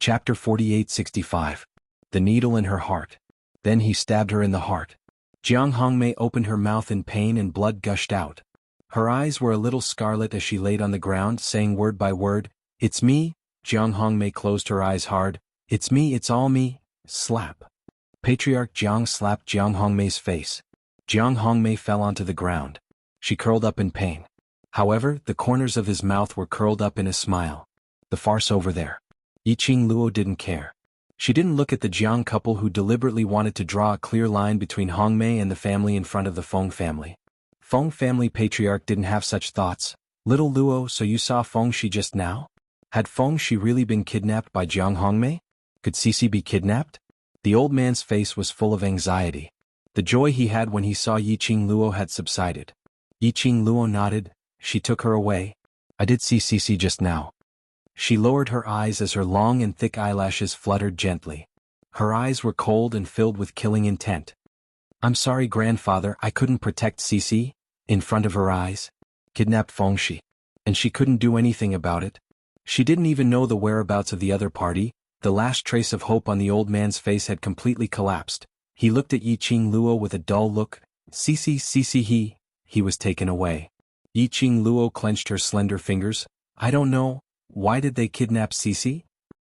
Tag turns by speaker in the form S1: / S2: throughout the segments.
S1: Chapter 4865. The Needle in Her Heart. Then he stabbed her in the heart. Jiang Hongmei opened her mouth in pain and blood gushed out. Her eyes were a little scarlet as she laid on the ground, saying word by word, "It's me." Jiang Hongmei closed her eyes hard. "It's me, it's all me." Slap. Patriarch Jiang slapped Jiang Hongmei's face. Jiang Hongmei fell onto the ground. She curled up in pain. However, the corners of his mouth were curled up in a smile. The farce over there. Yiqing Luo didn't care. She didn't look at the Jiang couple who deliberately wanted to draw a clear line between Hongmei and the family in front of the Feng family. Feng family patriarch didn't have such thoughts. "Little Luo, so you saw Feng Shi just now? Had Feng Shi really been kidnapped by Jiang Hongmei? Could Cici be kidnapped?" The old man's face was full of anxiety. The joy he had when he saw Yiqing Luo had subsided. Yiqing Luo nodded. "She took her away. I did see Cici just now." She lowered her eyes as her long and thick eyelashes fluttered gently. Her eyes were cold and filled with killing intent. "I'm sorry, grandfather, I couldn't protect Cici." In front of her eyes. Kidnapped Feng Shi. And she couldn't do anything about it. She didn't even know the whereabouts of the other party. The last trace of hope on the old man's face had completely collapsed. He looked at Yiqing Luo with a dull look. Cici, he was taken away. Yiqing Luo clenched her slender fingers. "I don't know. Why did they kidnap Cici?"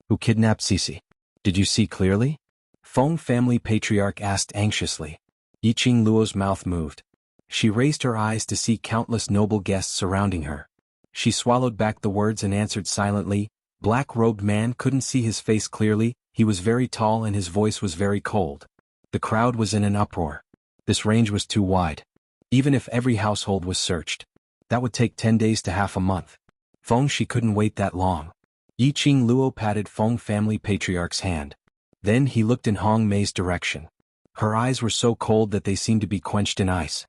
S1: "Who kidnapped Cici? Did you see clearly?" Feng family patriarch asked anxiously. Yiqing Luo's mouth moved. She raised her eyes to see countless noble guests surrounding her. She swallowed back the words and answered silently. Black-robed man couldn't see his face clearly, he was very tall and his voice was very cold. The crowd was in an uproar. This range was too wide. Even if every household was searched, that would take 10 days to half a month. Feng Shi couldn't wait that long. Yiqing Luo patted Feng family patriarch's hand. Then he looked in Hongmei's direction. Her eyes were so cold that they seemed to be quenched in ice.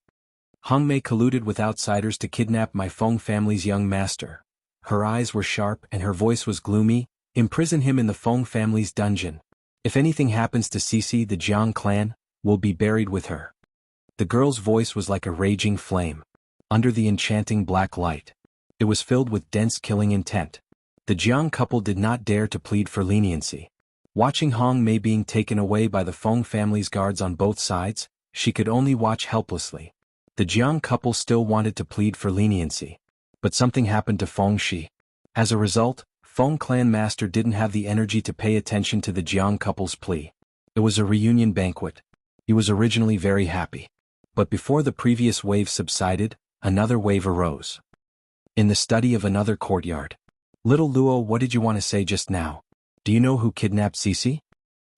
S1: "Hongmei colluded with outsiders to kidnap my Feng family's young master." Her eyes were sharp and her voice was gloomy. "Imprison him in the Feng family's dungeon. If anything happens to Cici, the Jiang clan will be buried with her." The girl's voice was like a raging flame. Under the enchanting black light. It was filled with dense killing intent. The Jiang couple did not dare to plead for leniency. Watching Hongmei being taken away by the Feng family's guards on both sides, she could only watch helplessly. The Jiang couple still wanted to plead for leniency. But something happened to Feng Shi. As a result, Feng clan master didn't have the energy to pay attention to the Jiang couple's plea. It was a reunion banquet. He was originally very happy. But before the previous wave subsided, another wave arose. In the study of another courtyard. "Little Luo, what did you want to say just now? Do you know who kidnapped Cici?"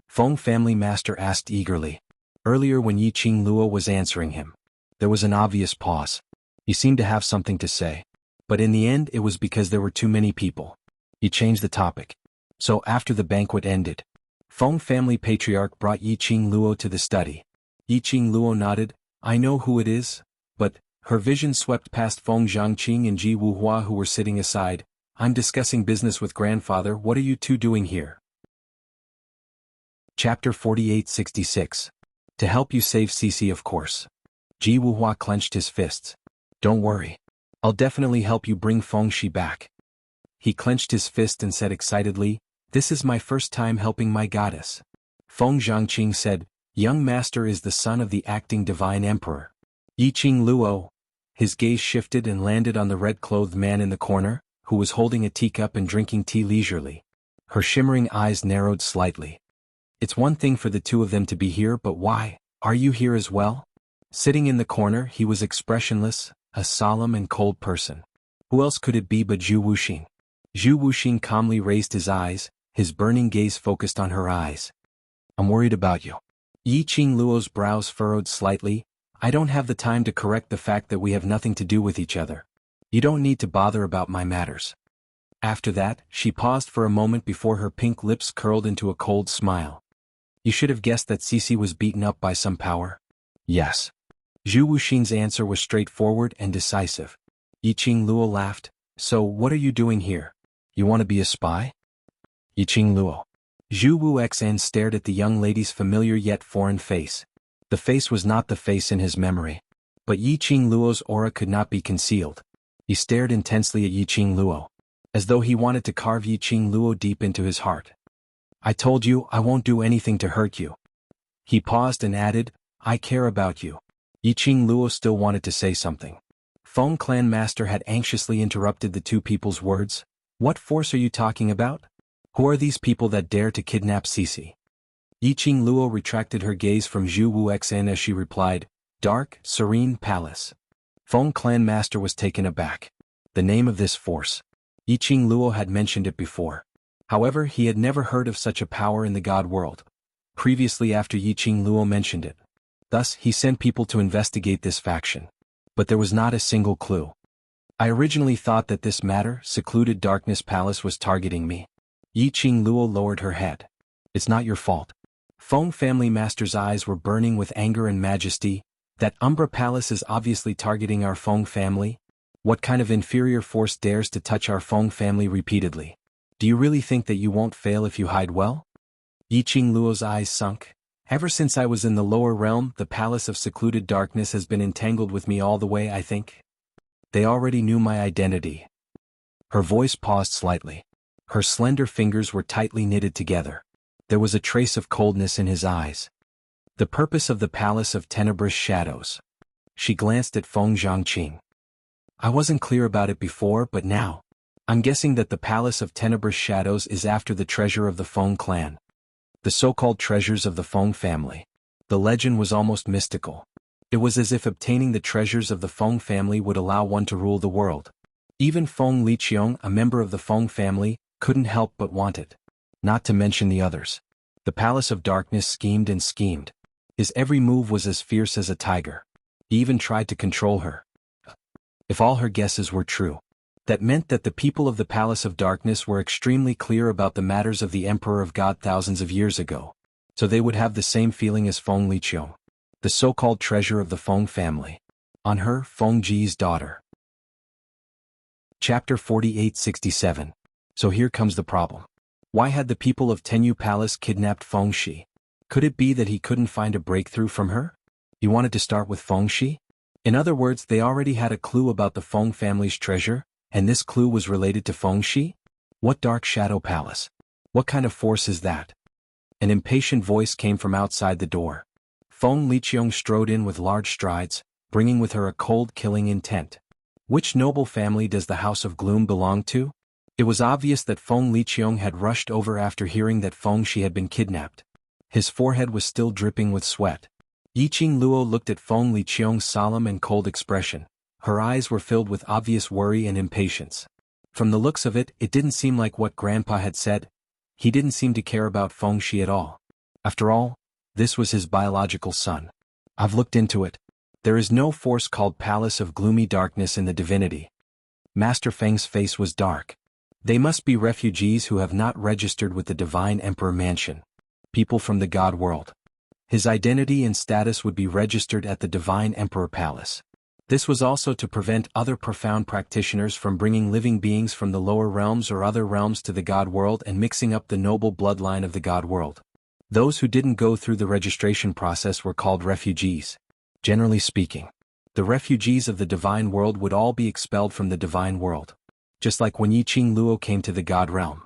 S1: Feng family master asked eagerly. Earlier when Yiqing Luo was answering him, there was an obvious pause. He seemed to have something to say. But in the end it was because there were too many people. He changed the topic. So after the banquet ended, Feng family patriarch brought Yiqing Luo to the study. Yiqing Luo nodded. "I know who it is." But her vision swept past Feng Zhangqing and Ji Wuhua who were sitting aside. "I'm discussing business with grandfather, what are you two doing here?" Chapter 4866. To help you save Cici, of course. Ji Wuhua clenched his fists. "Don't worry. I'll definitely help you bring Feng Shi back." He clenched his fist and said excitedly, "This is my first time helping my goddess." Feng Zhangqing said, "Young master is the son of the acting divine emperor." Yiqing Luo. His gaze shifted and landed on the red-clothed man in the corner, who was holding a teacup and drinking tea leisurely. Her shimmering eyes narrowed slightly. "It's one thing for the two of them to be here, but why are you here as well?" Sitting in the corner, he was expressionless, a solemn and cold person. Who else could it be but Zhu Wuxing? Zhu Wuxing calmly raised his eyes, his burning gaze focused on her eyes. "I'm worried about you." Yiqing Luo's brows furrowed slightly. "I don't have the time to correct the fact that we have nothing to do with each other. You don't need to bother about my matters." After that, she paused for a moment before her pink lips curled into a cold smile. "You should have guessed that Cici was beaten up by some power." "Yes." Zhu Wuxing's answer was straightforward and decisive. Yiqing Luo laughed. "So what are you doing here? You want to be a spy?" Yiqing Luo. Zhu Wuxan stared at the young lady's familiar yet foreign face. The face was not the face in his memory. But Yiqing Luo's aura could not be concealed. He stared intensely at Yiqing Luo, as though he wanted to carve Yiqing Luo deep into his heart. I told you I won't do anything to hurt you. He paused and added, I care about you. Yiqing Luo still wanted to say something. Feng clan master had anxiously interrupted the two people's words. What force are you talking about? Who are these people that dare to kidnap Cece? Yiqing Luo retracted her gaze from Zhu Wuxin as she replied, Dark, serene palace. Feng clan master was taken aback. The name of this force. Yiqing Luo had mentioned it before. However, he had never heard of such a power in the god world. Previously after Yiqing Luo mentioned it. Thus, he sent people to investigate this faction. But there was not a single clue. I originally thought that this matter, secluded darkness palace, was targeting me. Yiqing Luo lowered her head. It's not your fault. Feng family master's eyes were burning with anger and majesty. That Umbra palace is obviously targeting our Feng family. What kind of inferior force dares to touch our Feng family repeatedly? Do you really think that you won't fail if you hide well? Yiqing Luo's eyes sunk. Ever since I was in the lower realm, the palace of secluded darkness has been entangled with me all the way, I think. They already knew my identity. Her voice paused slightly. Her slender fingers were tightly knitted together. There was a trace of coldness in his eyes. The purpose of the palace of tenebrous shadows. She glanced at Feng Zhangqing. I wasn't clear about it before, but now. I'm guessing that the palace of tenebrous shadows is after the treasure of the Feng clan. The so-called treasures of the Feng family. The legend was almost mystical. It was as if obtaining the treasures of the Feng family would allow one to rule the world. Even Feng Liqiong, a member of the Feng family, couldn't help but want it. Not to mention the others. The Palace of Darkness schemed and schemed. His every move was as fierce as a tiger. He even tried to control her. If all her guesses were true, that meant that the people of the Palace of Darkness were extremely clear about the matters of the Emperor of God thousands of years ago. So they would have the same feeling as Feng Liqiong, the so-called treasure of the Feng family. On her, Feng Ji's daughter. Chapter 4867. So here comes the problem. Why had the people of Tenyu Palace kidnapped Feng Shi? Could it be that he couldn't find a breakthrough from her? He wanted to start with Feng Shi? In other words, they already had a clue about the Feng family's treasure, and this clue was related to Feng Shi? What dark shadow palace? What kind of force is that? An impatient voice came from outside the door. Feng Liqiong strode in with large strides, bringing with her a cold killing intent. Which noble family does the House of Gloom belong to? It was obvious that Feng Liqiong had rushed over after hearing that Feng Shi had been kidnapped. His forehead was still dripping with sweat. Yiqing Luo looked at Feng Liqiong's solemn and cold expression. Her eyes were filled with obvious worry and impatience. From the looks of it, it didn't seem like what Grandpa had said. He didn't seem to care about Feng Shi at all. After all, this was his biological son. I've looked into it. There is no force called Palace of Gloomy Darkness in the divinity. Master Feng's face was dark. They must be refugees who have not registered with the Divine Emperor Mansion. People from the God world. His identity and status would be registered at the Divine Emperor Palace. This was also to prevent other profound practitioners from bringing living beings from the lower realms or other realms to the God world and mixing up the noble bloodline of the God world. Those who didn't go through the registration process were called refugees. Generally speaking, the refugees of the divine world would all be expelled from the divine world. Just like when Yiqing Luo came to the God realm.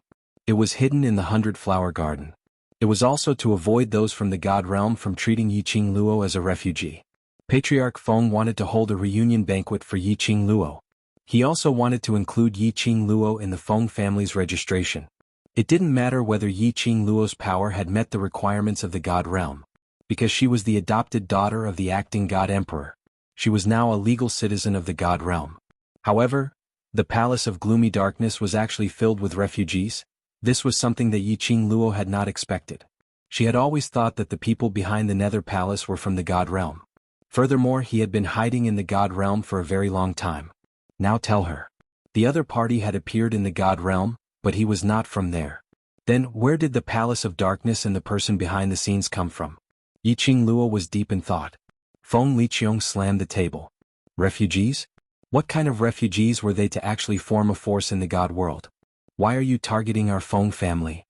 S1: It was hidden in the 100-flower garden. It was also to avoid those from the God realm from treating Yiqing Luo as a refugee. Patriarch Feng wanted to hold a reunion banquet for Yiqing Luo. He also wanted to include Yiqing Luo in the Feng family's registration. It didn't matter whether Yiqing Luo's power had met the requirements of the God realm. Because she was the adopted daughter of the acting God Emperor. She was now a legal citizen of the God realm. However, the Palace of Gloomy Darkness was actually filled with refugees. This was something that Yiqing Luo had not expected. She had always thought that the people behind the Nether Palace were from the God realm. Furthermore, he had been hiding in the God realm for a very long time. Now tell her. The other party had appeared in the God realm, but he was not from there. Then, where did the Palace of Darkness and the person behind the scenes come from? Yiqing Luo was deep in thought. Feng Liqiong slammed the table. Refugees? What kind of refugees were they to actually form a force in the God world? Why are you targeting our Feng family?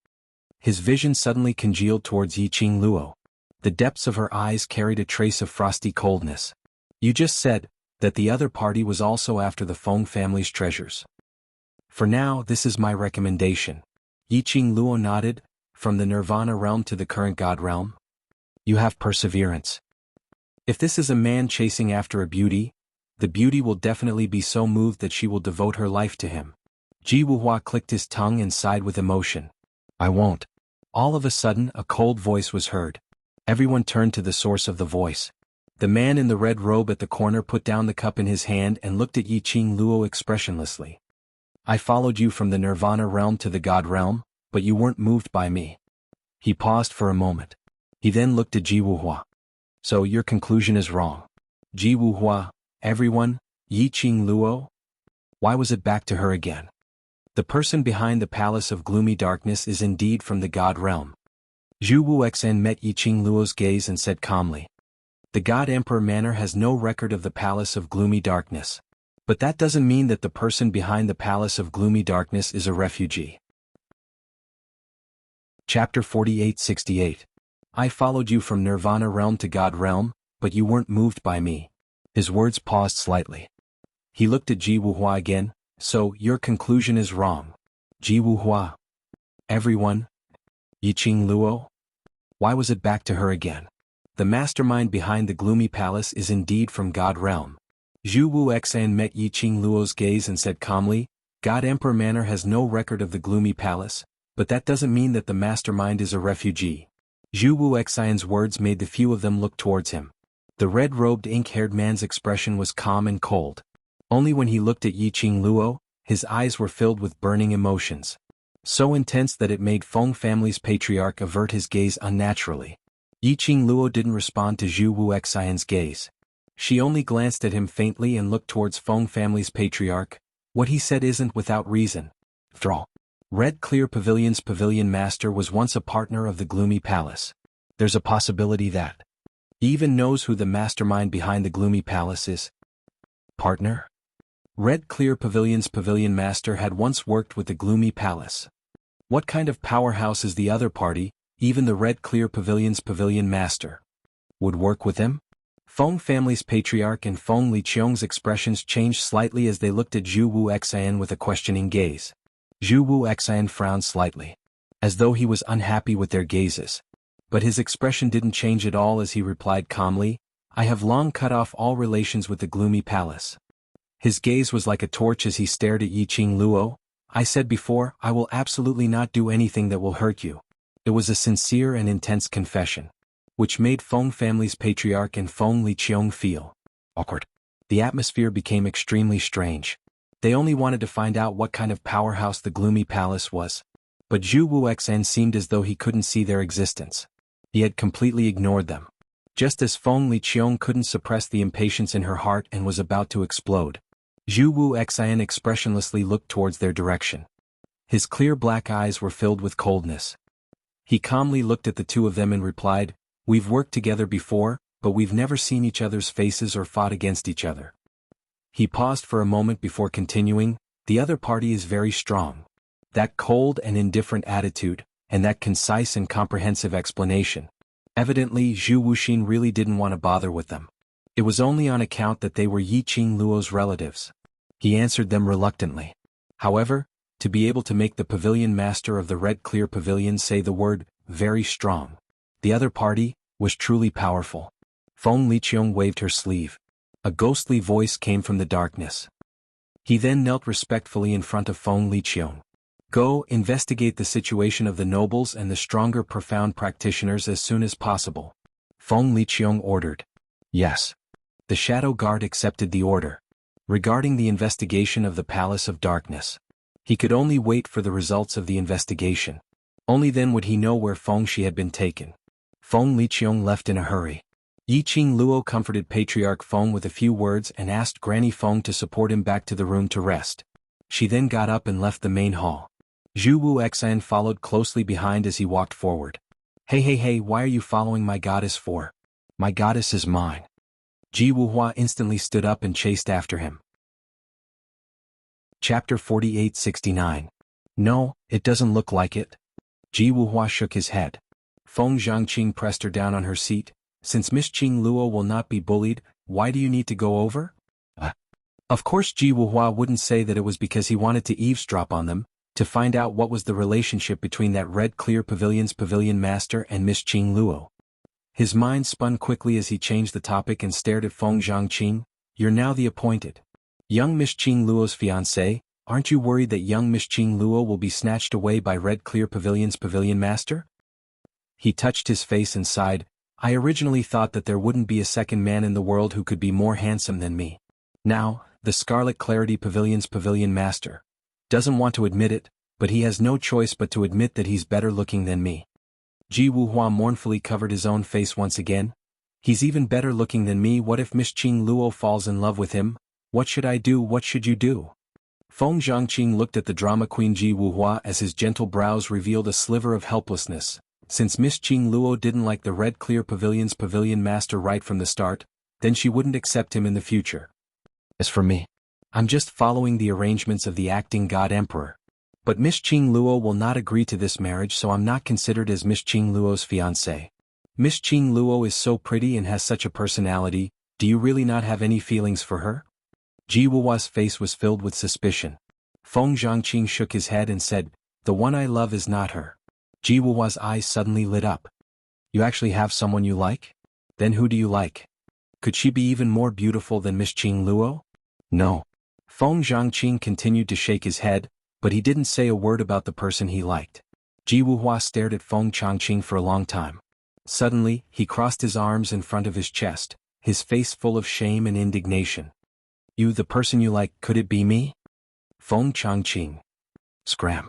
S1: His vision suddenly congealed towards Yiqing Luo. The depths of her eyes carried a trace of frosty coldness. You just said that the other party was also after the Feng family's treasures. For now, this is my recommendation. Yiqing Luo nodded. from the Nirvana realm to the current God realm? You have perseverance. If this is a man chasing after a beauty, the beauty will definitely be so moved that she will devote her life to him. Ji Wuhua clicked his tongue and sighed with emotion. I won't. All of a sudden, a cold voice was heard. Everyone turned to the source of the voice. The man in the red robe at the corner put down the cup in his hand and looked at Yi Qing Luo expressionlessly. I followed you from the Nirvana realm to the God realm, but you weren't moved by me. He paused for a moment. He then looked at Ji Wuhua. So your conclusion is wrong. Ji Wuhua, everyone, Yi Qing Luo? Why was it back to her again? The person behind the palace of gloomy darkness is indeed from the God realm. Zhu Wuxen met Yi Qing Luo's gaze and said calmly. The God Emperor Manor has no record of the palace of gloomy darkness. But that doesn't mean that the person behind the palace of gloomy darkness is a refugee. Chapter 48-68. I followed you from Nirvana realm to God realm, but you weren't moved by me. His words paused slightly. He looked at Ji Wuhua again. So, your conclusion is wrong. Ji Wuhua. Everyone. Yi Qing Luo? Why was it back to her again? The mastermind behind the gloomy palace is indeed from God realm. Zhu Wuxan met Yi Qing Luo's gaze and said calmly, God Emperor Manor has no record of the gloomy palace, but that doesn't mean that the mastermind is a refugee. Zhu Wuxan's words made the few of them look towards him. The red-robed ink-haired man's expression was calm and cold. Only when he looked at Yi Qing Luo, his eyes were filled with burning emotions. So intense that it made Feng family's patriarch avert his gaze unnaturally. Yi Qing Luo didn't respond to Zhu Wuxian's gaze. She only glanced at him faintly and looked towards Feng family's patriarch. What he said isn't without reason. After all, Red Clear Pavilion's pavilion master was once a partner of the gloomy palace. There's a possibility that he even knows who the mastermind behind the gloomy palace is. Partner? Red Clear Pavilion's pavilion master had once worked with the gloomy palace. What kind of powerhouse is the other party, even the Red Clear Pavilion's pavilion master? Would work with him? Feng family's patriarch and Feng Liqiong's expressions changed slightly as they looked at Zhu Wuxian with a questioning gaze. Zhu Wuxian frowned slightly, as though he was unhappy with their gazes. But his expression didn't change at all as he replied calmly, I have long cut off all relations with the gloomy palace. His gaze was like a torch as he stared at Yi Qing Luo. I said before, I will absolutely not do anything that will hurt you. It was a sincere and intense confession, which made Feng family's patriarch and Feng Liqiong feel awkward. The atmosphere became extremely strange. They only wanted to find out what kind of powerhouse the gloomy palace was. But Zhu Wuxian seemed as though he couldn't see their existence. He had completely ignored them. Just as Feng Liqiong couldn't suppress the impatience in her heart and was about to explode. Zhu Wuxian expressionlessly looked towards their direction. His clear black eyes were filled with coldness. He calmly looked at the two of them and replied, We've worked together before, but we've never seen each other's faces or fought against each other. He paused for a moment before continuing, The other party is very strong. That cold and indifferent attitude, and that concise and comprehensive explanation. Evidently, Zhu Wuxin really didn't want to bother with them. It was only on account that they were Yi Qing Luo's relatives. He answered them reluctantly. However, to be able to make the pavilion master of the Red Clear Pavilion say the word, very strong. The other party, was truly powerful. Feng Liqiong waved her sleeve. A ghostly voice came from the darkness. He then knelt respectfully in front of Feng Liqiong. Go, investigate the situation of the nobles and the stronger profound practitioners as soon as possible. Feng Liqiong ordered. Yes. The Shadow Guard accepted the order. Regarding the investigation of the Palace of Darkness, he could only wait for the results of the investigation. Only then would he know where Feng Shi had been taken. Feng Liqiong left in a hurry. Yi Qing Luo comforted Patriarch Feng with a few words and asked Granny Feng to support him back to the room to rest. She then got up and left the main hall. Zhu Wuxian followed closely behind as he walked forward. Hey, why are you following my goddess for? My goddess is mine. Ji Wuhua instantly stood up and chased after him. Chapter 48-69. No, it doesn't look like it. Ji Wuhua shook his head. Feng Zhangqing pressed her down on her seat. Since Miss Qing Luo will not be bullied, why do you need to go over? Of course Ji Wuhua wouldn't say that it was because he wanted to eavesdrop on them, to find out what was the relationship between that red clear pavilion's pavilion master and Miss Qing Luo. His mind spun quickly as he changed the topic and stared at Feng Zhangqing. You're now the appointed young Miss Qing Luo's fiancé. Aren't you worried that young Miss Qing Luo will be snatched away by Red Clear Pavilion's pavilion master? He touched his face and sighed. I originally thought that there wouldn't be a second man in the world who could be more handsome than me. Now, the Scarlet Clarity Pavilion's pavilion master doesn't want to admit it, but he has no choice but to admit that he's better looking than me. Ji Wuhua mournfully covered his own face once again. He's even better looking than me. What if Miss Qing Luo falls in love with him? What should I do? What should you do? Feng Zhangqing looked at the drama queen Ji Wuhua as his gentle brows revealed a sliver of helplessness. Since Miss Qing Luo didn't like the Red Clear Pavilion's pavilion master right from the start, then she wouldn't accept him in the future. As for me, I'm just following the arrangements of the acting god emperor. But Miss Qing Luo will not agree to this marriage, so I'm not considered as Miss Qing Luo's fiancé. Miss Qing Luo is so pretty and has such a personality. Do you really not have any feelings for her? Ji Wuhua's face was filled with suspicion. Feng Zhangqing shook his head and said, the one I love is not her. Ji Wuhua's eyes suddenly lit up. You actually have someone you like? Then who do you like? Could she be even more beautiful than Miss Qing Luo? No. Feng Zhangqing continued to shake his head, but he didn't say a word about the person he liked. Ji Wuhua stared at Feng Zhangqing for a long time. Suddenly, he crossed his arms in front of his chest, his face full of shame and indignation. You, the person you like, could it be me? Feng Zhangqing. Scram.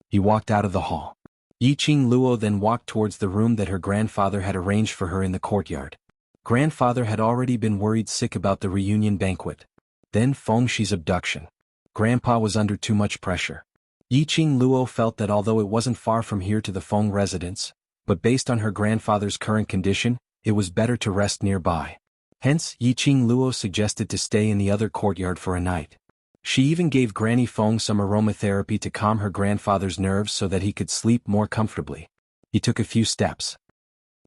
S1: He walked out of the hall. Yi Qing Luo then walked towards the room that her grandfather had arranged for her in the courtyard. Grandfather had already been worried sick about the reunion banquet. Then Feng Shi's abduction. Grandpa was under too much pressure. Yi Qing Luo felt that although it wasn't far from here to the Feng residence, but based on her grandfather's current condition, it was better to rest nearby. Hence, Yi Qing Luo suggested to stay in the other courtyard for a night. She even gave Granny Feng some aromatherapy to calm her grandfather's nerves so that he could sleep more comfortably. He took a few steps.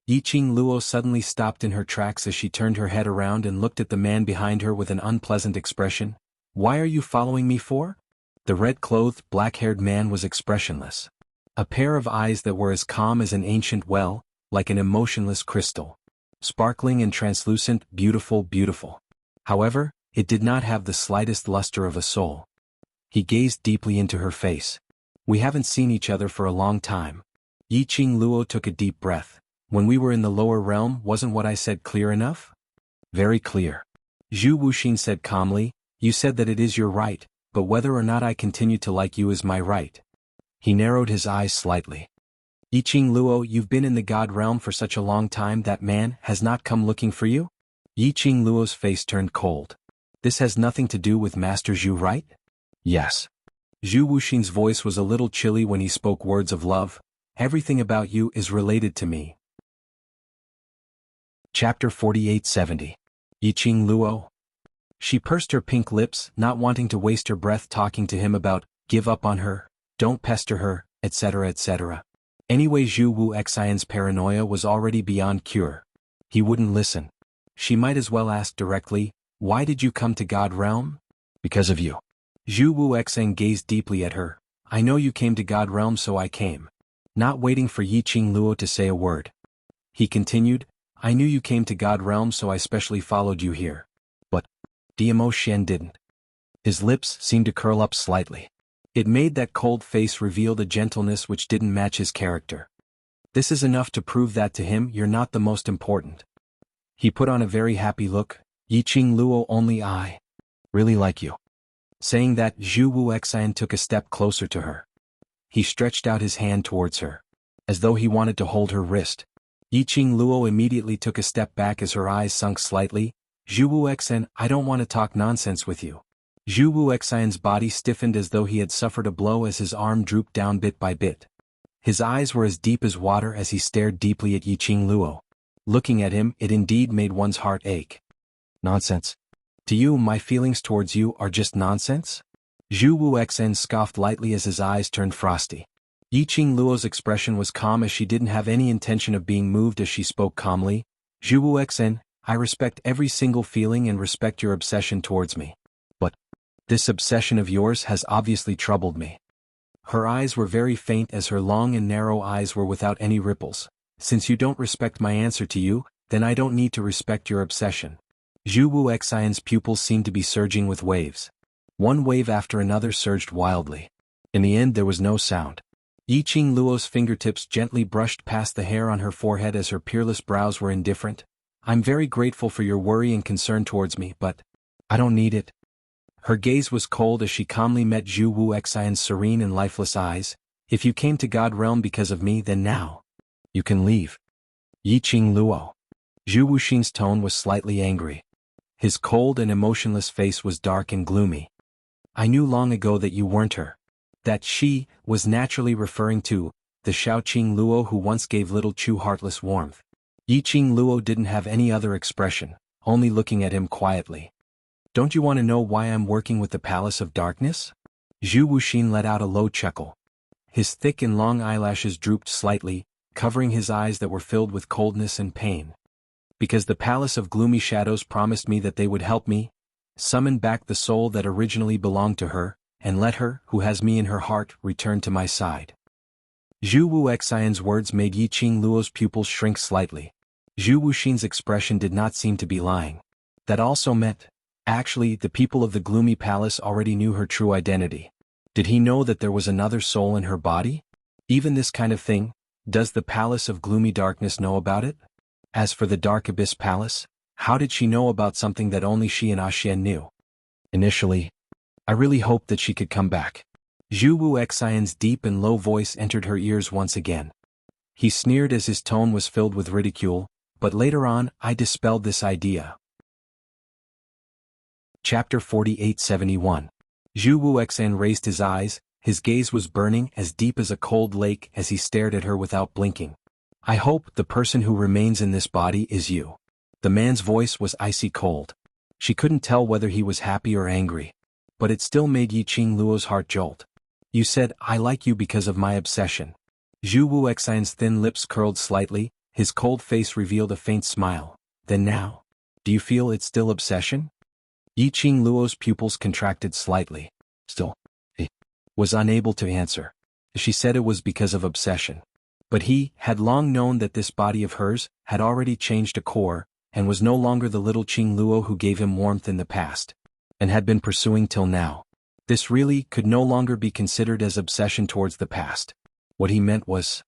S1: Yi Qing Luo suddenly stopped in her tracks as she turned her head around and looked at the man behind her with an unpleasant expression. Why are you following me for? The red-clothed, black-haired man was expressionless. A pair of eyes that were as calm as an ancient well, like an emotionless crystal. Sparkling and translucent, beautiful, beautiful. However, it did not have the slightest luster of a soul. He gazed deeply into her face. We haven't seen each other for a long time. Yi Qing Luo took a deep breath. When we were in the lower realm, wasn't what I said clear enough? Very clear. Zhu Wuxin said calmly, you said that it is your right, but whether or not I continue to like you is my right. He narrowed his eyes slightly. Yi Qing Luo, you've been in the god realm for such a long time that man has not come looking for you? Yi Qing Luo's face turned cold. This has nothing to do with Master Zhu, right? Yes. Zhu Wuxin's voice was a little chilly when he spoke words of love. Everything about you is related to me. Chapter 4870. Yi Qing Luo. She pursed her pink lips, not wanting to waste her breath talking to him about, give up on her, don't pester her, etc. etc. Anyway, Zhu Wuxian's paranoia was already beyond cure. He wouldn't listen. She might as well ask directly, why did you come to God Realm? Because of you. Zhu Wuxian gazed deeply at her. I know you came to God Realm, so I came. Not waiting for Yi Qing Luo to say a word. He continued, I knew you came to God Realm, so I specially followed you here. But Diamo Shen didn't. His lips seemed to curl up slightly. It made that cold face reveal a gentleness which didn't match his character. This is enough to prove that to him you're not the most important. He put on a very happy look. Yi Qing Luo, only I really like you. Saying that, Zhu Wuxian took a step closer to her. He stretched out his hand towards her, as though he wanted to hold her wrist. Yi Qing Luo immediately took a step back as her eyes sunk slightly. Zhu Wuxian, I don't want to talk nonsense with you. Zhu Wuxian's body stiffened as though he had suffered a blow as his arm drooped down bit by bit. His eyes were as deep as water as he stared deeply at Yi Qing Luo. Looking at him, it indeed made one's heart ache. Nonsense. To you, my feelings towards you are just nonsense? Zhu Wuxian scoffed lightly as his eyes turned frosty. Yi Qing Luo's expression was calm as she didn't have any intention of being moved as she spoke calmly. Zhu Wuxian, I respect every single feeling and respect your obsession towards me. But this obsession of yours has obviously troubled me. Her eyes were very faint as her long and narrow eyes were without any ripples. Since you don't respect my answer to you, then I don't need to respect your obsession. Zhu Wuxian's pupils seemed to be surging with waves. One wave after another surged wildly. In the end there was no sound. Yiqing Luo's fingertips gently brushed past the hair on her forehead as her peerless brows were indifferent. I'm very grateful for your worry and concern towards me, but I don't need it. Her gaze was cold as she calmly met Zhu Wuxian's serene and lifeless eyes. If you came to God realm because of me, then now you can leave. Yiqing Luo. Zhu Wuxian's tone was slightly angry. His cold and emotionless face was dark and gloomy. I knew long ago that you weren't her. That she was naturally referring to the Shaoqing Luo who once gave little Chu heartless warmth. Yiqing Luo didn't have any other expression, only looking at him quietly. Don't you want to know why I'm working with the Palace of Darkness? Zhu Wuxian let out a low chuckle. His thick and long eyelashes drooped slightly, covering his eyes that were filled with coldness and pain. Because the Palace of Gloomy Shadows promised me that they would help me summon back the soul that originally belonged to her, and let her, who has me in her heart, return to my side. Zhu Wuxian's words made Yiqing Luo's pupils shrink slightly. Zhu Wuxian's expression did not seem to be lying. That also meant, actually, the people of the Gloomy Palace already knew her true identity. Did he know that there was another soul in her body? Even this kind of thing, does the Palace of Gloomy Darkness know about it? As for the Dark Abyss Palace, how did she know about something that only she and Axian knew? Initially, I really hoped that she could come back. Zhu Wuxian's deep and low voice entered her ears once again. He sneered as his tone was filled with ridicule, but later on, I dispelled this idea. Chapter 4871. Zhu Wuxian raised his eyes, his gaze was burning as deep as a cold lake as he stared at her without blinking. I hope the person who remains in this body is you. The man's voice was icy cold. She couldn't tell whether he was happy or angry, but it still made Yiqing Luo's heart jolt. You said, I like you because of my obsession. Zhu Wuxian's thin lips curled slightly, his cold face revealed a faint smile. Then now, do you feel it's still obsession? Yiqing Luo's pupils contracted slightly. Still, he was unable to answer. She said it was because of obsession. But he had long known that this body of hers had already changed a core, and was no longer the little Qing Luo who gave him warmth in the past, and had been pursuing till now. This really could no longer be considered as obsession towards the past. What he meant was,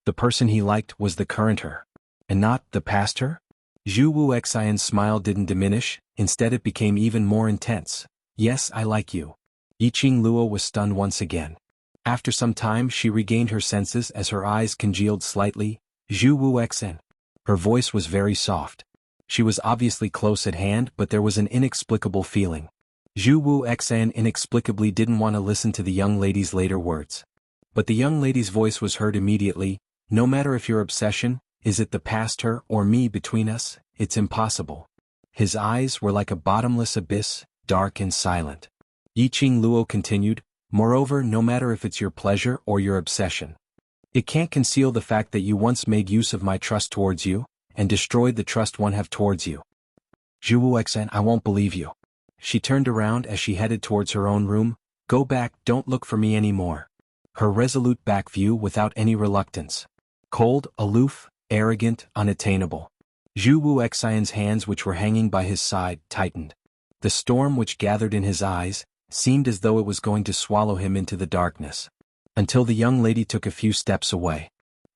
S1: the person he liked was the current her, and not the past her? Zhu Wuxian's smile didn't diminish, instead it became even more intense. Yes, I like you. Yiqing Luo was stunned once again. After some time she regained her senses as her eyes congealed slightly. Zhu Wuxian. Her voice was very soft. She was obviously close at hand, but there was an inexplicable feeling. Zhu Wuxian inexplicably didn't want to listen to the young lady's later words. But the young lady's voice was heard immediately. No matter if your obsession, is it the past her or me between us, it's impossible. His eyes were like a bottomless abyss, dark and silent. Yiqing Luo continued, moreover, no matter if it's your pleasure or your obsession, it can't conceal the fact that you once made use of my trust towards you, and destroyed the trust one have towards you. Zhu Wuxian, I won't believe you. She turned around as she headed towards her own room. Go back, don't look for me anymore. Her resolute back view without any reluctance. Cold, aloof, arrogant, unattainable. Zhu Wuxian's hands which were hanging by his side tightened. The storm which gathered in his eyes seemed as though it was going to swallow him into the darkness. Until the young lady took a few steps away.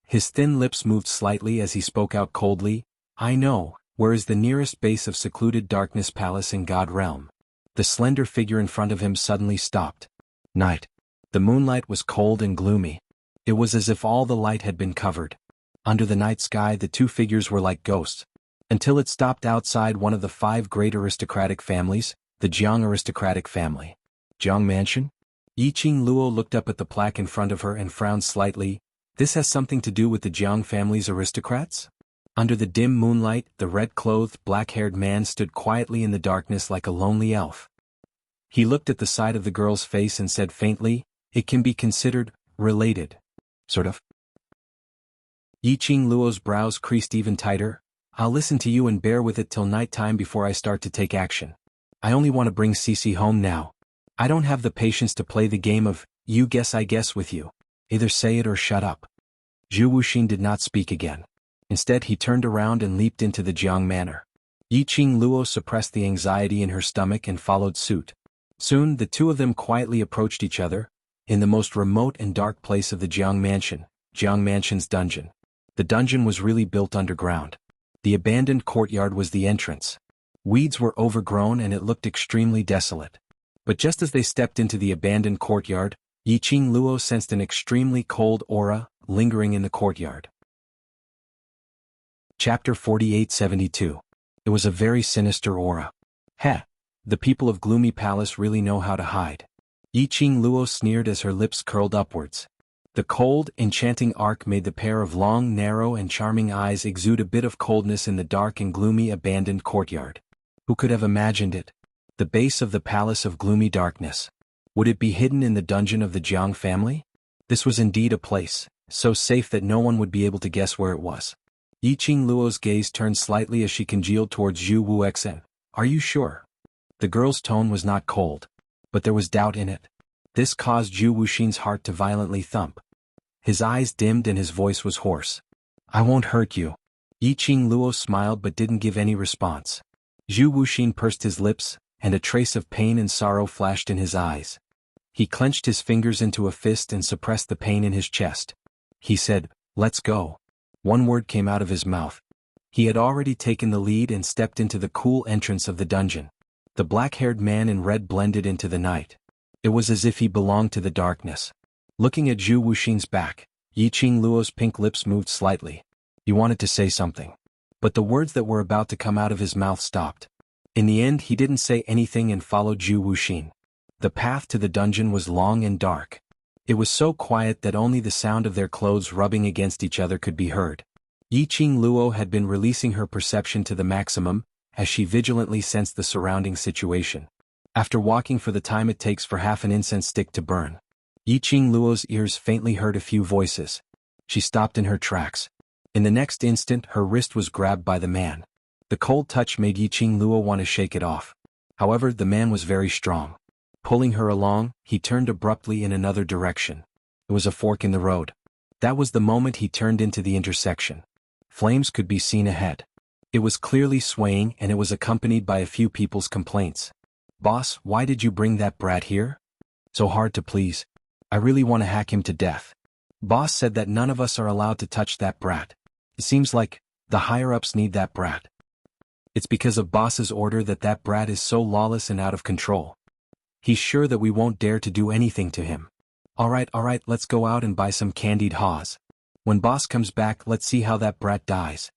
S1: His thin lips moved slightly as he spoke out coldly. I know, where is the nearest base of secluded darkness palace in God realm? The slender figure in front of him suddenly stopped. Night. The moonlight was cold and gloomy. It was as if all the light had been covered. Under the night sky the two figures were like ghosts. Until it stopped outside one of the 5 great aristocratic families, the Jiang aristocratic family. Jiang Mansion? Yiqing Luo looked up at the plaque in front of her and frowned slightly. This has something to do with the Jiang family's aristocrats? Under the dim moonlight, the red-clothed, black-haired man stood quietly in the darkness like a lonely elf. He looked at the side of the girl's face and said faintly, it can be considered related. Sort of. Yiqing Luo's brows creased even tighter. I'll listen to you and bear with it till night time before I start to take action. I only want to bring Cece home now. I don't have the patience to play the game of You guess I guess with you. Either say it or shut up. Zhu Wuxin did not speak again. Instead he turned around and leaped into the Jiang manor. Yiqing Luo suppressed the anxiety in her stomach and followed suit. Soon the two of them quietly approached each other, in the most remote and dark place of the Jiang Mansion's dungeon. The dungeon was really built underground. The abandoned courtyard was the entrance. Weeds were overgrown and it looked extremely desolate. But just as they stepped into the abandoned courtyard, Yiqing Luo sensed an extremely cold aura lingering in the courtyard. Chapter 4872. It was a very sinister aura. Heh! The people of Gloomy Palace really know how to hide. Yiqing Luo sneered as her lips curled upwards. The cold, enchanting arc made the pair of long, narrow and charming eyes exude a bit of coldness in the dark and gloomy abandoned courtyard. Who could have imagined it? The base of the Palace of Gloomy Darkness. Would it be hidden in the dungeon of the Jiang family? This was indeed a place, so safe that no one would be able to guess where it was. Yiqing Luo's gaze turned slightly as she congealed towards Zhu Wuxia. Are you sure? The girl's tone was not cold, but there was doubt in it. This caused Zhu Wuxin's heart to violently thump. His eyes dimmed and his voice was hoarse. I won't hurt you. Yiqing Luo smiled but didn't give any response. Zhu Wuxin pursed his lips, and a trace of pain and sorrow flashed in his eyes. He clenched his fingers into a fist and suppressed the pain in his chest. He said, "Let's go." One word came out of his mouth. He had already taken the lead and stepped into the cool entrance of the dungeon. The black-haired man in red blended into the night. It was as if he belonged to the darkness. Looking at Zhu Wuxin's back, Yiqing Luo's pink lips moved slightly. He wanted to say something, but the words that were about to come out of his mouth stopped. In the end he didn't say anything and followed Zhu Wuxin. The path to the dungeon was long and dark. It was so quiet that only the sound of their clothes rubbing against each other could be heard. Yiqing Luo had been releasing her perception to the maximum, as she vigilantly sensed the surrounding situation. After walking for the time it takes for half an incense stick to burn, Yiqing Luo's ears faintly heard a few voices. She stopped in her tracks. In the next instant her wrist was grabbed by the man. The cold touch made Yiqing Luo want to shake it off. However, the man was very strong. Pulling her along, he turned abruptly in another direction. It was a fork in the road. That was the moment he turned into the intersection. Flames could be seen ahead. It was clearly swaying and it was accompanied by a few people's complaints. "Boss, why did you bring that brat here? So hard to please. I really want to hack him to death. Boss said that none of us are allowed to touch that brat. It seems like the higher-ups need that brat. It's because of boss's order that that brat is so lawless and out of control. He's sure that we won't dare to do anything to him. Alright, let's go out and buy some candied haws. When boss comes back, let's see how that brat dies."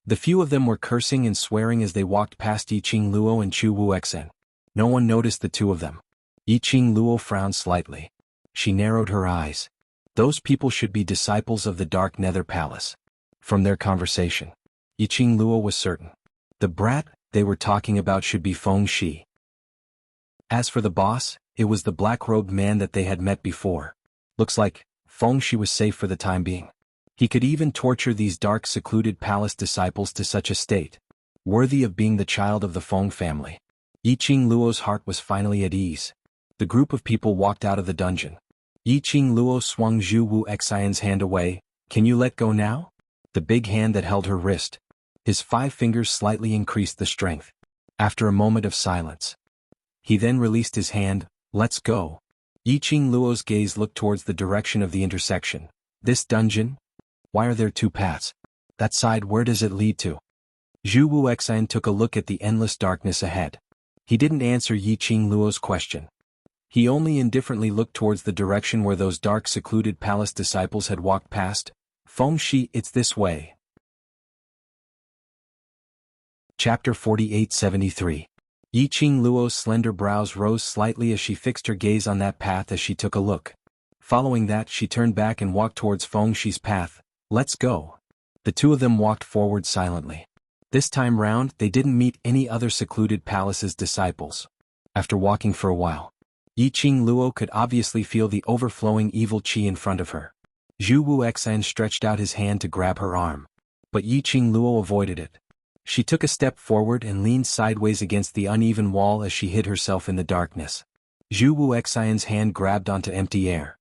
S1: The few of them were cursing and swearing as they walked past Yiqing Luo and Zhu Wuxia. No one noticed the two of them. Yiqing Luo frowned slightly. She narrowed her eyes. Those people should be disciples of the Dark Nether Palace. From their conversation, Yiqing Luo was certain. The brat they were talking about should be Feng Shi. As for the boss, it was the black-robed man that they had met before. Looks like Feng Shi was safe for the time being. He could even torture these dark secluded palace disciples to such a state. Worthy of being the child of the Feng family. Yiqing Luo's heart was finally at ease. The group of people walked out of the dungeon. Yiqing Luo swung Zhu Wuxian's hand away. "Can you let go now?" The big hand that held her wrist. His 5 fingers slightly increased the strength. After a moment of silence, he then released his hand. "Let's go." Yiqing Luo's gaze looked towards the direction of the intersection. "This dungeon? Why are there 2 paths? That side, where does it lead to?" Zhu Wuxian took a look at the endless darkness ahead. He didn't answer Yiqing Luo's question. He only indifferently looked towards the direction where those dark secluded palace disciples had walked past. "Feng Shi, it's this way." Chapter 4873. Yiqing Luo's slender brows rose slightly as she fixed her gaze on that path as she took a look. Following that, she turned back and walked towards Feng Shi's path. "Let's go." The two of them walked forward silently. This time round, they didn't meet any other secluded palace's disciples. After walking for a while, Yiqing Luo could obviously feel the overflowing evil qi in front of her. Zhu Wuxian stretched out his hand to grab her arm, but Yiqing Luo avoided it. She took a step forward and leaned sideways against the uneven wall as she hid herself in the darkness. Zhu Wuxian's hand grabbed onto empty air.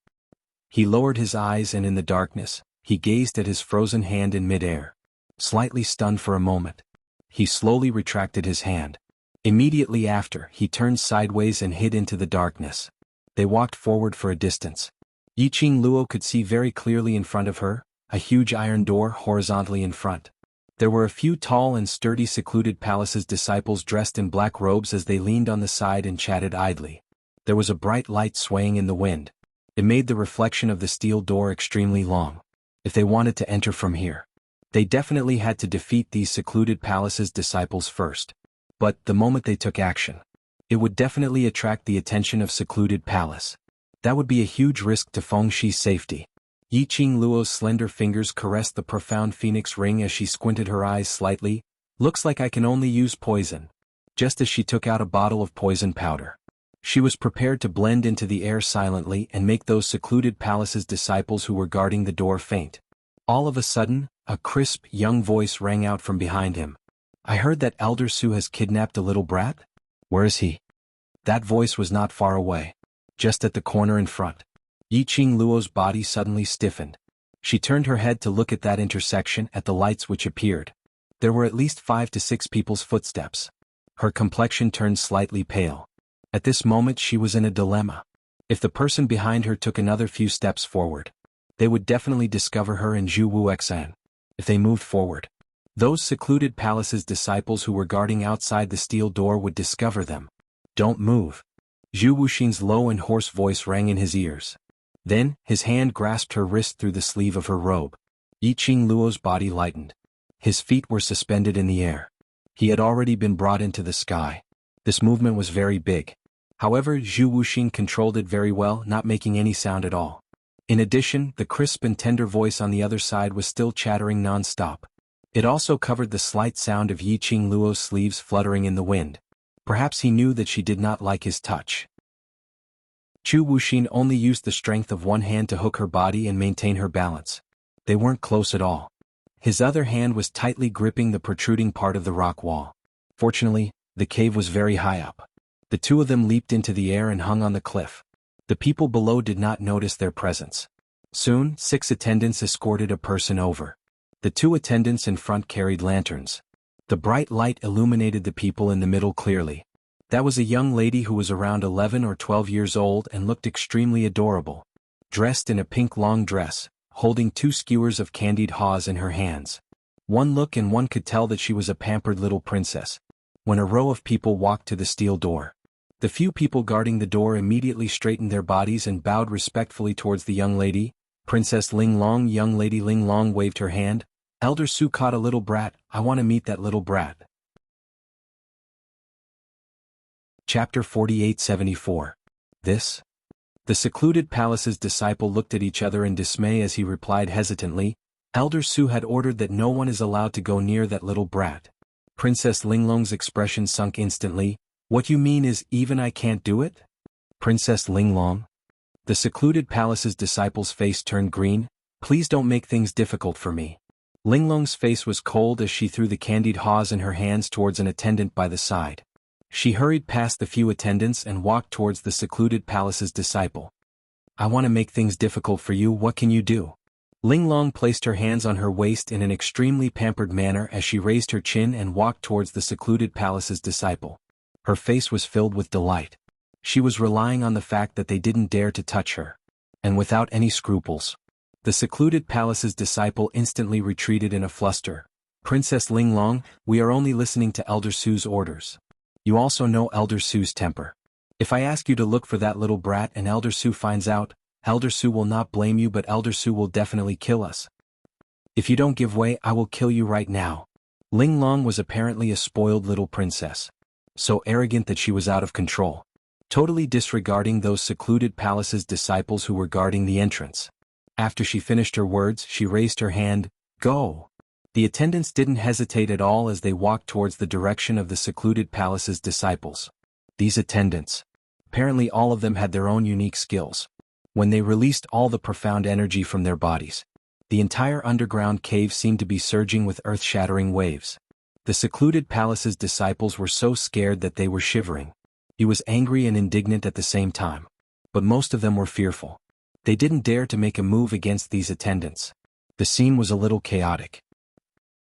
S1: He lowered his eyes and in the darkness, he gazed at his frozen hand in midair. Slightly stunned for a moment, he slowly retracted his hand. Immediately after, he turned sideways and hid into the darkness. They walked forward for a distance. Yiqing Luo could see very clearly in front of her, a huge iron door horizontally in front. There were a few tall and sturdy secluded palace's disciples dressed in black robes as they leaned on the side and chatted idly. There was a bright light swaying in the wind. It made the reflection of the steel door extremely long. If they wanted to enter from here, they definitely had to defeat these secluded palace's disciples first. But the moment they took action, it would definitely attract the attention of secluded palace. That would be a huge risk to Fengshi's safety. Yiqing Luo's slender fingers caressed the profound phoenix ring as she squinted her eyes slightly. Looks like I can only use poison. Just as she took out a bottle of poison powder, she was prepared to blend into the air silently and make those secluded palace's disciples who were guarding the door faint. All of a sudden, a crisp, young voice rang out from behind him. I heard that Elder Su has kidnapped a little brat? Where is he? That voice was not far away, just at the corner in front. Yiqing Luo's body suddenly stiffened. She turned her head to look at that intersection at the lights which appeared. There were at least 5 to 6 people's footsteps. Her complexion turned slightly pale. At this moment she was in a dilemma. If the person behind her took another few steps forward, they would definitely discover her and Zhu Wuxian. If they moved forward, those secluded palace's disciples who were guarding outside the steel door would discover them. Don't move. Zhu Wuxian's low and hoarse voice rang in his ears. Then, his hand grasped her wrist through the sleeve of her robe. Yiqing Luo's body lightened. His feet were suspended in the air. He had already been brought into the sky. This movement was very big. However, Zhu Wuxian controlled it very well, not making any sound at all. In addition, the crisp and tender voice on the other side was still chattering non-stop. It also covered the slight sound of Yiqing Luo's sleeves fluttering in the wind. Perhaps he knew that she did not like his touch. Zhu Wuxian only used the strength of one hand to hook her body and maintain her balance. They weren't close at all. His other hand was tightly gripping the protruding part of the rock wall. Fortunately, the cave was very high up. The two of them leaped into the air and hung on the cliff. The people below did not notice their presence. Soon, 6 attendants escorted a person over. The 2 attendants in front carried lanterns. The bright light illuminated the people in the middle clearly. That was a young lady who was around 11 or 12 years old and looked extremely adorable. Dressed in a pink long dress, holding 2 skewers of candied haws in her hands. One look and one could tell that she was a pampered little princess. When a row of people walked to the steel door, the few people guarding the door immediately straightened their bodies and bowed respectfully towards the young lady. Princess Linglong. Young lady Linglong waved her hand. Elder Su caught a little brat. I want to meet that little brat. Chapter 4874. This? The secluded palace's disciple looked at each other in dismay as he replied hesitantly. Elder Su had ordered that no one is allowed to go near that little brat. Princess Linglong's expression sunk instantly. What you mean is even I can't do it? Princess Linglong? The secluded palace's disciple's face turned green. Please don't make things difficult for me. Linglong's face was cold as she threw the candied haws in her hands towards an attendant by the side. She hurried past the few attendants and walked towards the secluded palace's disciple. I want to make things difficult for you. What can you do? Linglong placed her hands on her waist in an extremely pampered manner as she raised her chin and walked towards the secluded palace's disciple. Her face was filled with delight. She was relying on the fact that they didn't dare to touch her. And without any scruples, the secluded palace's disciple instantly retreated in a fluster. Princess Linglong, we are only listening to Elder Su's orders. You also know Elder Su's temper. If I ask you to look for that little brat and Elder Su finds out, Elder Su will not blame you, but Elder Su will definitely kill us. If you don't give way, I will kill you right now. Linglong was apparently a spoiled little princess. So arrogant that she was out of control, totally disregarding those secluded palace's disciples who were guarding the entrance. After she finished her words, she raised her hand. Go! The attendants didn't hesitate at all as they walked towards the direction of the secluded palace's disciples. These attendants, apparently all of them had their own unique skills. When they released all the profound energy from their bodies, the entire underground cave seemed to be surging with earth-shattering waves. The secluded palace's disciples were so scared that they were shivering. He was angry and indignant at the same time. But most of them were fearful. They didn't dare to make a move against these attendants. The scene was a little chaotic.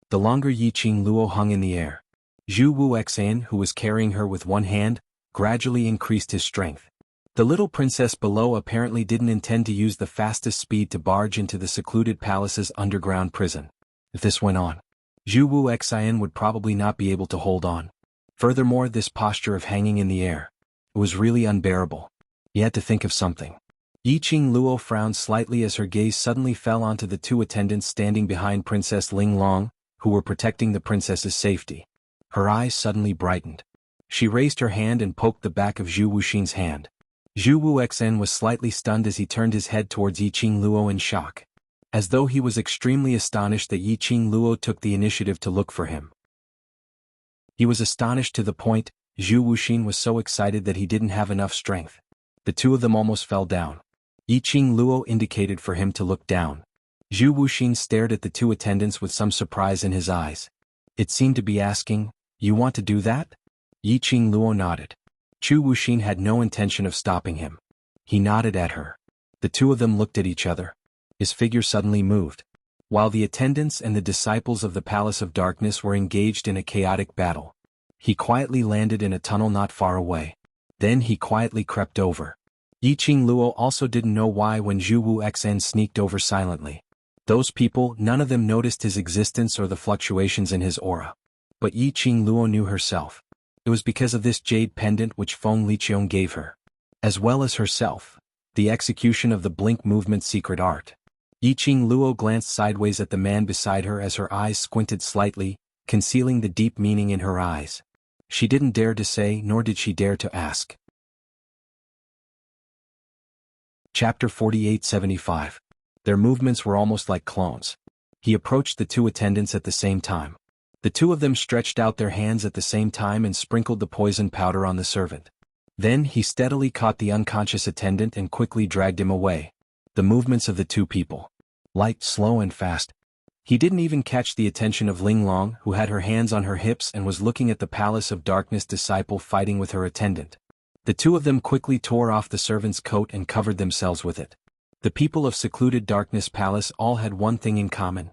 S1: The longer Yiqing Luo hung in the air. Zhu Wuxian, who was carrying her with one hand, gradually increased his strength. The little princess below apparently didn't intend to use the fastest speed to barge into the secluded palace's underground prison. If this went on, Zhu Wuxian would probably not be able to hold on. Furthermore, this posture of hanging in the air. It was really unbearable. He had to think of something. Yiqing Luo frowned slightly as her gaze suddenly fell onto the two attendants standing behind Princess Ling Long, who were protecting the princess's safety. Her eyes suddenly brightened. She raised her hand and poked the back of Zhu Wuxin's hand. Zhu Wuxian was slightly stunned as he turned his head towards Yiqing Luo in shock. As though he was extremely astonished that Yiqing Luo took the initiative to look for him. He was astonished to the point, Zhu Wuxin was so excited that he didn't have enough strength. The two of them almost fell down. Yiqing Luo indicated for him to look down. Zhu Wuxin stared at the two attendants with some surprise in his eyes. It seemed to be asking, "You want to do that?" Yiqing Luo nodded. Zhu Wuxin had no intention of stopping him. He nodded at her. The two of them looked at each other. His figure suddenly moved. While the attendants and the disciples of the Palace of Darkness were engaged in a chaotic battle, he quietly landed in a tunnel not far away. Then he quietly crept over. Yiqing Luo also didn't know why when Zhu Wuxian sneaked over silently. Those people, none of them noticed his existence or the fluctuations in his aura. But Yiqing Luo knew herself. It was because of this jade pendant which Feng Liqiong gave her. As well as herself, the execution of the blink movement secret art. Yiqing Luo glanced sideways at the man beside her as her eyes squinted slightly, concealing the deep meaning in her eyes. She didn't dare to say, nor did she dare to ask. Chapter 4875. Their movements were almost like clones. He approached the two attendants at the same time. The two of them stretched out their hands at the same time and sprinkled the poison powder on the servant. Then he steadily caught the unconscious attendant and quickly dragged him away. The movements of the two people. Light, slow and fast. He didn't even catch the attention of Ling Long, who had her hands on her hips and was looking at the Palace of Darkness disciple fighting with her attendant. The two of them quickly tore off the servant's coat and covered themselves with it. The people of secluded Darkness Palace all had one thing in common.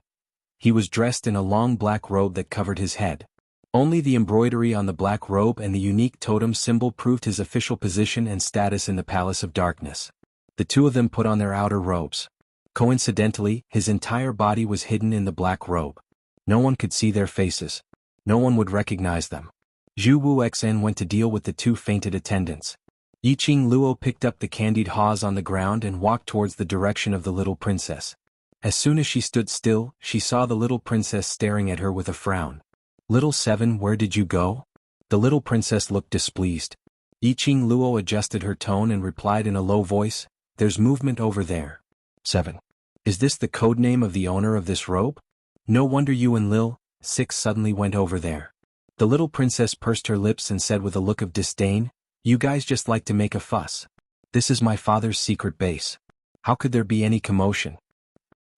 S1: He was dressed in a long black robe that covered his head. Only the embroidery on the black robe and the unique totem symbol proved his official position and status in the Palace of Darkness. The two of them put on their outer robes. Coincidentally, his entire body was hidden in the black robe. No one could see their faces. No one would recognize them. Zhu Wuxian went to deal with the two fainted attendants. Yiqing Luo picked up the candied haws on the ground and walked towards the direction of the little princess. As soon as she stood still, she saw the little princess staring at her with a frown. "Little Seven, where did you go?" The little princess looked displeased. Yiqing Luo adjusted her tone and replied in a low voice, "There's movement over there." "Seven. Is this the code name of the owner of this robe? No wonder you and Lil 6 suddenly went over there." The little princess pursed her lips and said with a look of disdain, "You guys just like to make a fuss. This is my father's secret base. How could there be any commotion?"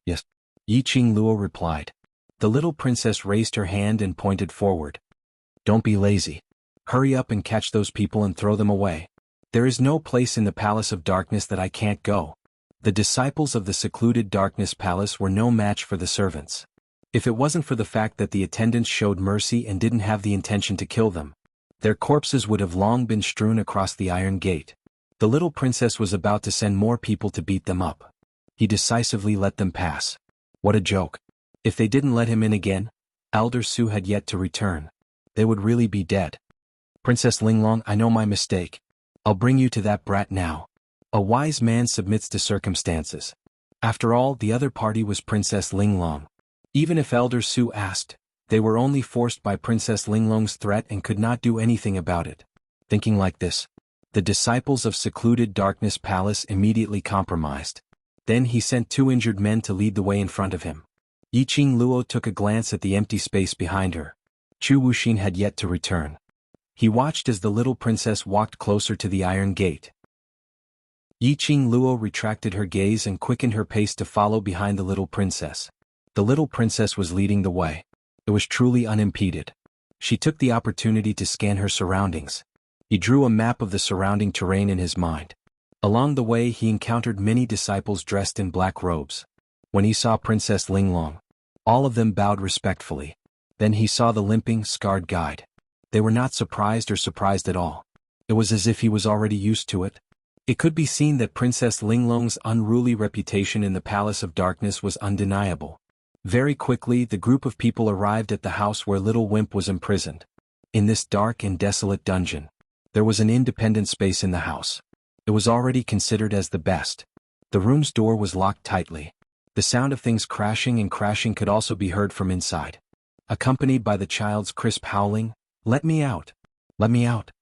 S1: "Yes," Yiqing Luo replied. The little princess raised her hand and pointed forward. "Don't be lazy. Hurry up and catch those people and throw them away. There is no place in the Palace of Darkness that I can't go." The disciples of the secluded Darkness Palace were no match for the servants. If it wasn't for the fact that the attendants showed mercy and didn't have the intention to kill them, their corpses would have long been strewn across the iron gate. The little princess was about to send more people to beat them up. He decisively let them pass. What a joke. If they didn't let him in again, Elder Su had yet to return. They would really be dead. "Princess Linglong, I know my mistake. I'll bring you to that brat now." A wise man submits to circumstances. After all, the other party was Princess Linglong. Even if Elder Su asked, they were only forced by Princess Linglong's threat and could not do anything about it. Thinking like this, the disciples of secluded Darkness Palace immediately compromised. Then he sent two injured men to lead the way in front of him. Yiqing Luo took a glance at the empty space behind her. Zhu Wuxin had yet to return. He watched as the little princess walked closer to the iron gate. Yiqing Luo retracted her gaze and quickened her pace to follow behind the little princess. The little princess was leading the way. It was truly unimpeded. She took the opportunity to scan her surroundings. He drew a map of the surrounding terrain in his mind. Along the way he encountered many disciples dressed in black robes. When he saw Princess Linglong, all of them bowed respectfully. Then he saw the limping, scarred guide. They were not surprised or surprised at all. It was as if he was already used to it. It could be seen that Princess Linglong's unruly reputation in the Palace of Darkness was undeniable. Very quickly the group of people arrived at the house where Little Wimp was imprisoned. In this dark and desolate dungeon, there was an independent space in the house. It was already considered as the best. The room's door was locked tightly. The sound of things crashing and crashing could also be heard from inside, accompanied by the child's crisp howling, "Let me out! Let me out!"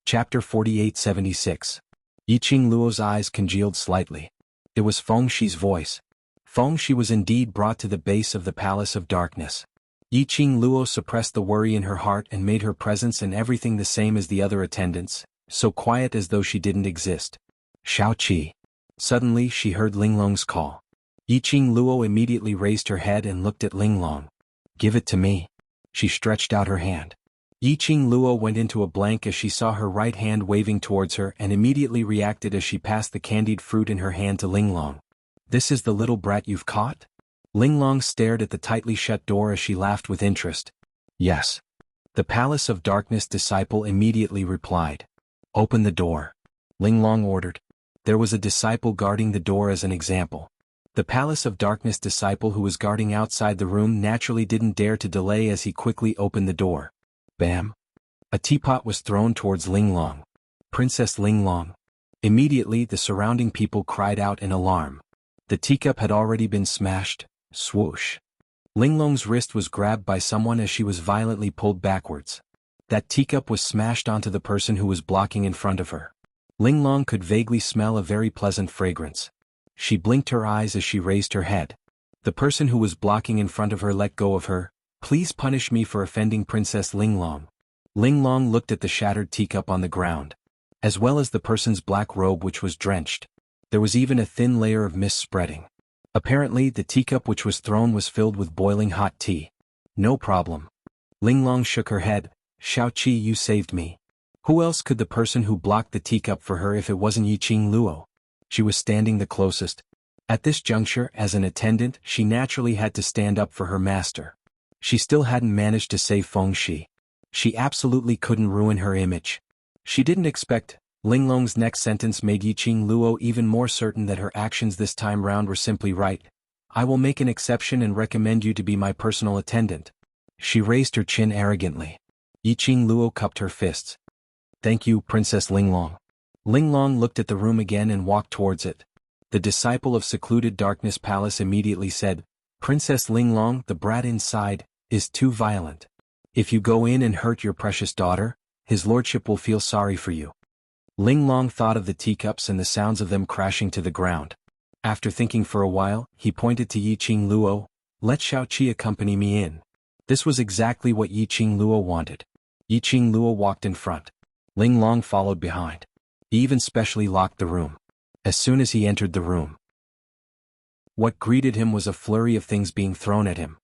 S1: Chapter 4876. Yiqing Luo's eyes congealed slightly. It was Feng Shi's voice. Feng Shi was indeed brought to the base of the Palace of Darkness. Yiqing Luo suppressed the worry in her heart and made her presence and everything the same as the other attendants, so quiet as though she didn't exist. "Xiao Qi." Suddenly she heard Linglong's call. Yiqing Luo immediately raised her head and looked at Linglong. "Give it to me." She stretched out her hand. Yiqing Luo went into a blank as she saw her right hand waving towards her and immediately reacted as she passed the candied fruit in her hand to Linglong. "This is the little brat you've caught?" Linglong stared at the tightly shut door as she laughed with interest. "Yes." The Palace of Darkness disciple immediately replied. "Open the door," Linglong ordered. There was a disciple guarding the door as an example. The Palace of Darkness disciple who was guarding outside the room naturally didn't dare to delay as he quickly opened the door. Bam! A teapot was thrown towards Linglong. "Princess Linglong." Immediately the surrounding people cried out in alarm. The teacup had already been smashed. Swoosh! Linglong's wrist was grabbed by someone as she was violently pulled backwards. That teacup was smashed onto the person who was blocking in front of her. Linglong could vaguely smell a very pleasant fragrance. She blinked her eyes as she raised her head. The person who was blocking in front of her let go of her. "Please punish me for offending Princess Linglong." Linglong looked at the shattered teacup on the ground, as well as the person's black robe which was drenched. There was even a thin layer of mist spreading. Apparently the teacup which was thrown was filled with boiling hot tea. "No problem." Linglong shook her head. "Xiao Qi, you saved me." Who else could the person who blocked the teacup for her if it wasn't Yiqing Luo? She was standing the closest. At this juncture, as an attendant, she naturally had to stand up for her master. She still hadn't managed to save Feng Shi. She absolutely couldn't ruin her image. She didn't expect. Linglong's next sentence made Yiqing Luo even more certain that her actions this time round were simply right. "I will make an exception and recommend you to be my personal attendant." She raised her chin arrogantly. Yiqing Luo cupped her fists. "Thank you, Princess Linglong." Linglong looked at the room again and walked towards it. The disciple of Secluded Darkness Palace immediately said, "Princess Linglong, the brat inside is too violent. If you go in and hurt your precious daughter, his lordship will feel sorry for you." Linglong thought of the teacups and the sounds of them crashing to the ground. After thinking for a while, he pointed to Yiqing Luo. "Let Xiao Qi accompany me in." This was exactly what Yiqing Luo wanted. Yiqing Luo walked in front. Linglong followed behind. He even specially locked the room. As soon as he entered the room, what greeted him was a flurry of things being thrown at him.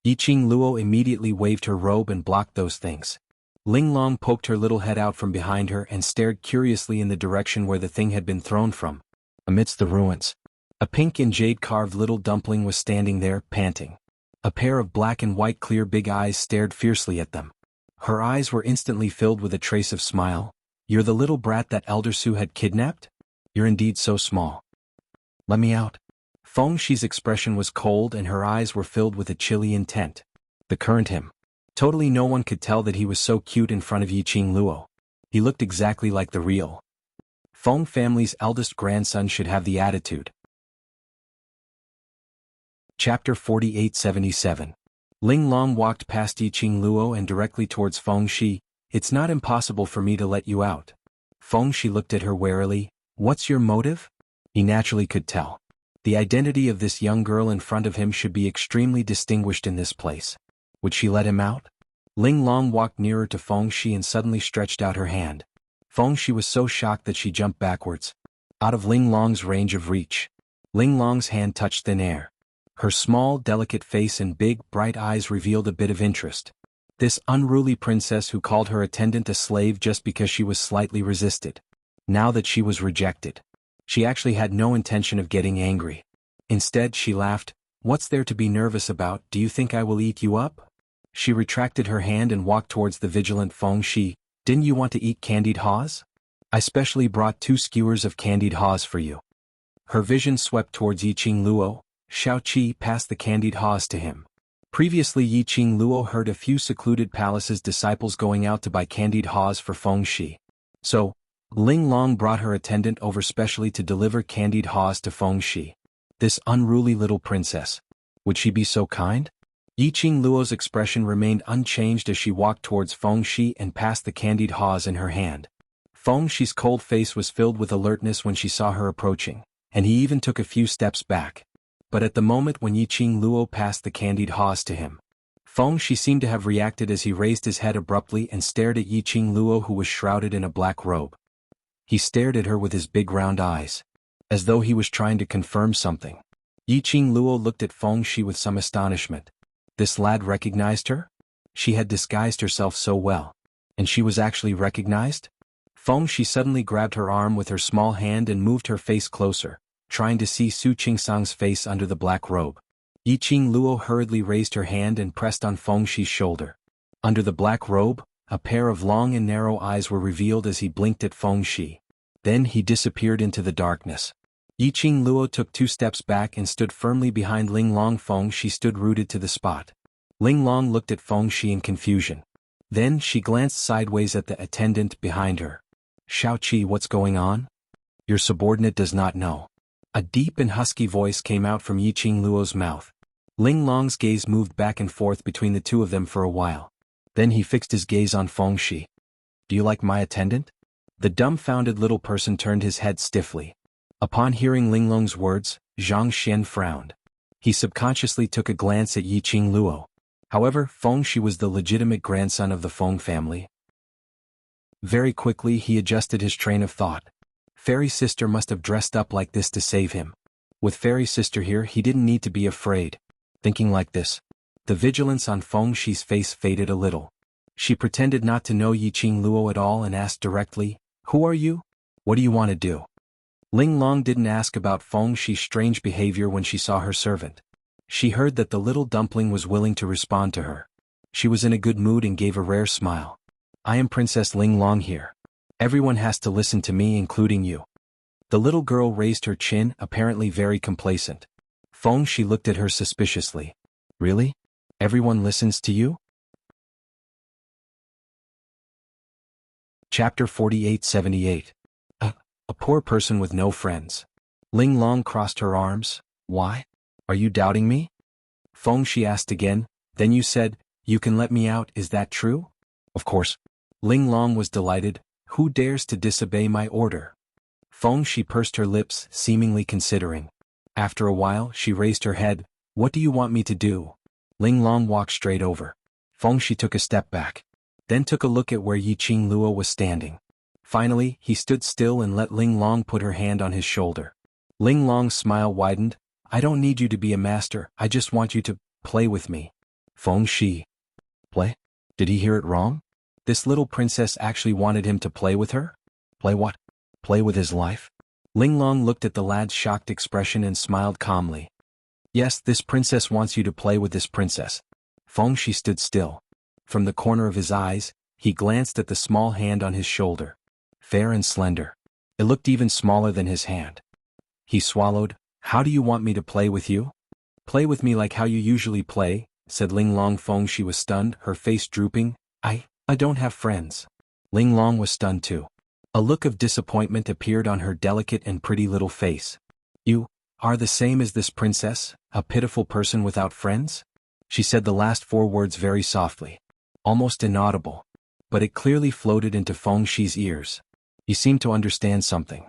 S1: Yiqing Luo immediately waved her robe and blocked those things. Linglong poked her little head out from behind her and stared curiously in the direction where the thing had been thrown from. Amidst the ruins, a pink and jade-carved little dumpling was standing there, panting. A pair of black and white clear big eyes stared fiercely at them. Her eyes were instantly filled with a trace of smile. "You're the little brat that Elder Su had kidnapped? You're indeed so small. Let me out." Feng Shi's expression was cold and her eyes were filled with a chilly intent. The current him. Totally no one could tell that he was so cute in front of Yiqing Luo. He looked exactly like the real Feng family's eldest grandson should have the attitude. Chapter 4877. Linglong walked past Yiqing Luo and directly towards Feng Shi. "It's not impossible for me to let you out." Feng Shi looked at her warily. "What's your motive?" He naturally could tell. The identity of this young girl in front of him should be extremely distinguished in this place. Would she let him out? Linglong walked nearer to Feng Shi and suddenly stretched out her hand. Feng Shi was so shocked that she jumped backwards, out of Linglong's range of reach. Linglong's hand touched thin air. Her small, delicate face and big, bright eyes revealed a bit of interest. This unruly princess who called her attendant a slave just because she was slightly resisted. Now that she was rejected, she actually had no intention of getting angry. Instead, she laughed. What's there to be nervous about? Do you think I will eat you up? She retracted her hand and walked towards the vigilant Feng Shi. Didn't you want to eat candied haws? I specially brought 2 skewers of candied haws for you. Her vision swept towards Yiqing Luo. Shao Qi passed the candied haws to him. Previously, Yiqing Luo heard a few secluded palaces' disciples going out to buy candied haws for Feng Shi. So, Ling Long brought her attendant over specially to deliver candied haws to Feng Shi. This unruly little princess. Would she be so kind? Yiqing Luo's expression remained unchanged as she walked towards Feng Shi and passed the candied haws in her hand. Feng Shi's cold face was filled with alertness when she saw her approaching, and he even took a few steps back. But at the moment when Yiqing Luo passed the candied haws to him, Feng Shi seemed to have reacted as he raised his head abruptly and stared at Yiqing Luo, who was shrouded in a black robe. He stared at her with his big round eyes, as though he was trying to confirm something. Yiqing Luo looked at Feng Shi with some astonishment. This lad recognized her? She had disguised herself so well. And she was actually recognized? Feng Shi suddenly grabbed her arm with her small hand and moved her face closer, trying to see Su Qingsang's face under the black robe. Yiqing Luo hurriedly raised her hand and pressed on Feng Shi's shoulder. Under the black robe, a pair of long and narrow eyes were revealed as he blinked at Feng Shi. Then he disappeared into the darkness. Yiqing Luo took 2 steps back and stood firmly behind Ling Long. Feng Shi stood rooted to the spot. Ling Long looked at Feng Shi in confusion. Then she glanced sideways at the attendant behind her. Shao Qi, what's going on? Your subordinate does not know. A deep and husky voice came out from Yiqing Luo's mouth. Ling Long's gaze moved back and forth between the two of them for a while. Then he fixed his gaze on Feng Shi. Do you like my attendant? The dumbfounded little person turned his head stiffly. Upon hearing Ling Long's words, Zhang Xian frowned. He subconsciously took a glance at Yiqing Luo. However, Feng Shi was the legitimate grandson of the Feng family. Very quickly he adjusted his train of thought. Fairy sister must have dressed up like this to save him. With Fairy sister here, he didn't need to be afraid. Thinking like this, the vigilance on Feng Shi's face faded a little. She pretended not to know Yiqing Luo at all and asked directly, Who are you? What do you want to do? Ling Long didn't ask about Feng Shi's strange behavior when she saw her servant. She heard that the little dumpling was willing to respond to her. She was in a good mood and gave a rare smile. I am Princess Ling Long here. Everyone has to listen to me, including you. The little girl raised her chin, apparently very complacent. Feng Shi looked at her suspiciously. Really? Everyone listens to you? Chapter 4878. A poor person with no friends. Ling Long crossed her arms. Why? Are you doubting me? Feng Shi asked again. Then you said, you can let me out, is that true? Of course. Ling Long was delighted. Who dares to disobey my order? Feng Shi pursed her lips, seemingly considering. After a while, she raised her head. What do you want me to do? Ling Long walked straight over. Feng Shi took a step back. Then took a look at where Yiqing Luo was standing. Finally, he stood still and let Ling Long put her hand on his shoulder. Ling Long's smile widened. I don't need you to be a master, I just want you to play with me. Feng Shi. Play? Did he hear it wrong? This little princess actually wanted him to play with her? Play what? Play with his life? Ling Long looked at the lad's shocked expression and smiled calmly. Yes, this princess wants you to play with this princess. Feng Shi stood still. From the corner of his eyes, he glanced at the small hand on his shoulder. Fair and slender. It looked even smaller than his hand. He swallowed. How do you want me to play with you? Play with me like how you usually play, said Ling Long. Feng Shi was stunned, her face drooping. I don't have friends. Ling Long was stunned too. A look of disappointment appeared on her delicate and pretty little face. You are the same as this princess, a pitiful person without friends? She said the last 4 words very softly. Almost inaudible. But it clearly floated into Feng Shi's ears. He seemed to understand something.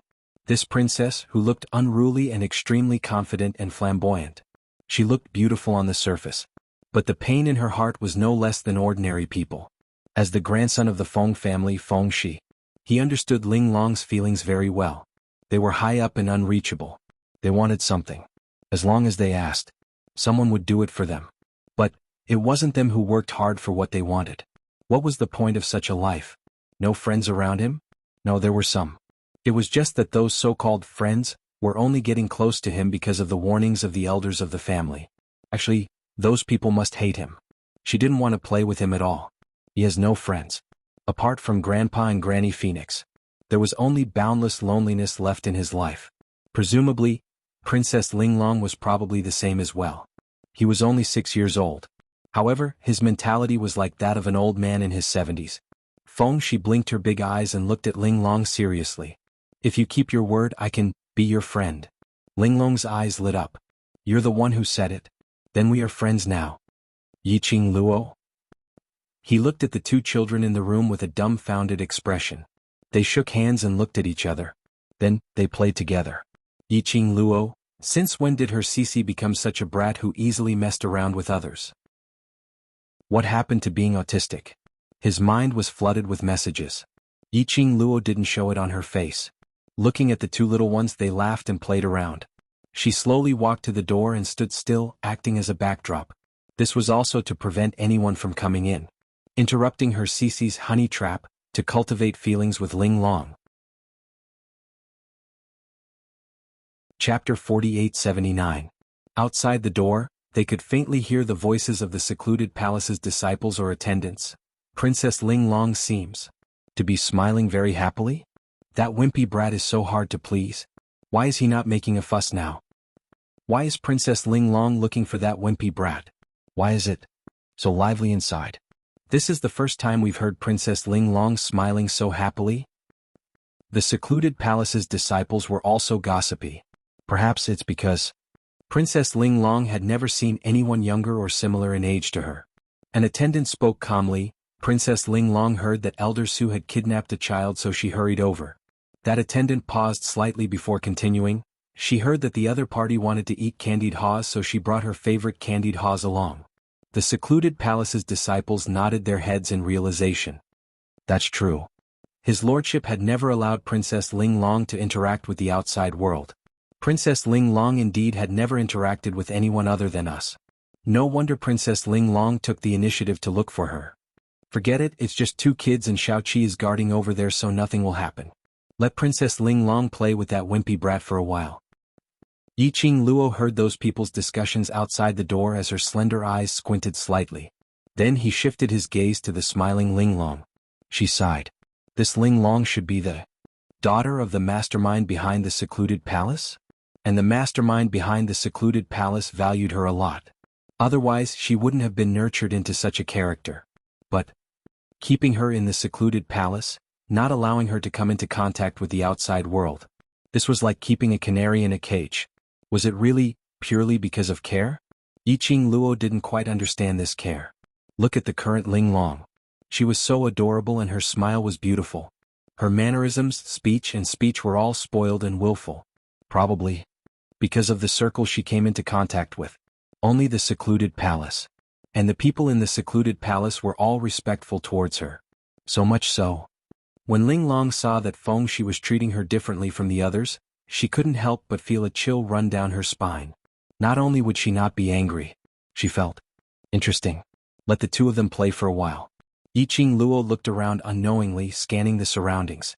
S1: This princess, who looked unruly and extremely confident and flamboyant. She looked beautiful on the surface. But the pain in her heart was no less than ordinary people. As the grandson of the Feng family, Feng Shi, he understood Ling Long's feelings very well. They were high up and unreachable. They wanted something. As long as they asked, someone would do it for them. But It wasn't them who worked hard for what they wanted. What was the point of such a life? No friends around him? No, there were some. It was just that those so-called friends were only getting close to him because of the warnings of the elders of the family. Actually, those people must hate him. She didn't want to play with him at all. He has no friends. Apart from Grandpa and Granny Phoenix, there was only boundless loneliness left in his life. Presumably, Princess Linglong was probably the same as well. He was only 6 years old. However, his mentality was like that of an old man in his 70s. Feng Shi blinked her big eyes and looked at Linglong seriously. If you keep your word, I can be your friend. Linglong's eyes lit up. You're the one who said it. Then we are friends now. Yiqing Luo? He looked at the two children in the room with a dumbfounded expression. They shook hands and looked at each other. Then, they played together. Yiqing Luo, since when did her Cici become such a brat who easily messed around with others? What happened to being autistic? His mind was flooded with messages. Yiqing Luo didn't show it on her face. Looking at the two little ones, they laughed and played around. She slowly walked to the door and stood still, acting as a backdrop. This was also to prevent anyone from coming in. Interrupting her Cici's honey trap, to cultivate feelings with Linglong. Chapter 4879. Outside the door, they could faintly hear the voices of the secluded palace's disciples or attendants. Princess Linglong seems to be smiling very happily? That wimpy brat is so hard to please. Why is he not making a fuss now? Why is Princess Linglong looking for that wimpy brat? Why is it so lively inside? This is the first time we've heard Princess Linglong smiling so happily. The secluded palace's disciples were also gossipy. Perhaps it's because Princess Linglong had never seen anyone younger or similar in age to her. An attendant spoke calmly. Princess Linglong heard that Elder Su had kidnapped a child, so she hurried over. That attendant paused slightly before continuing. She heard that the other party wanted to eat candied haws, so she brought her favorite candied haws along. The secluded palace's disciples nodded their heads in realization. That's true. His lordship had never allowed Princess Linglong to interact with the outside world. Princess Linglong indeed had never interacted with anyone other than us. No wonder Princess Linglong took the initiative to look for her. Forget it, it's just two kids and Xiaoqi is guarding over there, so nothing will happen. Let Princess Linglong play with that wimpy brat for a while. Yiqing Luo heard those people's discussions outside the door as her slender eyes squinted slightly. Then he shifted his gaze to the smiling Linglong. She sighed. This Linglong should be the daughter of the mastermind behind the secluded palace? And the mastermind behind the secluded palace valued her a lot. Otherwise, she wouldn't have been nurtured into such a character. But keeping her in the secluded palace, not allowing her to come into contact with the outside world. This was like keeping a canary in a cage. Was it really, purely because of care? Yiqing Luo didn't quite understand this care. Look at the current Linglong. She was so adorable and her smile was beautiful. Her mannerisms, speech were all spoiled and willful. Probably because of the circle she came into contact with. Only the secluded palace. And the people in the secluded palace were all respectful towards her. So much so. When Linglong saw that Feng Shi was treating her differently from the others, she couldn't help but feel a chill run down her spine. Not only would she not be angry, she felt interesting. Let the two of them play for a while. Yiqing Luo looked around unknowingly, scanning the surroundings.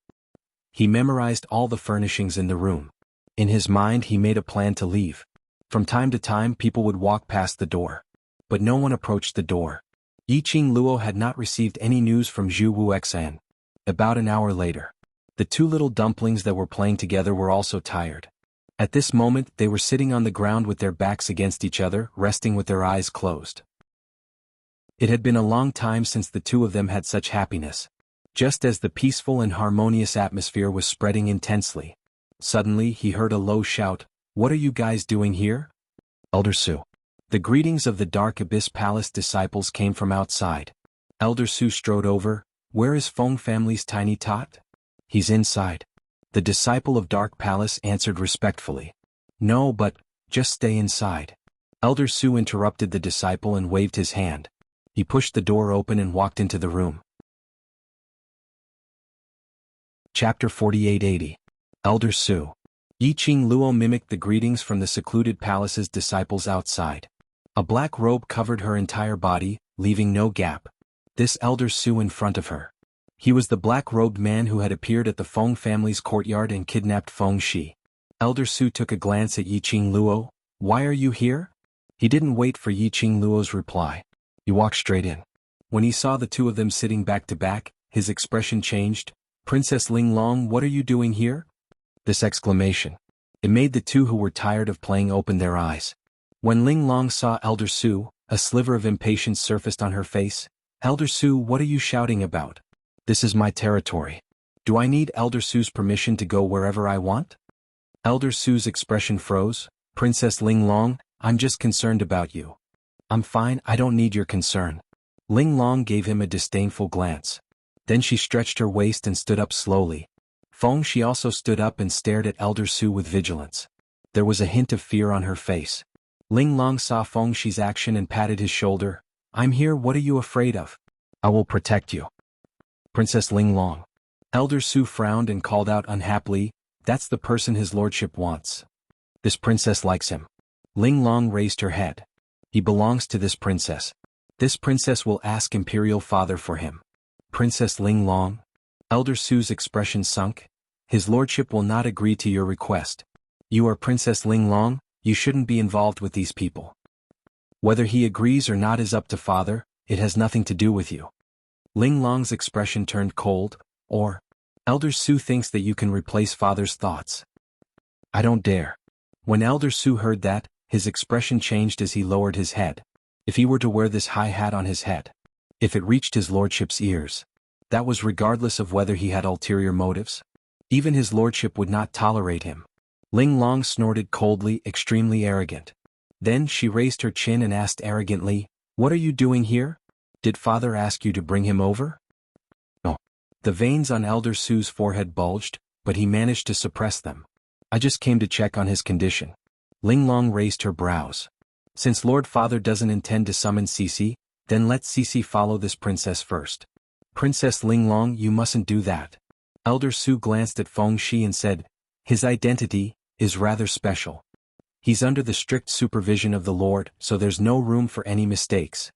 S1: He memorized all the furnishings in the room. In his mind he made a plan to leave. From time to time people would walk past the door. But no one approached the door. Yiqing Luo had not received any news from Zhu Wuxan. About an hour later, the two little dumplings that were playing together were also tired. At this moment they were sitting on the ground with their backs against each other, resting with their eyes closed. It had been a long time since the two of them had such happiness. Just as the peaceful and harmonious atmosphere was spreading intensely, suddenly he heard a low shout, "What are you guys doing here?" Elder Su. The greetings of the Dark Abyss Palace disciples came from outside. Elder Su strode over. "Where is Feng family's tiny tot?" "He's inside." The disciple of Dark Palace answered respectfully. "No, but just stay inside." Elder Su interrupted the disciple and waved his hand. He pushed the door open and walked into the room. Chapter 4880. Elder Su. Yiqing Luo mimicked the greetings from the secluded palace's disciples outside. A black robe covered her entire body, leaving no gap. This Elder Su in front of her. He was the black-robed man who had appeared at the Feng family's courtyard and kidnapped Feng Shi. Elder Su took a glance at Yiqing Luo. "Why are you here?" He didn't wait for Yiqing Luo's reply. He walked straight in. When he saw the two of them sitting back to back, his expression changed. "Princess Linglong, what are you doing here?" This exclamation. It made the two who were tired of playing open their eyes. When Linglong saw Elder Su, a sliver of impatience surfaced on her face. "Elder Su, what are you shouting about? This is my territory. Do I need Elder Su's permission to go wherever I want?" Elder Su's expression froze. "Princess Linglong, I'm just concerned about you." "I'm fine, I don't need your concern." Linglong gave him a disdainful glance. Then she stretched her waist and stood up slowly. Feng Shi also stood up and stared at Elder Su with vigilance. There was a hint of fear on her face. Linglong saw Feng Shi's action and patted his shoulder. "I'm here, what are you afraid of? I will protect you." "Princess Linglong." Elder Su frowned and called out unhappily, "That's the person his lordship wants. This princess likes him." Linglong raised her head. "He belongs to this princess. This princess will ask Imperial Father for him." "Princess Linglong?" Elder Su's expression sunk. "His lordship will not agree to your request. You are Princess Linglong, you shouldn't be involved with these people. Whether he agrees or not is up to Father, it has nothing to do with you." Linglong's expression turned cold. "Or, Elder Su thinks that you can replace Father's thoughts." "I don't dare." When Elder Su heard that, his expression changed as he lowered his head. If he were to wear this high hat on his head, if it reached his lordship's ears, that was regardless of whether he had ulterior motives. Even his lordship would not tolerate him. Linglong snorted coldly, extremely arrogant. Then she raised her chin and asked arrogantly, "What are you doing here? Did Father ask you to bring him over?" "No." The veins on Elder Su's forehead bulged, but he managed to suppress them. "I just came to check on his condition." Linglong raised her brows. "Since Lord Father doesn't intend to summon Cece, then let Cece follow this princess first." "Princess Linglong, you mustn't do that." Elder Su glanced at Feng Shi and said, "His identity is rather special. He's under the strict supervision of the Lord, so there's no room for any mistakes."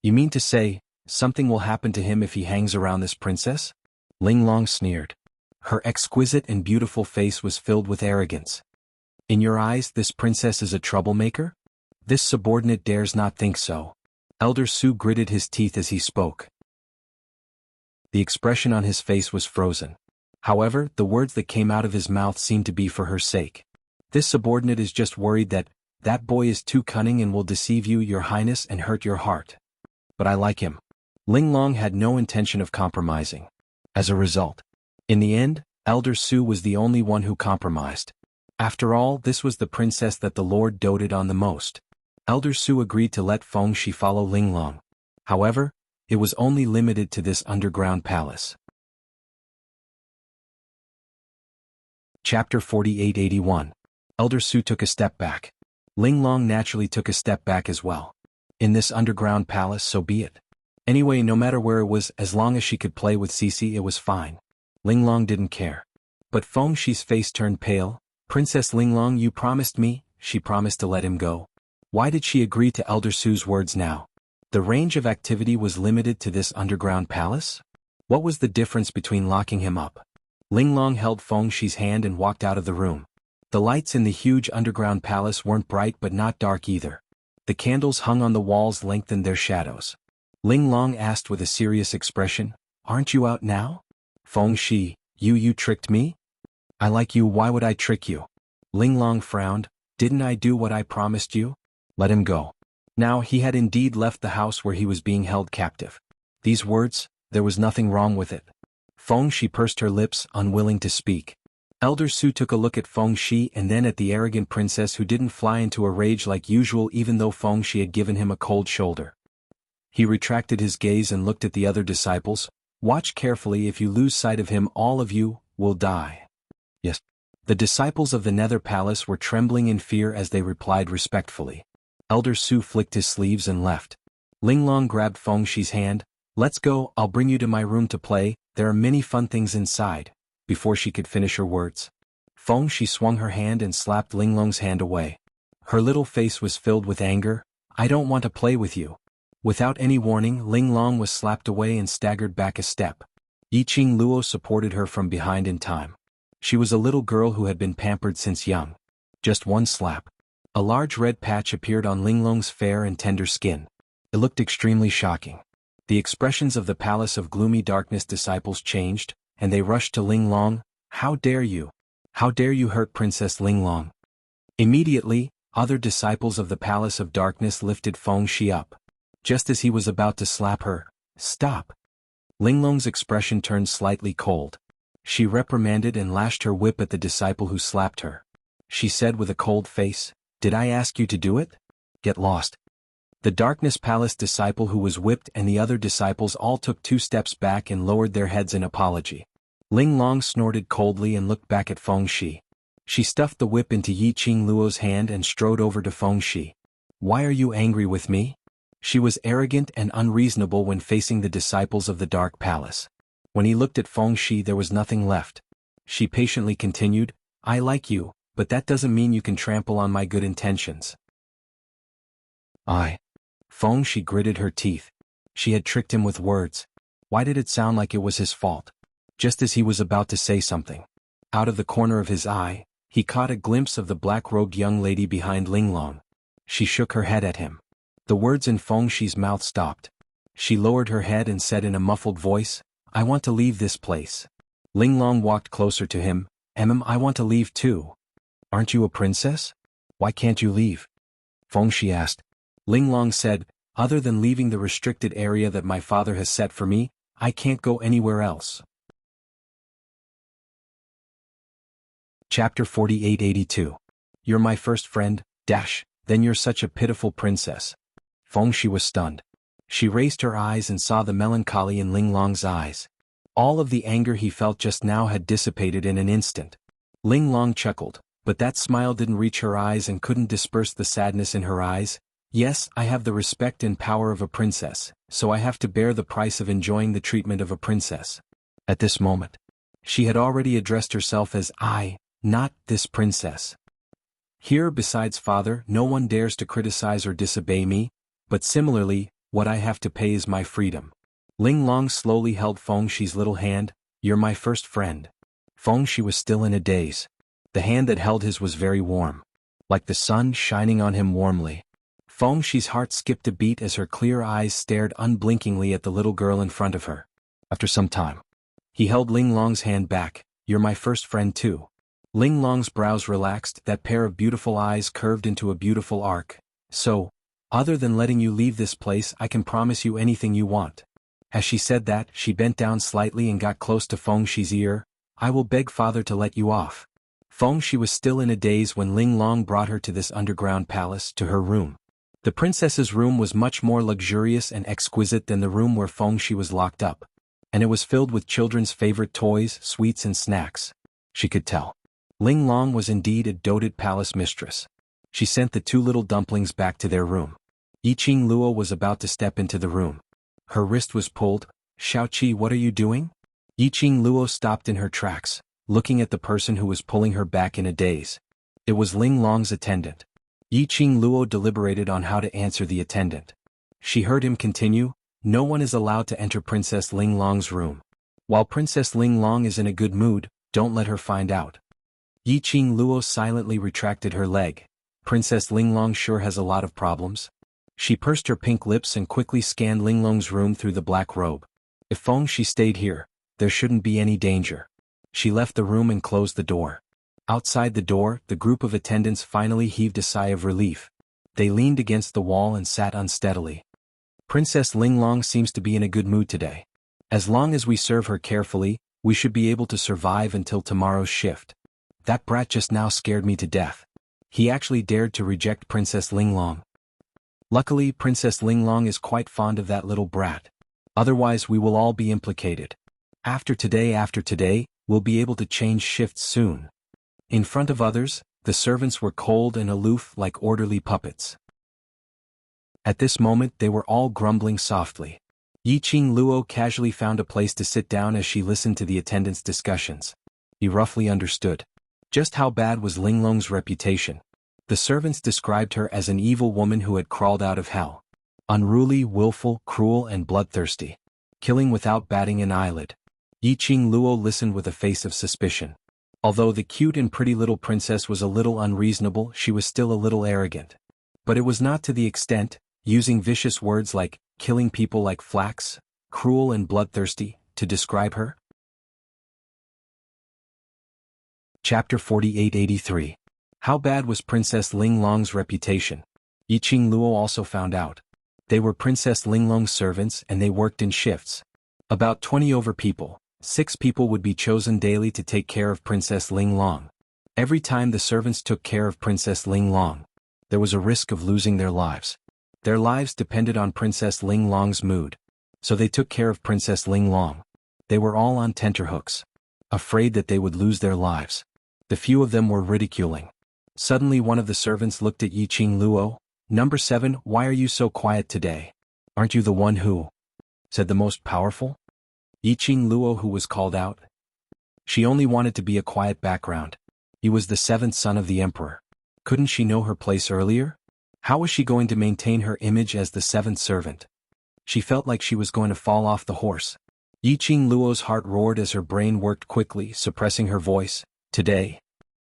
S1: "You mean to say, something will happen to him if he hangs around this princess?" Linglong sneered. Her exquisite and beautiful face was filled with arrogance. "In your eyes this princess is a troublemaker? This subordinate dares not think so." Elder Su gritted his teeth as he spoke. The expression on his face was frozen. However, the words that came out of his mouth seemed to be for her sake. "This subordinate is just worried that boy is too cunning and will deceive you, your highness, and hurt your heart. But I like him." Linglong had no intention of compromising. As a result, in the end, Elder Su was the only one who compromised. After all, this was the princess that the Lord doted on the most. Elder Su agreed to let Feng Shi follow Linglong. However, it was only limited to this underground palace. Chapter 4881. Elder Su took a step back. Linglong naturally took a step back as well. In this underground palace, so be it. Anyway, no matter where it was, as long as she could play with Cece, it was fine. Linglong didn't care. But Feng Shi's face turned pale. "Princess Linglong, you promised me," she promised to let him go. Why did she agree to Elder Su's words now? The range of activity was limited to this underground palace? What was the difference between locking him up? Linglong held Feng Shi's hand and walked out of the room. The lights in the huge underground palace weren't bright but not dark either. The candles hung on the walls lengthened their shadows. Linglong asked with a serious expression, "Aren't you out now?" "Feng Shi, you tricked me? I like you, why would I trick you?" Linglong frowned. "Didn't I do what I promised you? Let him go." Now he had indeed left the house where he was being held captive. These words, there was nothing wrong with it. Feng Shi pursed her lips, unwilling to speak. Elder Su took a look at Feng Shi and then at the arrogant princess who didn't fly into a rage like usual even though Feng Shi had given him a cold shoulder. He retracted his gaze and looked at the other disciples. "Watch carefully, if you lose sight of him all of you will die." Yes. The disciples of the Nether Palace were trembling in fear as they replied respectfully. Elder Su flicked his sleeves and left. Linglong grabbed Feng Shi's hand. "Let's go, I'll bring you to my room to play, there are many fun things inside." Before she could finish her words, Feng Shi swung her hand and slapped Linglong's hand away. Her little face was filled with anger. I don't want to play with you. Without any warning, Ling Long was slapped away and staggered back a step. Yiqing Luo supported her from behind in time. She was a little girl who had been pampered since young. Just one slap. A large red patch appeared on Ling Long's fair and tender skin. It looked extremely shocking. The expressions of the Palace of Gloomy Darkness disciples changed, and they rushed to Ling Long. How dare you? How dare you hurt Princess Ling Long? Immediately, other disciples of the Palace of Darkness lifted Feng Shi up. Just as he was about to slap her, "Stop!" Ling Long's expression turned slightly cold. She reprimanded and lashed her whip at the disciple who slapped her. She said with a cold face, "Did I ask you to do it? Get lost." The Darkness Palace disciple who was whipped and the other disciples all took 2 steps back and lowered their heads in apology. Ling Long snorted coldly and looked back at Feng Shi. She stuffed the whip into Yiqing Luo's hand and strode over to Feng Shi. "Why are you angry with me?" She was arrogant and unreasonable when facing the disciples of the Dark Palace. When he looked at Feng Shi, there was nothing left. She patiently continued, "I like you, but that doesn't mean you can trample on my good intentions." Feng Shi gritted her teeth. She had tricked him with words. Why did it sound like it was his fault? Just as he was about to say something, out of the corner of his eye, he caught a glimpse of the black-robed young lady behind Ling Long. She shook her head at him. The words in Feng Shi's mouth stopped. She lowered her head and said in a muffled voice, "I want to leave this place." Ling Long walked closer to him. I want to leave too." "Aren't you a princess? Why can't you leave?" Feng Shi asked. Ling Long said, "Other than leaving the restricted area that my father has set for me, I can't go anywhere else." Chapter 4882. You're my first friend, then you're such a pitiful princess. Feng Shi was stunned. She raised her eyes and saw the melancholy in Ling Long's eyes. All of the anger he felt just now had dissipated in an instant. Ling Long chuckled, but that smile didn't reach her eyes and couldn't disperse the sadness in her eyes. "Yes, I have the respect and power of a princess, so I have to bear the price of enjoying the treatment of a princess." At this moment, she had already addressed herself as I, not this princess. "Here, besides father, no one dares to criticize or disobey me, but similarly, what I have to pay is my freedom." Ling Long slowly held Feng Shi's little hand. "You're my first friend." Feng Shi was still in a daze. The hand that held his was very warm, like the sun shining on him warmly. Feng Shi's heart skipped a beat as her clear eyes stared unblinkingly at the little girl in front of her. After some time, he held Ling Long's hand back. "You're my first friend too." Ling Long's brows relaxed, that pair of beautiful eyes curved into a beautiful arc. "So, other than letting you leave this place, I can promise you anything you want." As she said that, she bent down slightly and got close to Feng Shi's ear. "I will beg father to let you off." Feng Shi was still in a daze when Ling Long brought her to this underground palace, to her room. The princess's room was much more luxurious and exquisite than the room where Feng Shi was locked up, and it was filled with children's favorite toys, sweets and snacks. She could tell Ling Long was indeed a doted palace mistress. She sent the 2 little dumplings back to their room. Yiqing Luo was about to step into the room. Her wrist was pulled. "Xiaoqi, what are you doing?" Yiqing Luo stopped in her tracks, looking at the person who was pulling her back in a daze. It was Ling Long's attendant. Yiqing Luo deliberated on how to answer the attendant. She heard him continue, "No one is allowed to enter Princess Ling Long's room. While Princess Ling Long is in a good mood, don't let her find out." Yiqing Luo silently retracted her leg. "Princess Ling Long sure has a lot of problems." She pursed her pink lips and quickly scanned Ling Long's room through the black robe. If Feng Shi stayed here, there shouldn't be any danger. She left the room and closed the door. Outside the door, the group of attendants finally heaved a sigh of relief. They leaned against the wall and sat unsteadily. "Princess Ling Long seems to be in a good mood today. As long as we serve her carefully, we should be able to survive until tomorrow's shift. That brat just now scared me to death. He actually dared to reject Princess Ling Long. Luckily, Princess Ling Long is quite fond of that little brat. Otherwise we will all be implicated. After today, we'll be able to change shifts soon." In front of others, the servants were cold and aloof like orderly puppets. At this moment they were all grumbling softly. Yiqing Luo casually found a place to sit down as she listened to the attendants' discussions. He roughly understood just how bad was Ling Long's reputation. The servants described her as an evil woman who had crawled out of hell. Unruly, willful, cruel, and bloodthirsty. Killing without batting an eyelid. Yi Qing Luo listened with a face of suspicion. Although the cute and pretty little princess was a little unreasonable, she was still a little arrogant. But it was not to the extent, using vicious words like, killing people like flax, cruel and bloodthirsty, to describe her. Chapter 4883. How bad was Princess Linglong's reputation? Yi Qing Luo also found out. They were Princess Linglong's servants and they worked in shifts. About 20 over people. 6 people would be chosen daily to take care of Princess Linglong. Every time the servants took care of Princess Linglong, there was a risk of losing their lives. Their lives depended on Princess Linglong's mood. So they took care of Princess Linglong. They were all on tenterhooks, afraid that they would lose their lives. The few of them were ridiculing. Suddenly one of the servants looked at Yi Qing Luo. "Number 7, why are you so quiet today? Aren't you the one who?" said the most powerful. Yi Qing Luo, who was called out. She only wanted to be a quiet background. He was the 7th son of the emperor. Couldn't she know her place earlier? How was she going to maintain her image as the 7th servant? She felt like she was going to fall off the horse. Yi Qing Luo's heart roared as her brain worked quickly, suppressing her voice. Today,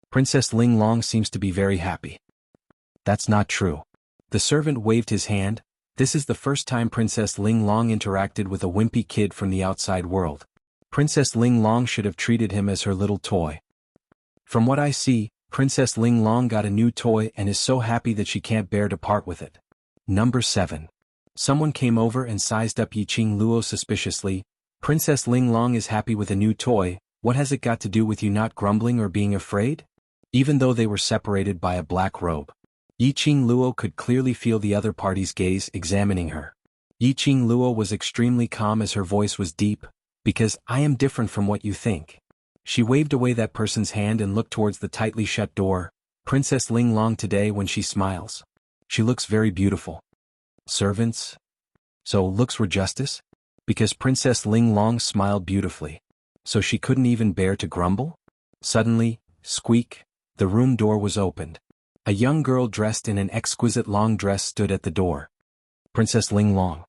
S1: Princess Linglong seems to be very happy. That's not true. The servant waved his hand. This is the first time Princess Linglong interacted with a wimpy kid from the outside world. Princess Linglong should have treated him as her little toy. From what I see, Princess Linglong got a new toy and is so happy that she can't bear to part with it. Number 7. Someone came over and sized up Yi Qing Luo suspiciously. Princess Linglong is happy with a new toy. What has it got to do with you not grumbling or being afraid? Even though they were separated by a black robe, Yi Qing Luo could clearly feel the other party's gaze examining her. Yi Qing Luo was extremely calm as her voice was deep. Because I am different from what you think. She waved away that person's hand and looked towards the tightly shut door. Princess Linglong today when she smiles. She looks very beautiful. Servants? So looks were justice? Because Princess Linglong smiled beautifully. So she couldn't even bear to grumble? Suddenly, squeak, the room door was opened. A young girl dressed in an exquisite long dress stood at the door. Princess Linglong.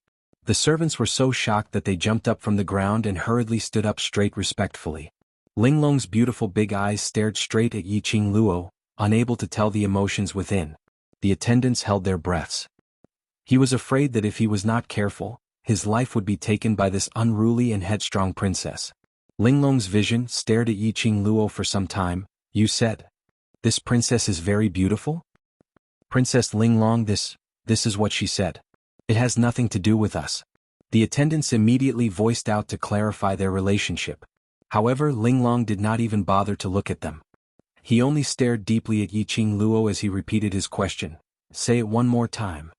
S1: The servants were so shocked that they jumped up from the ground and hurriedly stood up straight respectfully. Linglong's beautiful big eyes stared straight at Yi Qing Luo, unable to tell the emotions within. The attendants held their breaths. He was afraid that if he was not careful, his life would be taken by this unruly and headstrong princess. Linglong's vision stared at Yi Qing Luo for some time. You said, "This princess is very beautiful?" Princess Linglong, this is what she said. It has nothing to do with us. The attendants immediately voiced out to clarify their relationship. However, Linglong did not even bother to look at them. He only stared deeply at Yi Qing Luo as he repeated his question. Say it one more time.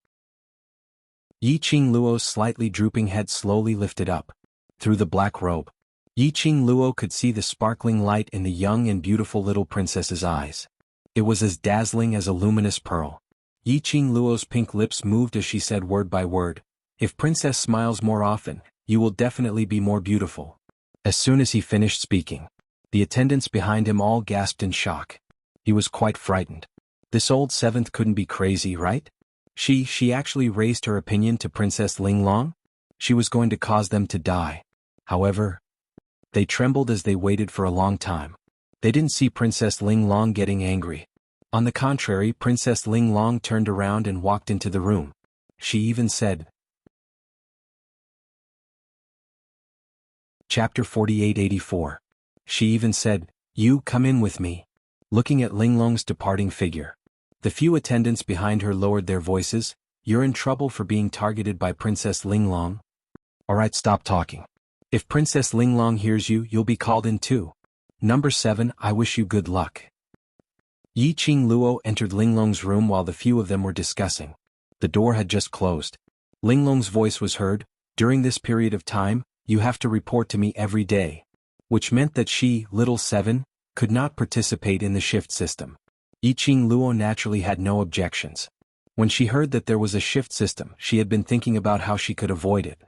S1: Yi Qing Luo's slightly drooping head slowly lifted up. Through the black robe, Yi Qing Luo could see the sparkling light in the young and beautiful little princess's eyes. It was as dazzling as a luminous pearl. Yi Qing Luo's pink lips moved as she said word by word. If Princess smiles more often, you will definitely be more beautiful. As soon as he finished speaking, the attendants behind him all gasped in shock. He was quite frightened. This old 7th couldn't be crazy, right? She actually raised her opinion to Princess Linglong? She was going to cause them to die. However, they trembled as they waited for a long time. They didn't see Princess Linglong getting angry. On the contrary, Princess Linglong turned around and walked into the room. She even said, Chapter 4884. She even said, "You come in with me." Looking at Linglong's departing figure, the few attendants behind her lowered their voices. You're in trouble for being targeted by Princess Linglong. Alright, stop talking. If Princess Linglong hears you, you'll be called in too. Number 7, I wish you good luck. Yi Qing Luo entered Linglong's room while the few of them were discussing. The door had just closed. Linglong's voice was heard. During this period of time, you have to report to me every day. Which meant that she, little 7, could not participate in the shift system. Yi Qing Luo naturally had no objections. When she heard that there was a shift system, she had been thinking about how she could avoid it.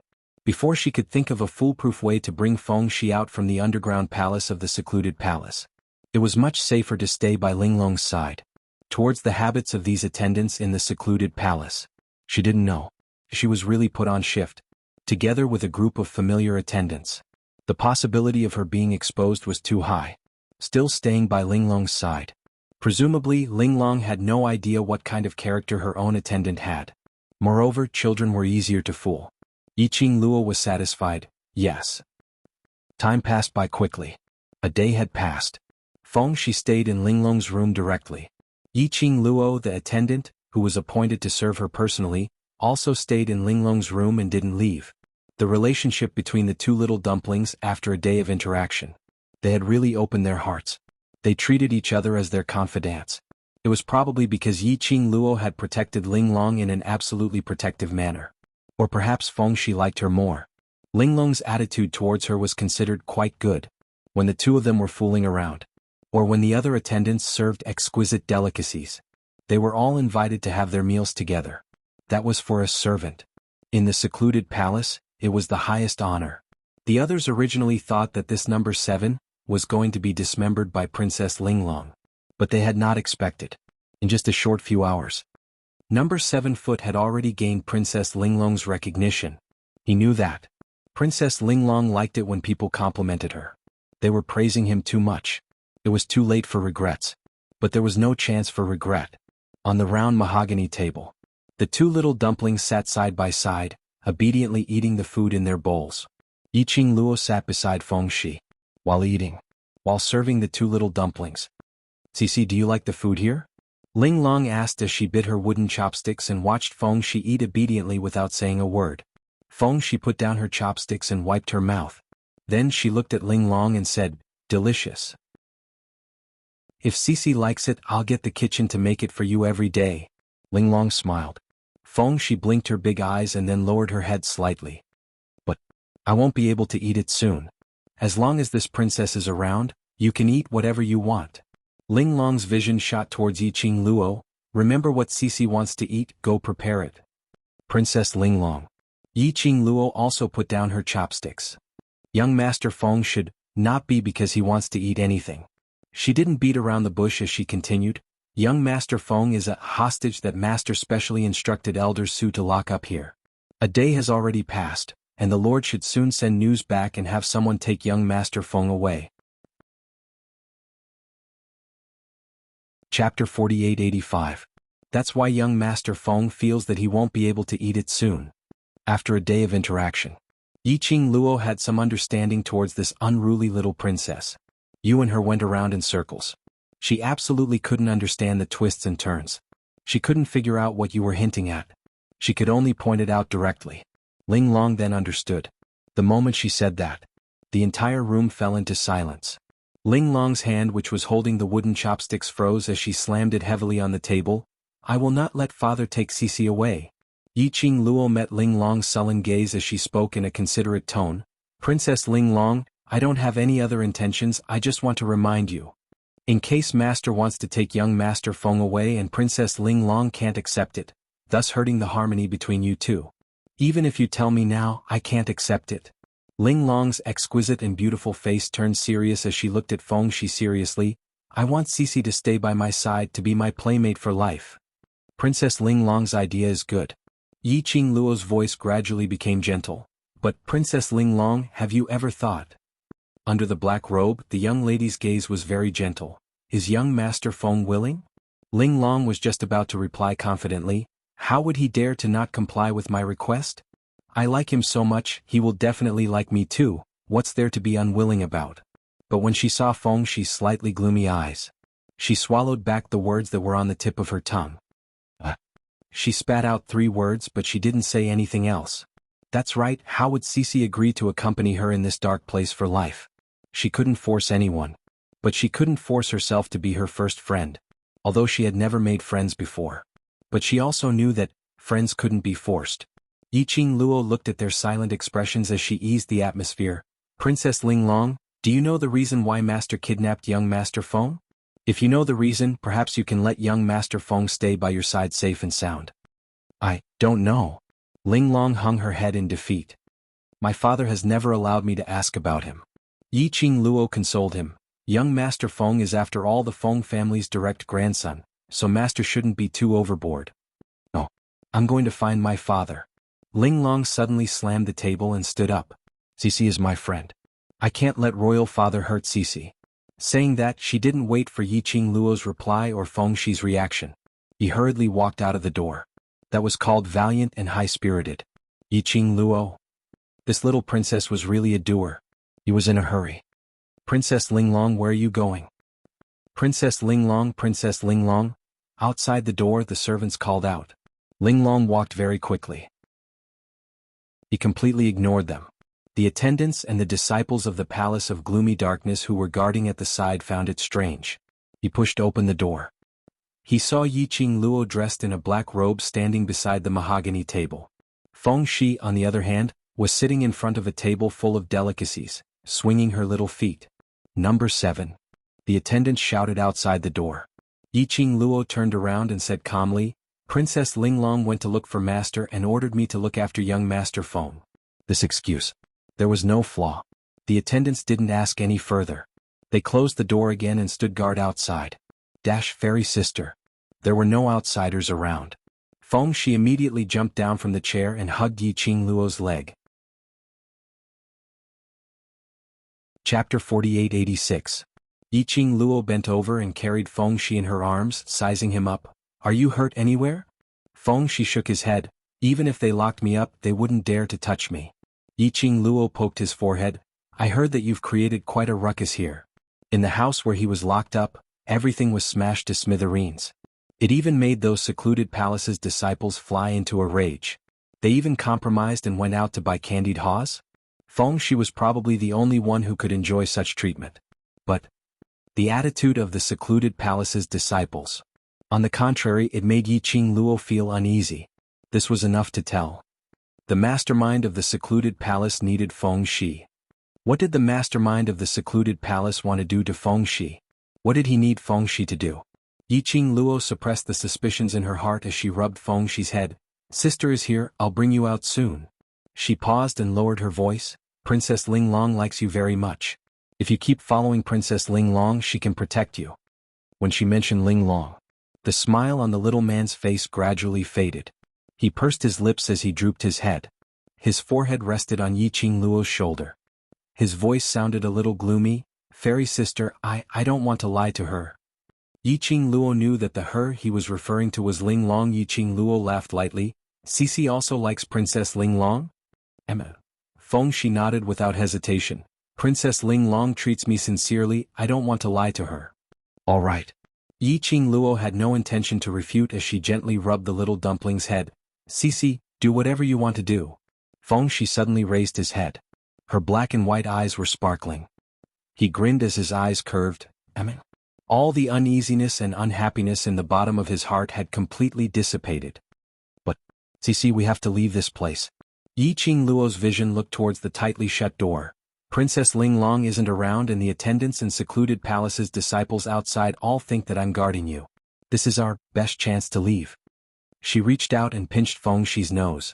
S1: Before she could think of a foolproof way to bring Feng Shi out from the underground palace of the secluded palace. It was much safer to stay by Linglong's side. towards the habits of these attendants in the secluded palace. She didn't know. She was really put on shift, together with a group of familiar attendants. The possibility of her being exposed was too high. Still staying by Linglong's side. Presumably, Linglong had no idea what kind of character her own attendant had. Moreover, children were easier to fool. Yiqing Luo was satisfied, yes. Time passed by quickly. A day had passed. Fengxi stayed in Linglong's room directly. Yiqing Luo, the attendant, who was appointed to serve her personally, also stayed in Linglong's room and didn't leave. The relationship between the two little dumplings after a day of interaction. They had really opened their hearts. They treated each other as their confidants. It was probably because Yiqing Luo had protected Linglong in an absolutely protective manner. Or perhaps Fengxi liked her more. Linglong's attitude towards her was considered quite good, when the two of them were fooling around. Or when the other attendants served exquisite delicacies. They were all invited to have their meals together. That was for a servant. In the secluded palace, it was the highest honor. The others originally thought that this number 7 was going to be dismembered by Princess Linglong. But they had not expected. In just a short few hours. Number 7 foot had already gained Princess Linglong's recognition. He knew that. Princess Linglong liked it when people complimented her. They were praising him too much. It was too late for regrets. But there was no chance for regret. On the round mahogany table, the two little dumplings sat side by side, obediently eating the food in their bowls. Yiqing Luo sat beside Fengxi. While serving the two little dumplings. "Cici, do you like the food here?" Linglong asked as she bit her wooden chopsticks and watched Fengxi eat obediently without saying a word. Fengxi put down her chopsticks and wiped her mouth. Then she looked at Linglong and said, "Delicious. If Cici likes it, I'll get the kitchen to make it for you every day." Linglong smiled. Fengxi blinked her big eyes and then lowered her head slightly. "But I won't be able to eat it soon. As long as this princess is around, you can eat whatever you want." Linglong's vision shot towards Yiqing Luo. "Remember what Cici wants to eat, go prepare it." Princess Linglong. Yiqing Luo also put down her chopsticks. Young Master Feng should not be because he wants to eat anything. She didn't beat around the bush as she continued. Young Master Feng is a hostage that Master specially instructed Elder Su to lock up here. A day has already passed, and the Lord should soon send news back and have someone take young Master Feng away. Chapter 4885. That's why young Master Feng feels that he won't be able to eat it soon. After a day of interaction, Yiqing Luo had some understanding towards this unruly little princess. You and her went around in circles. She absolutely couldn't understand the twists and turns. She couldn't figure out what you were hinting at. She could only point it out directly. Linglong then understood. The moment she said that, the entire room fell into silence. Linglong's hand, which was holding the wooden chopsticks, froze as she slammed it heavily on the table. "I will not let father take Cici away." Yiqing Luo met Linglong's sullen gaze as she spoke in a considerate tone. "Princess Linglong, I don't have any other intentions, I just want to remind you. In case Master wants to take young Master Feng away and Princess Linglong can't accept it, thus hurting the harmony between you two. Even if you tell me now, I can't accept it." Linglong's exquisite and beautiful face turned serious as she looked at Fengxi seriously. "I want Cici to stay by my side, to be my playmate for life." Princess Linglong's idea is good. Yiqing Luo's voice gradually became gentle. "But Princess Linglong, have you ever thought?" Under the black robe, the young lady's gaze was very gentle. "Is young Master Feng willing?" Linglong was just about to reply confidently. "How would he dare to not comply with my request? I like him so much, he will definitely like me too, what's there to be unwilling about?" But when she saw Fengxi's slightly gloomy eyes, she swallowed back the words that were on the tip of her tongue. She spat out 3 words, but she didn't say anything else. That's right, how would Cici agree to accompany her in this dark place for life? She couldn't force anyone. But she couldn't force herself to be her first friend, although she had never made friends before. But she also knew that friends couldn't be forced. Yiqing Luo looked at their silent expressions as she eased the atmosphere. "Princess Linglong, do you know the reason why Master kidnapped young Master Feng? If you know the reason, perhaps you can let young Master Feng stay by your side safe and sound." "I don't know." Linglong hung her head in defeat. "My father has never allowed me to ask about him." Yiqing Luo consoled him. "Young Master Feng is after all the Feng family's direct grandson, so master shouldn't be too overboard. No. I'm going to find my father. Ling Long suddenly slammed the table and stood up. Cici is my friend. I can't let royal father hurt Cici. Saying that, she didn't wait for Yiqing Luo's reply or Feng Shi's reaction. He hurriedly walked out of the door. That was called valiant and high-spirited. Yiqing Luo. This little princess was really a doer. He was in a hurry. Princess Ling Long, where are you going? Princess Ling Long, Princess Ling Long. Outside the door, the servants called out. Ling Long walked very quickly. He completely ignored them. The attendants and the disciples of the Palace of Gloomy Darkness who were guarding at the side found it strange. He pushed open the door. He saw Yiqing Luo dressed in a black robe standing beside the mahogany table. Feng Shi, on the other hand, was sitting in front of a table full of delicacies, swinging her little feet. Number 7. The attendant shouted outside the door. Yiqing Luo turned around and said calmly, Princess Ling Long went to look for master and ordered me to look after young Master Feng. This excuse. There was no flaw. The attendants didn't ask any further. They closed the door again and stood guard outside. Fairy sister. There were no outsiders around. Feng Shi immediately jumped down from the chair and hugged Yiqing Luo's leg. Chapter 4886. Yiqing Luo bent over and carried Feng Shi in her arms, sizing him up. Are you hurt anywhere? Feng Shi shook his head. Even if they locked me up, they wouldn't dare to touch me. Yiqing Luo poked his forehead. I heard that you've created quite a ruckus here. In the house where he was locked up, everything was smashed to smithereens. It even made those secluded palace's disciples fly into a rage. They even compromised and went out to buy candied haws? Feng Shi was probably the only one who could enjoy such treatment. But the attitude of the secluded palace's disciples. On the contrary, it made Yiqing Luo feel uneasy. This was enough to tell. The mastermind of the secluded palace needed Feng Shi. What did the mastermind of the secluded palace want to do to Feng Shi? What did he need Feng Shi to do? Yiqing Luo suppressed the suspicions in her heart as she rubbed Feng Shi's head. Sister is here, I'll bring you out soon. She paused and lowered her voice. Princess Ling Long likes you very much. If you keep following Princess Ling Long, she can protect you. When she mentioned Ling Long, the smile on the little man's face gradually faded. He pursed his lips as he drooped his head. His forehead rested on Yiqing Luo's shoulder. His voice sounded a little gloomy. Fairy sister, I don't want to lie to her. Yiqing Luo knew that the her he was referring to was Ling Long. Yiqing Luo laughed lightly. Cici also likes Princess Ling Long? Emma. Feng Shi nodded without hesitation. Princess Ling Long treats me sincerely, I don't want to lie to her. All right. Yiqing Luo had no intention to refute as she gently rubbed the little dumpling's head. Cici, do whatever you want to do. Feng Shi suddenly raised his head. Her black and white eyes were sparkling. He grinned as his eyes curved. Amen. All the uneasiness and unhappiness in the bottom of his heart had completely dissipated. But, Cici, we have to leave this place. Yiqing Luo's vision looked towards the tightly shut door. Princess Ling Long isn't around and the attendants and secluded palace's disciples outside all think that I'm guarding you. This is our best chance to leave. She reached out and pinched Feng Shi's nose.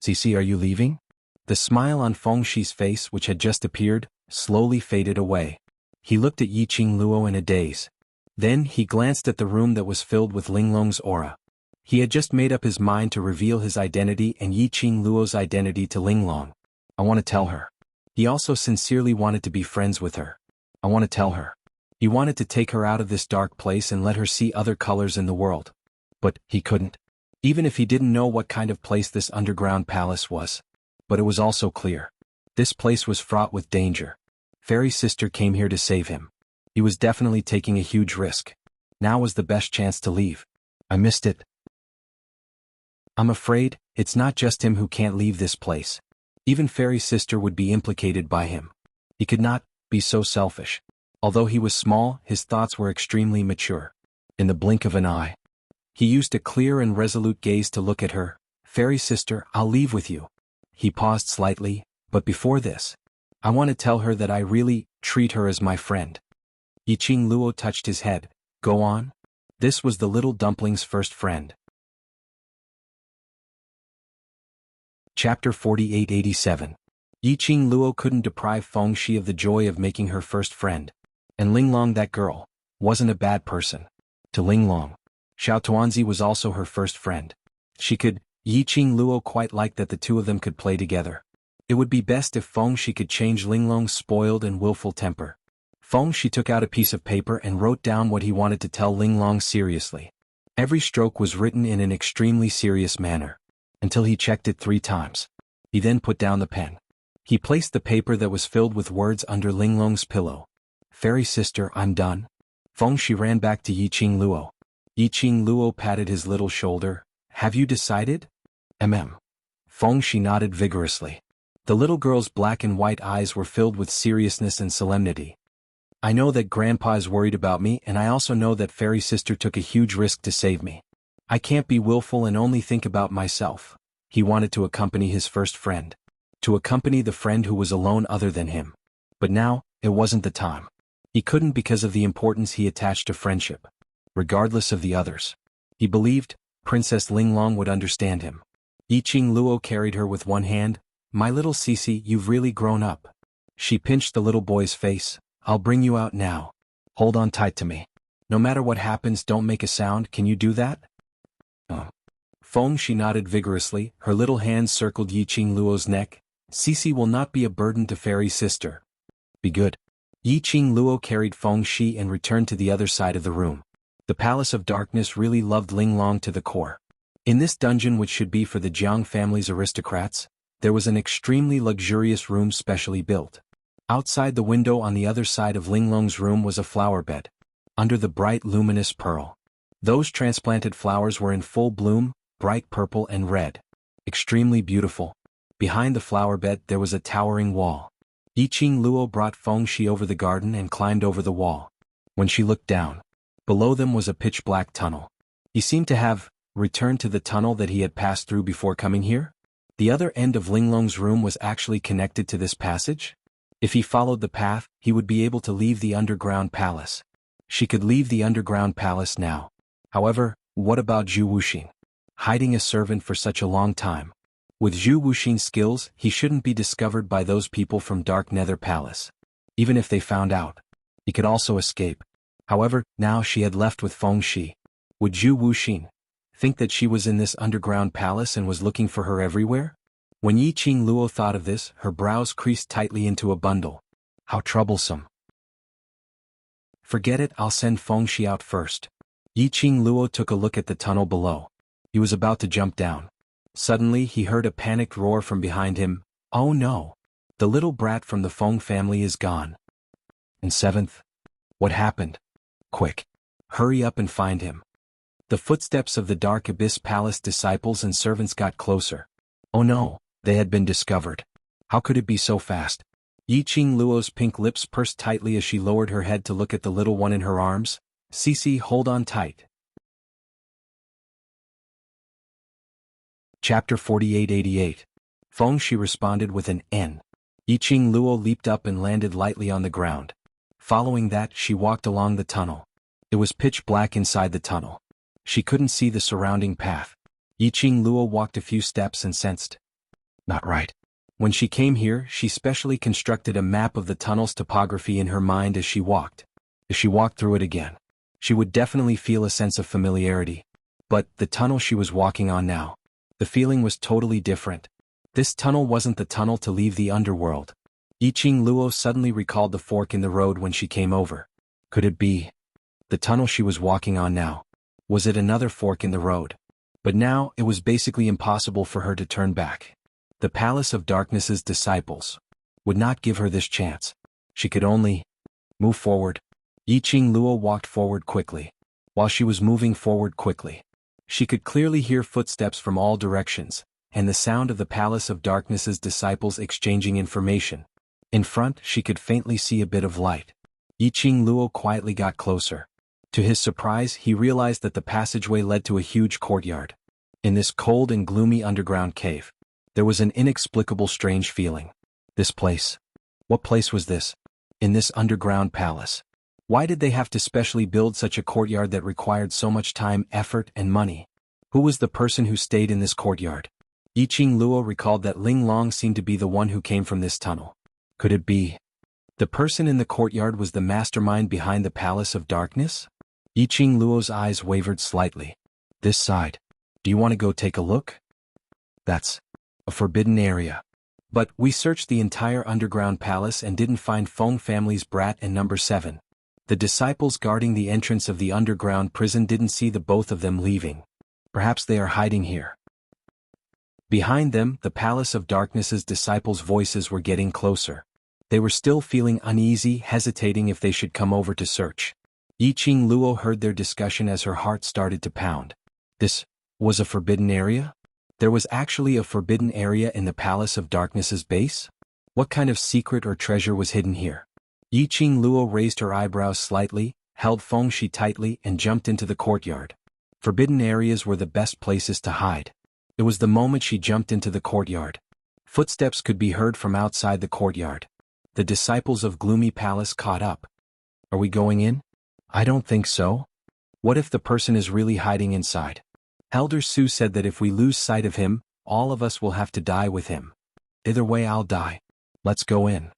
S1: Cici, are you leaving? The smile on Feng Shi's face, which had just appeared, slowly faded away. He looked at Yiqing Luo in a daze. Then he glanced at the room that was filled with Ling Long's aura. He had just made up his mind to reveal his identity and Yiqing Luo's identity to Ling Long. I want to tell her. He also sincerely wanted to be friends with her. I want to tell her. He wanted to take her out of this dark place and let her see other colors in the world. But he couldn't. Even if he didn't know what kind of place this underground palace was. But it was also clear. This place was fraught with danger. Fairy sister came here to save him. He was definitely taking a huge risk. Now was the best chance to leave. I missed it. I'm afraid, it's not just him who can't leave this place. Even Fairy sister would be implicated by him. He could not be so selfish. Although he was small, his thoughts were extremely mature. In the blink of an eye, he used a clear and resolute gaze to look at her. Fairy sister, I'll leave with you. He paused slightly, but before this, I want to tell her that I really treat her as my friend. Yiqing Luo touched his head. Go on. This was the little dumpling's first friend. Chapter 4887. Yiqing Luo couldn't deprive Feng Shi of the joy of making her first friend. And Ling Long, that girl, wasn't a bad person. To Ling Long, Xiao Tuanzi was also her first friend. Yi Qing Luo quite liked that the two of them could play together. It would be best if Feng Shi could change Linglong's spoiled and willful temper. Feng Shi took out a piece of paper and wrote down what he wanted to tell Linglong seriously. Every stroke was written in an extremely serious manner. Until he checked it 3 times. He then put down the pen. He placed the paper that was filled with words under Linglong's pillow. Fairy sister, I'm done. Feng Shi ran back to Yi Qing Luo. Yi Qing Luo patted his little shoulder. Have you decided? Feng Shi nodded vigorously. The little girl's black and white eyes were filled with seriousness and solemnity. I know that Grandpa is worried about me, and I also know that Fairy Sister took a huge risk to save me. I can't be willful and only think about myself. He wanted to accompany his first friend. To accompany the friend who was alone other than him. But now, it wasn't the time. He couldn't because of the importance he attached to friendship. Regardless of the others. He believed Princess Linglong would understand him. Yi Qing Luo carried her with one hand. My little Cece, you've really grown up. She pinched the little boy's face. I'll bring you out now. Hold on tight to me. No matter what happens, don't make a sound, can you do that? Feng Shi nodded vigorously, her little hands circled Yi Qing Luo's neck. Cece will not be a burden to Fairy Sister. Be good. Yi Qing Luo carried Feng Shi and returned to the other side of the room. The Palace of Darkness really loved Linglong to the core. In this dungeon, which should be for the Jiang family's aristocrats, there was an extremely luxurious room specially built. Outside the window on the other side of Linglong's room was a flower bed. Under the bright luminous pearl. Those transplanted flowers were in full bloom, bright purple and red. Extremely beautiful. Behind the flower bed there was a towering wall. Yi Qing Luo brought Feng Shi over the garden and climbed over the wall. When she looked down, below them was a pitch-black tunnel. He seemed to have returned to the tunnel that he had passed through before coming here. The other end of Linglong's room was actually connected to this passage. If he followed the path, he would be able to leave the underground palace. She could leave the underground palace now. However, what about Zhu Wuxin? Hiding a servant for such a long time. With Zhu Wuxin's skills, he shouldn't be discovered by those people from Dark Nether Palace. Even if they found out, he could also escape. However, now she had left with Feng Shi. Would Zhu Wuxin think that she was in this underground palace and was looking for her everywhere? When Yi Qing Luo thought of this, her brows creased tightly into a bundle. How troublesome. Forget it, I'll send Feng Shi out first. Yi Qing Luo took a look at the tunnel below. He was about to jump down. Suddenly he heard a panicked roar from behind him. Oh no! The little brat from the Feng family is gone. And 7th? What happened? Quick! Hurry up and find him. The footsteps of the Dark Abyss Palace disciples and servants got closer. Oh no! They had been discovered. How could it be so fast? Yi Qing Luo's pink lips pursed tightly as she lowered her head to look at the little one in her arms. Cece, hold on tight. Chapter 4888. Feng Shi responded with an N. Yi Qing Luo leaped up and landed lightly on the ground. Following that, she walked along the tunnel. It was pitch black inside the tunnel. She couldn't see the surrounding path. Yi Qing Luo walked a few steps and sensed. Not right. When she came here, she specially constructed a map of the tunnel's topography in her mind as she walked. If she walked through it again, she would definitely feel a sense of familiarity. But the tunnel she was walking on now, the feeling was totally different. This tunnel wasn't the tunnel to leave the underworld. Yi Qing Luo suddenly recalled the fork in the road when she came over. Could it be the tunnel she was walking on now? Was it another fork in the road? But now, it was basically impossible for her to turn back. The Palace of Darkness's disciples would not give her this chance. She could only move forward. Yi Qing Luo walked forward quickly. While she was moving forward quickly, she could clearly hear footsteps from all directions, and the sound of the Palace of Darkness's disciples exchanging information. In front, she could faintly see a bit of light. Yi Qing Luo quietly got closer. To his surprise, he realized that the passageway led to a huge courtyard. In this cold and gloomy underground cave, there was an inexplicable strange feeling. This place. What place was this? In this underground palace. Why did they have to specially build such a courtyard that required so much time, effort, and money? Who was the person who stayed in this courtyard? Yi Qing Luo recalled that Linglong seemed to be the one who came from this tunnel. Could it be? The person in the courtyard was the mastermind behind the Palace of Darkness? Yiqing Luo's eyes wavered slightly. This side. Do you want to go take a look? That's a forbidden area. But we searched the entire underground palace and didn't find Feng family's brat and number 7. The disciples guarding the entrance of the underground prison didn't see the both of them leaving. Perhaps they are hiding here. Behind them, the Palace of Darkness's disciples' voices were getting closer. They were still feeling uneasy, hesitating if they should come over to search. Yiqing Luo heard their discussion as her heart started to pound. This was a forbidden area? There was actually a forbidden area in the Palace of Darkness's base? What kind of secret or treasure was hidden here? Yiqing Luo raised her eyebrows slightly, held Feng Shi tightly and jumped into the courtyard. Forbidden areas were the best places to hide. It was the moment she jumped into the courtyard. Footsteps could be heard from outside the courtyard. The disciples of Gloomy Palace caught up. Are we going in? I don't think so. What if the person is really hiding inside? Elder Su said that if we lose sight of him, all of us will have to die with him. Either way I'll die. Let's go in.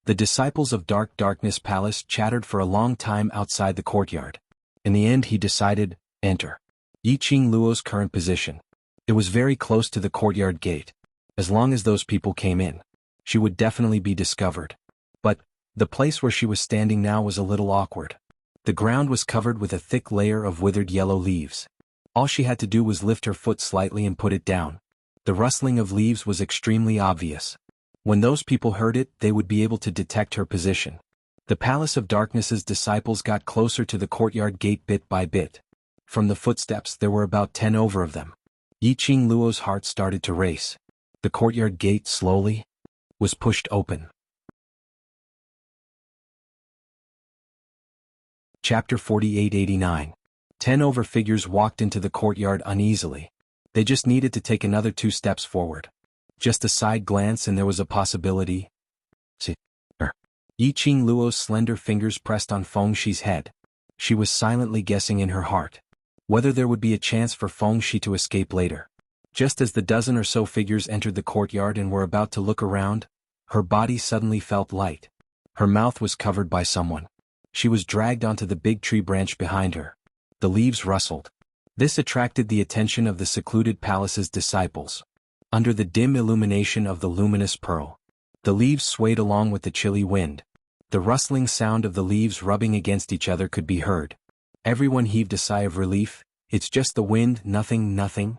S1: The disciples of Darkness Palace chattered for a long time outside the courtyard. In the end he decided, enter. Yiqing Luo's current position. It was very close to the courtyard gate. As long as those people came in, she would definitely be discovered. But the place where she was standing now was a little awkward. The ground was covered with a thick layer of withered yellow leaves. All she had to do was lift her foot slightly and put it down. The rustling of leaves was extremely obvious. When those people heard it, they would be able to detect her position. The Palace of Darkness's disciples got closer to the courtyard gate bit by bit. From the footsteps there were about 10 over of them. Yiqing Luo's heart started to race. The courtyard gate slowly was pushed open. Chapter 48-89. 10 over figures walked into the courtyard uneasily. They just needed to take another 2 steps forward. Just a side glance and there was a possibility. Yiqing Luo's slender fingers pressed on Feng Shi's head. She was silently guessing in her heart whether there would be a chance for Feng Shi to escape later. Just as the dozen or so figures entered the courtyard and were about to look around, her body suddenly felt light. Her mouth was covered by someone. She was dragged onto the big tree branch behind her. The leaves rustled. This attracted the attention of the secluded palace's disciples. Under the dim illumination of the luminous pearl, the leaves swayed along with the chilly wind. The rustling sound of the leaves rubbing against each other could be heard. Everyone heaved a sigh of relief. It's just the wind, nothing.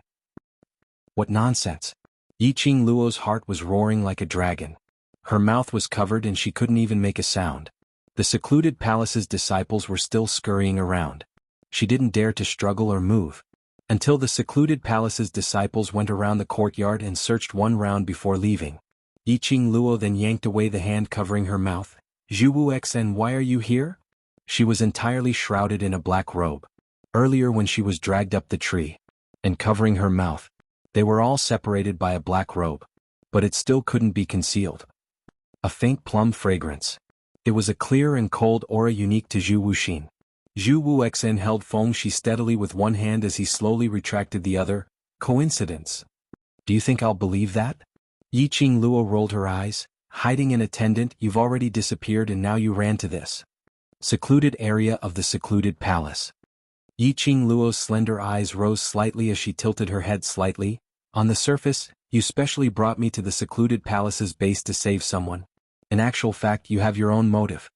S1: What nonsense. Yiqing Luo's heart was roaring like a dragon. Her mouth was covered and she couldn't even make a sound. The secluded palace's disciples were still scurrying around. She didn't dare to struggle or move. Until the secluded palace's disciples went around the courtyard and searched one round before leaving. Yiqing Luo then yanked away the hand covering her mouth. Zhuwu-xen, why are you here? She was entirely shrouded in a black robe. Earlier when she was dragged up the tree and covering her mouth, they were all separated by a black robe. But it still couldn't be concealed. A faint plum fragrance. It was a clear and cold aura unique to Zhu Wuxin. Zhu Wuxin held Feng Shi steadily with one hand as he slowly retracted the other. Coincidence? Do you think I'll believe that? Yiqing Luo rolled her eyes. Hiding an attendant, you've already disappeared and now you ran to this secluded area of the secluded palace. Yiqing Luo's slender eyes rose slightly as she tilted her head slightly. On the surface, you specially brought me to the secluded palace's base to save someone. In actual fact, you have your own motive.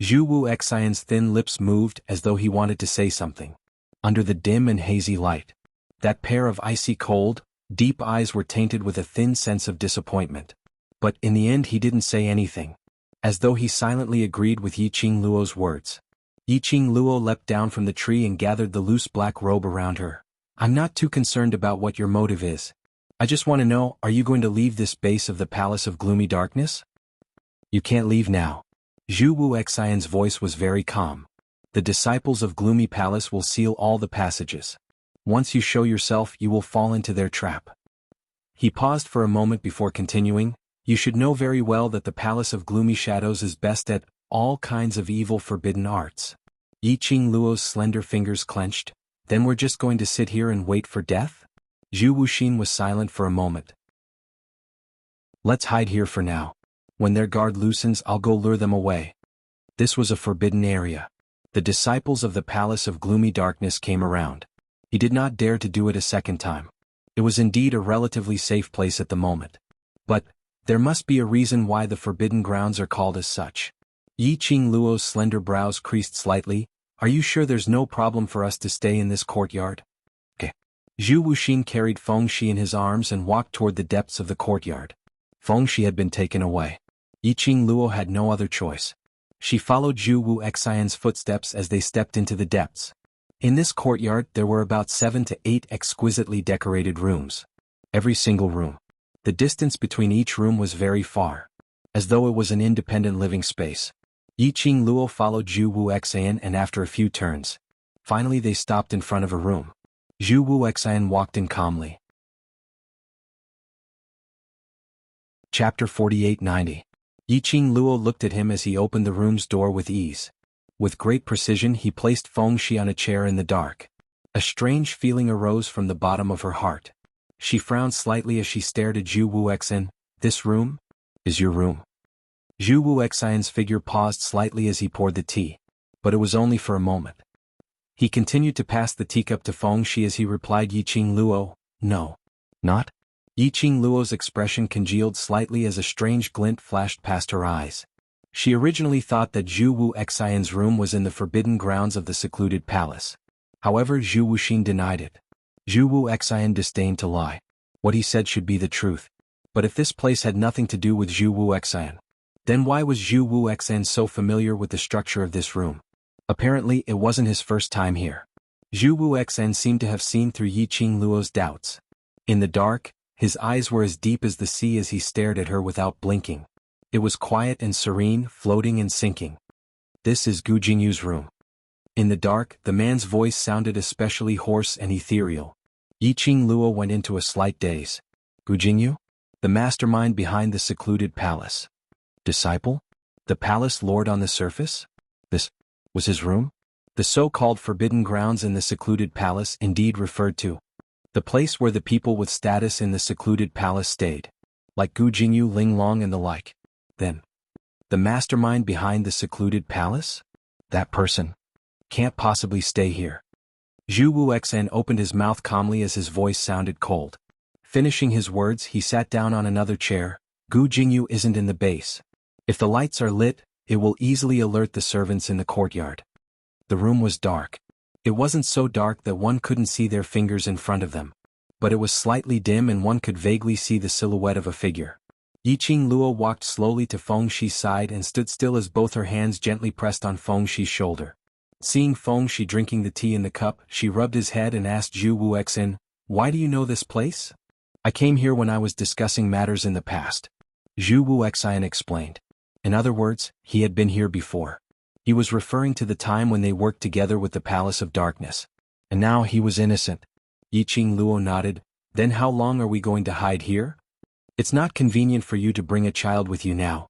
S1: Zhu Wuxian's thin lips moved as though he wanted to say something. Under the dim and hazy light, that pair of icy cold, deep eyes were tainted with a thin sense of disappointment. But in the end he didn't say anything. As though he silently agreed with Yiqing Luo's words. Yiqing Luo leapt down from the tree and gathered the loose black robe around her. I'm not too concerned about what your motive is. I just want to know, are you going to leave this base of the Palace of Gloomy Darkness? You can't leave now. Zhu Wuxian's voice was very calm. The disciples of Gloomy Palace will seal all the passages. Once you show yourself, you will fall into their trap. He paused for a moment before continuing. You should know very well that the Palace of Gloomy Shadows is best at all kinds of evil forbidden arts. Yiqing Luo's slender fingers clenched. Then we're just going to sit here and wait for death? Zhu Wuxin was silent for a moment. Let's hide here for now. When their guard loosens, I'll go lure them away. This was a forbidden area. The disciples of the Palace of Gloomy Darkness came around. He did not dare to do it a second time. It was indeed a relatively safe place at the moment. But there must be a reason why the Forbidden Grounds are called as such. Yi Qingluo's slender brows creased slightly. Are you sure there's no problem for us to stay in this courtyard? Zhu Wuxin carried Feng Shi in his arms and walked toward the depths of the courtyard. Feng Shi had been taken away. Yi Qingluo had no other choice. She followed Zhu Wuxian's footsteps as they stepped into the depths. In this courtyard there were about 7 to 8 exquisitely decorated rooms. Every single room. The distance between each room was very far, as though it was an independent living space. Yi Qingluo followed Zhu Wuxian and after a few turns, finally they stopped in front of a room. Zhu Wuxian walked in calmly. Chapter 4890. Yi Qingluo looked at him as he opened the room's door with ease. With great precision he placed Feng Shi on a chair in the dark. A strange feeling arose from the bottom of her heart. She frowned slightly as she stared at Zhu Wuxian. This room? Is your room? Zhu Wuxian's figure paused slightly as he poured the tea. But it was only for a moment. He continued to pass the teacup to Feng Shi as he replied, Yi Qingluo, no. Not? Yi Qingluo's expression congealed slightly as a strange glint flashed past her eyes. She originally thought that Zhu Wuxian's room was in the forbidden grounds of the secluded palace. However, Zhu Wuxin denied it. Zhu Wuxian disdained to lie. What he said should be the truth. But if this place had nothing to do with Zhu Wuxian, then why was Zhu Wuxian so familiar with the structure of this room? Apparently it wasn't his first time here. Zhu Wuxian seemed to have seen through Yi Qingluo's doubts. In the dark, his eyes were as deep as the sea as he stared at her without blinking. It was quiet and serene, floating and sinking. This is Gu Jingyu's room. In the dark, the man's voice sounded especially hoarse and ethereal. Yi Qingluo went into a slight daze. Gu Jingyu? The mastermind behind the secluded palace. Disciple? The palace lord on the surface? This was his room? The so-called forbidden grounds in the secluded palace indeed referred to the place where the people with status in the secluded palace stayed, like Gu Jingyu, Ling Long and the like. Then, the mastermind behind the secluded palace? That person can't possibly stay here. Zhu Wuxian opened his mouth calmly as his voice sounded cold. Finishing his words, he sat down on another chair. Gu Jingyu isn't in the base. If the lights are lit, it will easily alert the servants in the courtyard. The room was dark. It wasn't so dark that one couldn't see their fingers in front of them, but it was slightly dim and one could vaguely see the silhouette of a figure. Yi Qingluo walked slowly to Feng Shi's side and stood still as both her hands gently pressed on Feng Shi's shoulder. Seeing Feng Shi drinking the tea in the cup, she rubbed his head and asked Zhu Wuxian, "Why do you know this place?" "I came here when I was discussing matters in the past," Zhu Wuxian explained. In other words, he had been here before. He was referring to the time when they worked together with the Palace of Darkness. And now he was innocent. Yi Qingluo nodded. "Then how long are we going to hide here?" "It's not convenient for you to bring a child with you now."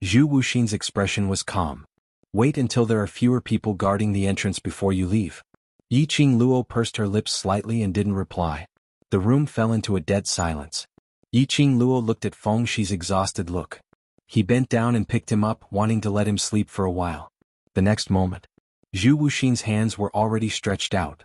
S1: Zhu Wuxin's expression was calm. "Wait until there are fewer people guarding the entrance before you leave." Yi Qingluo pursed her lips slightly and didn't reply. The room fell into a dead silence. Yi Qingluo looked at Feng Shi's exhausted look. He bent down and picked him up, wanting to let him sleep for a while. The next moment, Zhu Wuxin's hands were already stretched out.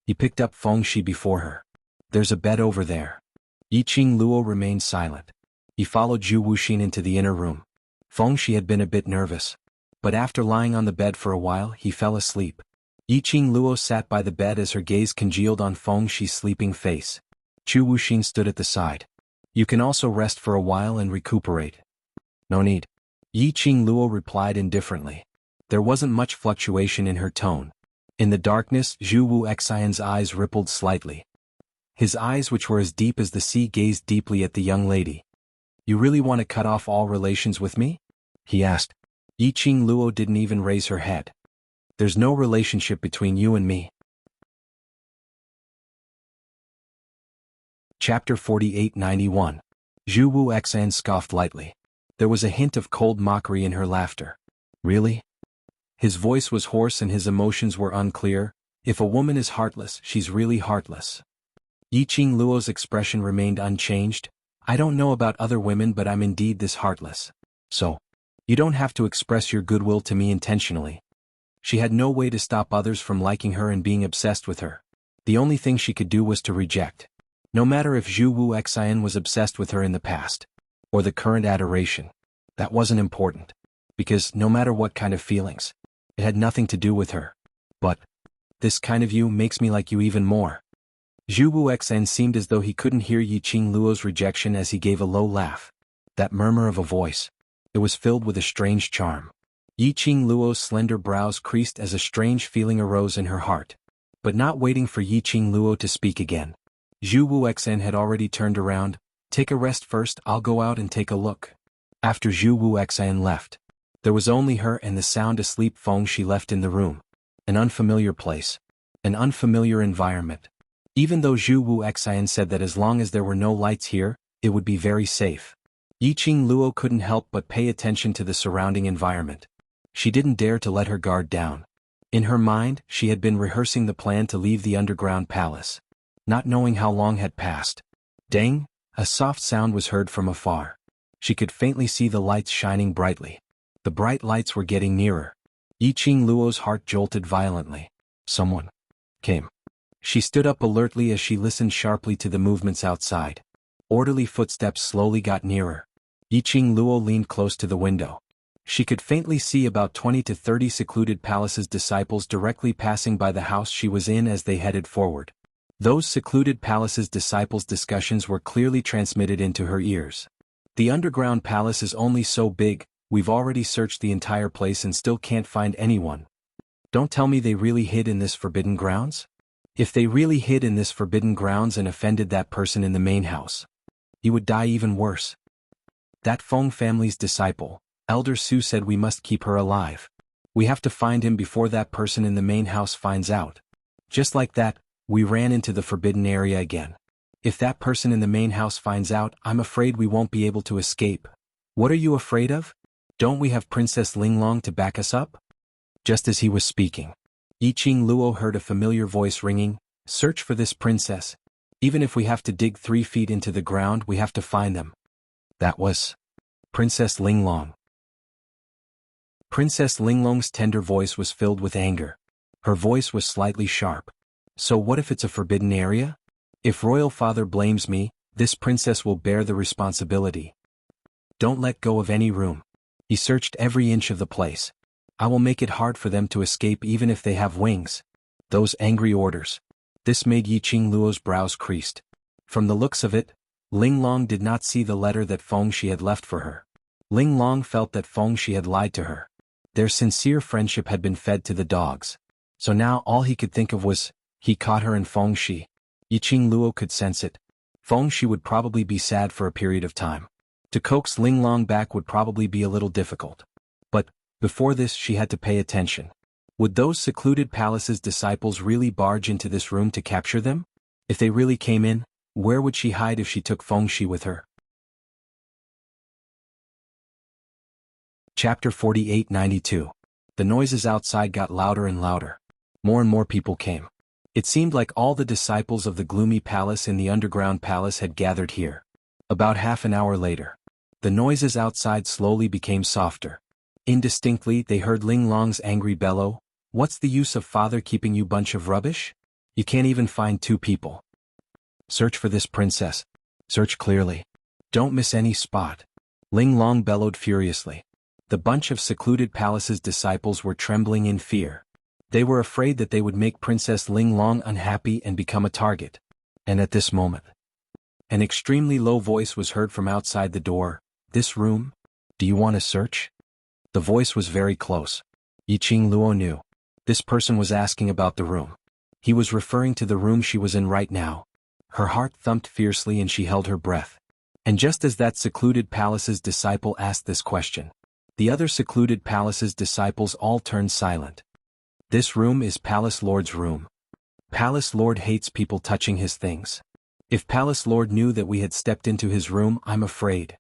S1: He picked up Feng Shi before her. "There's a bed over there." Yi Qingluo remained silent. He followed Zhu Wuxin into the inner room. Feng Shi had been a bit nervous, but after lying on the bed for a while he fell asleep. Yi Qingluo sat by the bed as her gaze congealed on Feng Shi's sleeping face. Zhu Wuxin stood at the side. "You can also rest for a while and recuperate." "No need," Yi Qingluo replied indifferently. There wasn't much fluctuation in her tone. In the darkness, Zhu Wuxian's eyes rippled slightly. His eyes, which were as deep as the sea, gazed deeply at the young lady. "You really want to cut off all relations with me?" he asked. Yi Qingluo didn't even raise her head. "There's no relationship between you and me." Chapter 4891. Zhu Wuxian scoffed lightly. There was a hint of cold mockery in her laughter. "Really?" His voice was hoarse and his emotions were unclear. "If a woman is heartless, she's really heartless." Yi Qingluo's expression remained unchanged. "I don't know about other women, but I'm indeed this heartless. So, you don't have to express your goodwill to me intentionally. She had no way to stop others from liking her and being obsessed with her. The only thing she could do was to reject. No matter if Zhu Wuxian was obsessed with her in the past, or the current adoration, that wasn't important. Because no matter what kind of feelings, it had nothing to do with her. But this kind of you makes me like you even more. Zhu Wuxian seemed as though he couldn't hear Yiqing Luo's rejection as he gave a low laugh. That murmur of a voice. It was filled with a strange charm. Yiqing Luo's slender brows creased as a strange feeling arose in her heart. But not waiting for Yiqing Luo to speak again, Zhu Wuxian had already turned around. Take a rest first, I'll go out and take a look. After Zhu Wuxian left, there was only her and the sound asleep Feng Shi left in the room. An unfamiliar place. An unfamiliar environment. Even though Zhu Wuxian said that as long as there were no lights here, it would be very safe. Yiqing Luo couldn't help but pay attention to the surrounding environment. She didn't dare to let her guard down. In her mind, she had been rehearsing the plan to leave the underground palace. Not knowing how long had passed. Dang! A soft sound was heard from afar. She could faintly see the lights shining brightly. The bright lights were getting nearer. Yiqing Luo's heart jolted violently. Someone came. She stood up alertly as she listened sharply to the movements outside. Orderly footsteps slowly got nearer. Yiqing Luo leaned close to the window. She could faintly see about 20 to 30 secluded palace's disciples directly passing by the house she was in as they headed forward. Those secluded palace's disciples' discussions were clearly transmitted into her ears. The underground palace is only so big, we've already searched the entire place and still can't find anyone. Don't tell me they really hid in this forbidden grounds? If they really hid in this forbidden grounds and offended that person in the main house, he would die even worse. That Feng family's disciple, Elder Su, said we must keep her alive. We have to find him before that person in the main house finds out. Just like that, we ran into the forbidden area again. If that person in the main house finds out, I'm afraid we won't be able to escape. What are you afraid of? Don't we have Princess Linglong to back us up? Just as he was speaking, Yiqing Luo heard a familiar voice ringing, search for this princess. Even if we have to dig 3 feet into the ground, we have to find them. That was Princess Linglong. Princess Linglong's tender voice was filled with anger. Her voice was slightly sharp. So what if it's a forbidden area? If Royal Father blames me, this princess will bear the responsibility. Don't let go of any room. He searched every inch of the place. I will make it hard for them to escape even if they have wings. Those angry orders. This made Yiqing Luo's brows creased. From the looks of it, Linglong did not see the letter that Feng Shi had left for her. Linglong felt that Feng Shi had lied to her. Their sincere friendship had been fed to the dogs. So now all he could think of was, he caught her in Feng Shi. Yiqing Luo could sense it. Feng Shi would probably be sad for a period of time. To coax Linglong back would probably be a little difficult. But, before this she had to pay attention. Would those secluded palace's disciples really barge into this room to capture them? If they really came in, where would she hide if she took Feng Shi with her? Chapter 48-92. The noises outside got louder and louder. More and more people came. It seemed like all the disciples of the gloomy palace in the underground palace had gathered here. About half an hour later, the noises outside slowly became softer. Indistinctly they heard Linglong's angry bellow, "What's the use of father keeping you bunch of rubbish? You can't even find 2 people. Search for this princess. Search clearly. Don't miss any spot." Linglong bellowed furiously. The bunch of secluded palace's disciples were trembling in fear. They were afraid that they would make Princess Linglong unhappy and become a target. And at this moment, an extremely low voice was heard from outside the door. "This room? Do you want to search?" The voice was very close. Yiqing Luo knew. This person was asking about the room. He was referring to the room she was in right now. Her heart thumped fiercely and she held her breath. And just as that secluded palace's disciple asked this question, the other secluded palace's disciples all turned silent. This room is Palace Lord's room. Palace Lord hates people touching his things. If Palace Lord knew that we had stepped into his room, I'm afraid.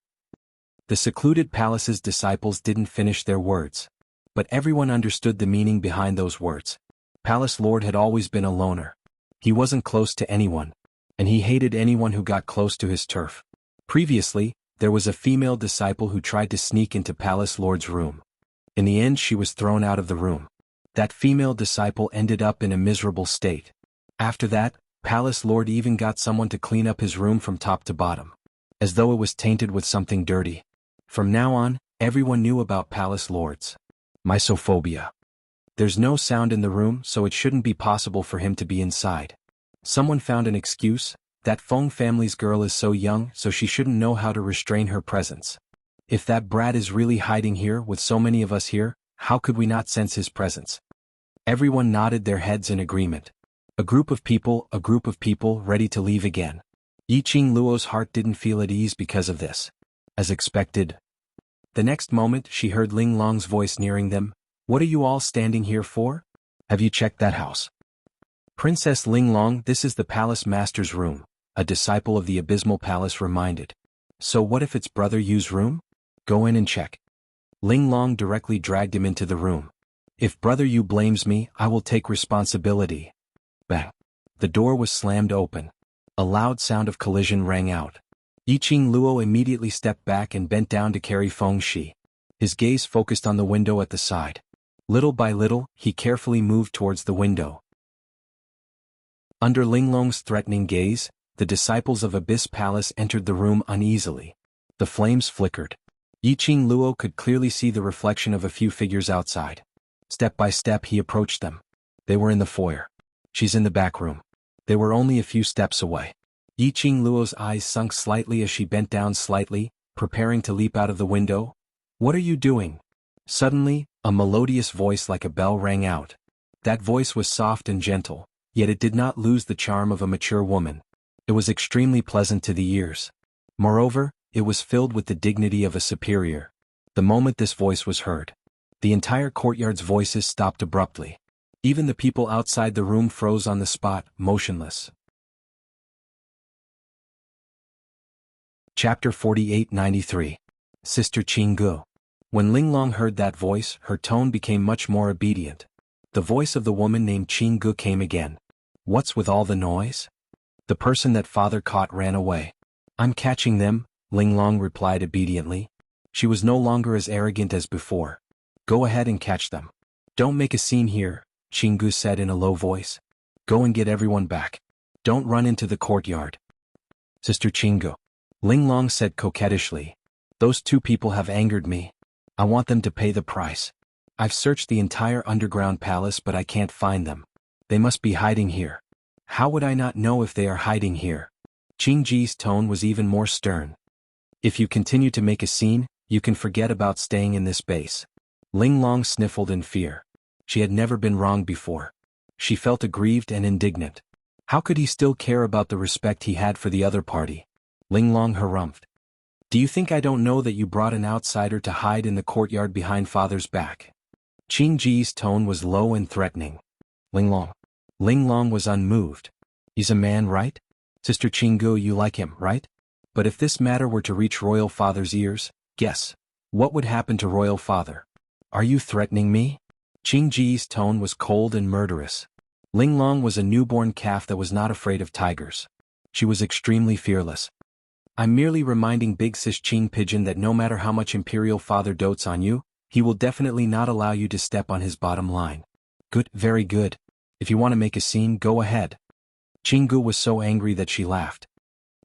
S1: The secluded palace's disciples didn't finish their words. But everyone understood the meaning behind those words. Palace Lord had always been a loner. He wasn't close to anyone. And he hated anyone who got close to his turf. Previously, there was a female disciple who tried to sneak into Palace Lord's room. In the end she was thrown out of the room. That female disciple ended up in a miserable state. After that, Palace Lord even got someone to clean up his room from top to bottom, as though it was tainted with something dirty. From now on, everyone knew about Palace Lords. Misophobia. There's no sound in the room, so it shouldn't be possible for him to be inside. Someone found an excuse. That Feng family's girl is so young, so she shouldn't know how to restrain her presence. If that brat is really hiding here with so many of us here, how could we not sense his presence? Everyone nodded their heads in agreement. A group of people ready to leave again. Yi Qing Luo's heart didn't feel at ease because of this. As expected. The next moment she heard Ling Long's voice nearing them. What are you all standing here for? Have you checked that house? Princess Ling Long, this is the palace master's room, a disciple of the Abysmal Palace reminded. So what if it's Brother Yu's room? Go in and check. Ling Long directly dragged him into the room. If Brother Yu blames me, I will take responsibility. Bang. The door was slammed open. A loud sound of collision rang out. Yi Qing Luo immediately stepped back and bent down to carry Feng Shi. His gaze focused on the window at the side. Little by little, he carefully moved towards the window. Under Ling Long's threatening gaze, the disciples of Abyss Palace entered the room uneasily. The flames flickered. Yi Qing Luo could clearly see the reflection of a few figures outside. Step by step he approached them. They were in the foyer. She's in the back room. They were only a few steps away. Yi Qing Luo's eyes sunk slightly as she bent down slightly, preparing to leap out of the window. What are you doing? Suddenly, a melodious voice like a bell rang out. That voice was soft and gentle, yet it did not lose the charm of a mature woman. It was extremely pleasant to the ears. Moreover, it was filled with the dignity of a superior. The moment this voice was heard, the entire courtyard's voices stopped abruptly. Even the people outside the room froze on the spot, motionless. Chapter 48-93. Sister Qinggu. When Ling Long heard that voice, her tone became much more obedient. The voice of the woman named Qinggu came again. What's with all the noise? The person that father caught ran away. I'm catching them, Ling Long replied obediently. She was no longer as arrogant as before. Go ahead and catch them. Don't make a scene here, Qinggu said in a low voice. Go and get everyone back. Don't run into the courtyard. Sister Qinggu. Ling Long said coquettishly. Those two people have angered me. I want them to pay the price. I've searched the entire underground palace but I can't find them. They must be hiding here. How would I not know if they are hiding here? Qing Ji's tone was even more stern. If you continue to make a scene, you can forget about staying in this base. Ling Long sniffled in fear. She had never been wrong before. She felt aggrieved and indignant. How could he still care about the respect he had for the other party? Ling Long harumphed. Do you think I don't know that you brought an outsider to hide in the courtyard behind father's back? Qing Ji's tone was low and threatening. Ling Long. Ling Long was unmoved. He's a man, right? Sister Qinggu, you like him, right? But if this matter were to reach royal father's ears, guess. What would happen to royal father? Are you threatening me? Qing Ji's tone was cold and murderous. Ling Long was a newborn calf that was not afraid of tigers. She was extremely fearless. I'm merely reminding Big Sis Qing Pigeon that no matter how much Imperial Father dotes on you, he will definitely not allow you to step on his bottom line. Good, very good. If you want to make a scene, go ahead. Qinggu was so angry that she laughed.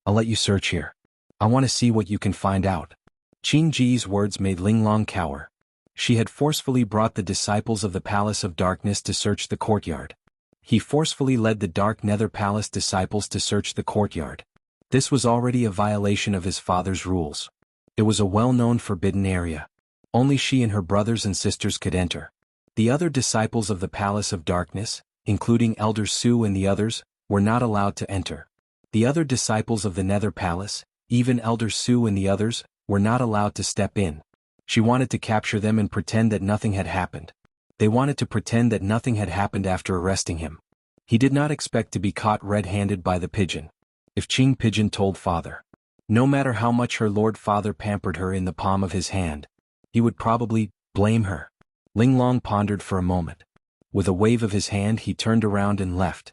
S1: I'll let you search here. I want to see what you can find out. Qing Ji's words made Ling Long cower. She had forcefully brought the disciples of the Palace of Darkness to search the courtyard. He forcefully led the Dark Nether Palace disciples to search the courtyard. This was already a violation of his father's rules. It was a well-known forbidden area. Only she and her brothers and sisters could enter. The other disciples of the Palace of Darkness, including Elder Su and the others, were not allowed to enter. The other disciples of the Nether Palace, even Elder Su and the others, were not allowed to step in. She wanted to capture them and pretend that nothing had happened. They wanted to pretend that nothing had happened after arresting him. He did not expect to be caught red-handed by the pigeon. If Qing Pigeon told father, no matter how much her lord father pampered her in the palm of his hand, he would probably blame her. Ling Long pondered for a moment. With a wave of his hand he turned around and left.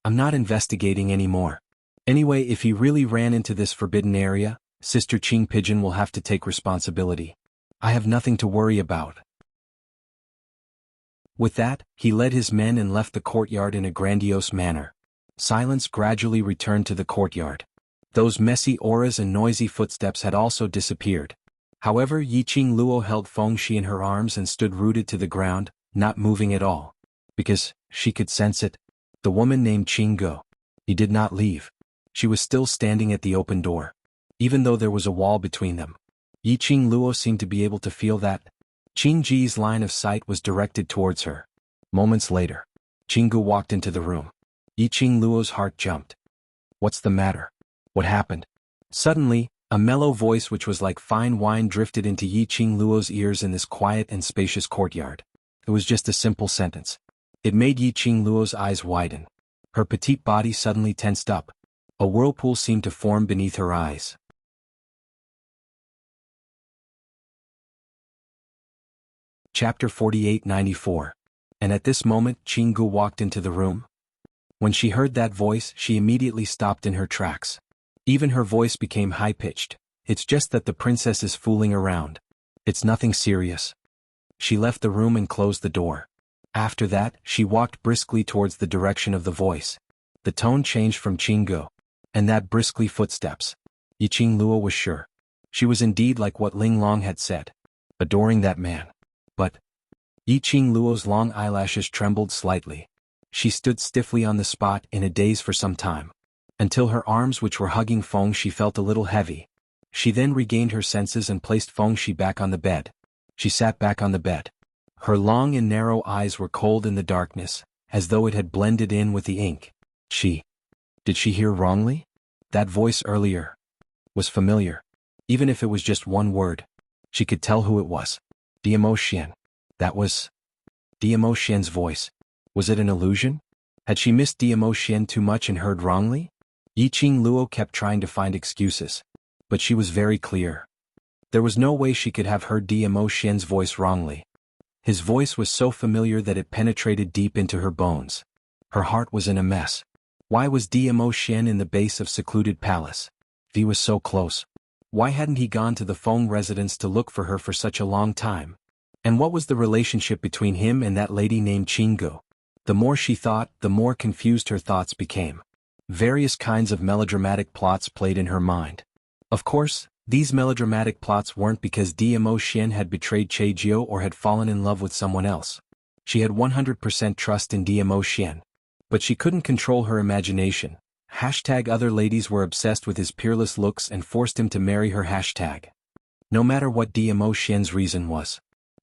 S1: I'm not investigating anymore. Anyway, if he really ran into this forbidden area, Sister Qing Pigeon will have to take responsibility. I have nothing to worry about. With that, he led his men and left the courtyard in a grandiose manner. Silence gradually returned to the courtyard. Those messy auras and noisy footsteps had also disappeared. However, Yiqing Luo held Fengxi in her arms and stood rooted to the ground, not moving at all. Because, she could sense it. The woman named Qinggo. He did not leave. She was still standing at the open door. Even though there was a wall between them. Yiqing Luo seemed to be able to feel that. Qingji's line of sight was directed towards her. Moments later, Qinggu walked into the room. Yiqing Luo's heart jumped. What's the matter? What happened? Suddenly, a mellow voice which was like fine wine drifted into Yiqing Luo's ears in this quiet and spacious courtyard. It was just a simple sentence. It made Yiqing Luo's eyes widen. Her petite body suddenly tensed up. A whirlpool seemed to form beneath her eyes. Chapter 48-94. And at this moment Qinggu walked into the room. When she heard that voice, she immediately stopped in her tracks. Even her voice became high-pitched. It's just that the princess is fooling around. It's nothing serious. She left the room and closed the door. After that, she walked briskly towards the direction of the voice. The tone changed from Qinggu. And that briskly footsteps. Yiqing Luo was sure. She was indeed like what Ling Long had said. Adoring that man. But Yiqing Luo's long eyelashes trembled slightly. She stood stiffly on the spot in a daze for some time. Until her arms which were hugging Fengxi felt a little heavy. She then regained her senses and placed Fengxi back on the bed. She sat back on the bed. Her long and narrow eyes were cold in the darkness, as though it had blended in with the ink. Did she hear wrongly? That voice earlier was familiar. Even if it was just one word, she could tell who it was. Diamo Xian. That was Diamo Xian's voice. Was it an illusion? Had she missed Diamo Xian too much and heard wrongly? Yiqing Luo kept trying to find excuses. But she was very clear. There was no way she could have heard Diamo Xian's voice wrongly. His voice was so familiar that it penetrated deep into her bones. Her heart was in a mess. Why was Diamo Xian in the base of secluded palace? If he was so close, why hadn't he gone to the Feng residence to look for her for such a long time? And what was the relationship between him and that lady named Qinggu? The more she thought, the more confused her thoughts became. Various kinds of melodramatic plots played in her mind. Of course, these melodramatic plots weren't because Diamo Xian had betrayed Chejio or had fallen in love with someone else. She had 100% trust in Diamo Xian. But she couldn't control her imagination. Other ladies were obsessed with his peerless looks and forced him to marry her. No matter what Diamo Xian's reason was.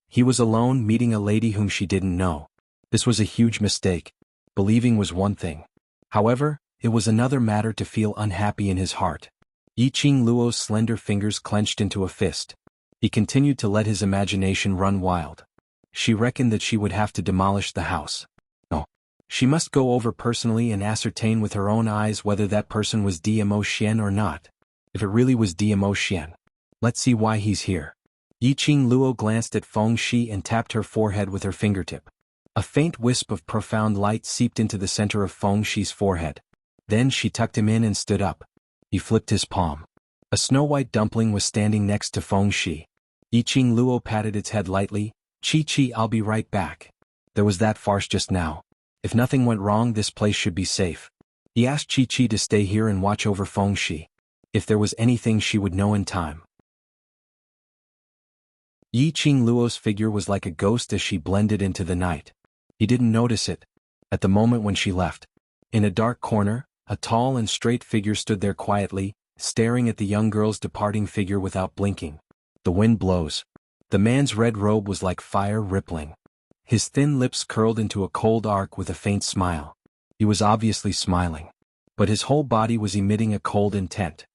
S1: He was alone meeting a lady whom she didn't know. This was a huge mistake. Believing was one thing. However, it was another matter to feel unhappy in his heart. Yiqing Luo's slender fingers clenched into a fist. He continued to let his imagination run wild. She reckoned that she would have to demolish the house. No. She must go over personally and ascertain with her own eyes whether that person was Diamo Xian or not. If it really was Diamo Xian, let's see why he's here. Yiqing Luo glanced at Fengxi and tapped her forehead with her fingertip. A faint wisp of profound light seeped into the center of Fengxi's forehead. Then she tucked him in and stood up. He flipped his palm. A snow-white dumpling was standing next to Fengxi. Yiqing Luo patted its head lightly. Chi, I'll be right back. There was that farce just now. If nothing went wrong, this place should be safe. He asked Chi to stay here and watch over Fengxi. If there was anything, she would know in time. Yiqing Luo's figure was like a ghost as she blended into the night. He didn't notice it. At the moment when she left. In a dark corner, a tall and straight figure stood there quietly, staring at the young girl's departing figure without blinking. The wind blows. The man's red robe was like fire rippling. His thin lips curled into a cold arc with a faint smile. He was obviously smiling. But his whole body was emitting a cold intent.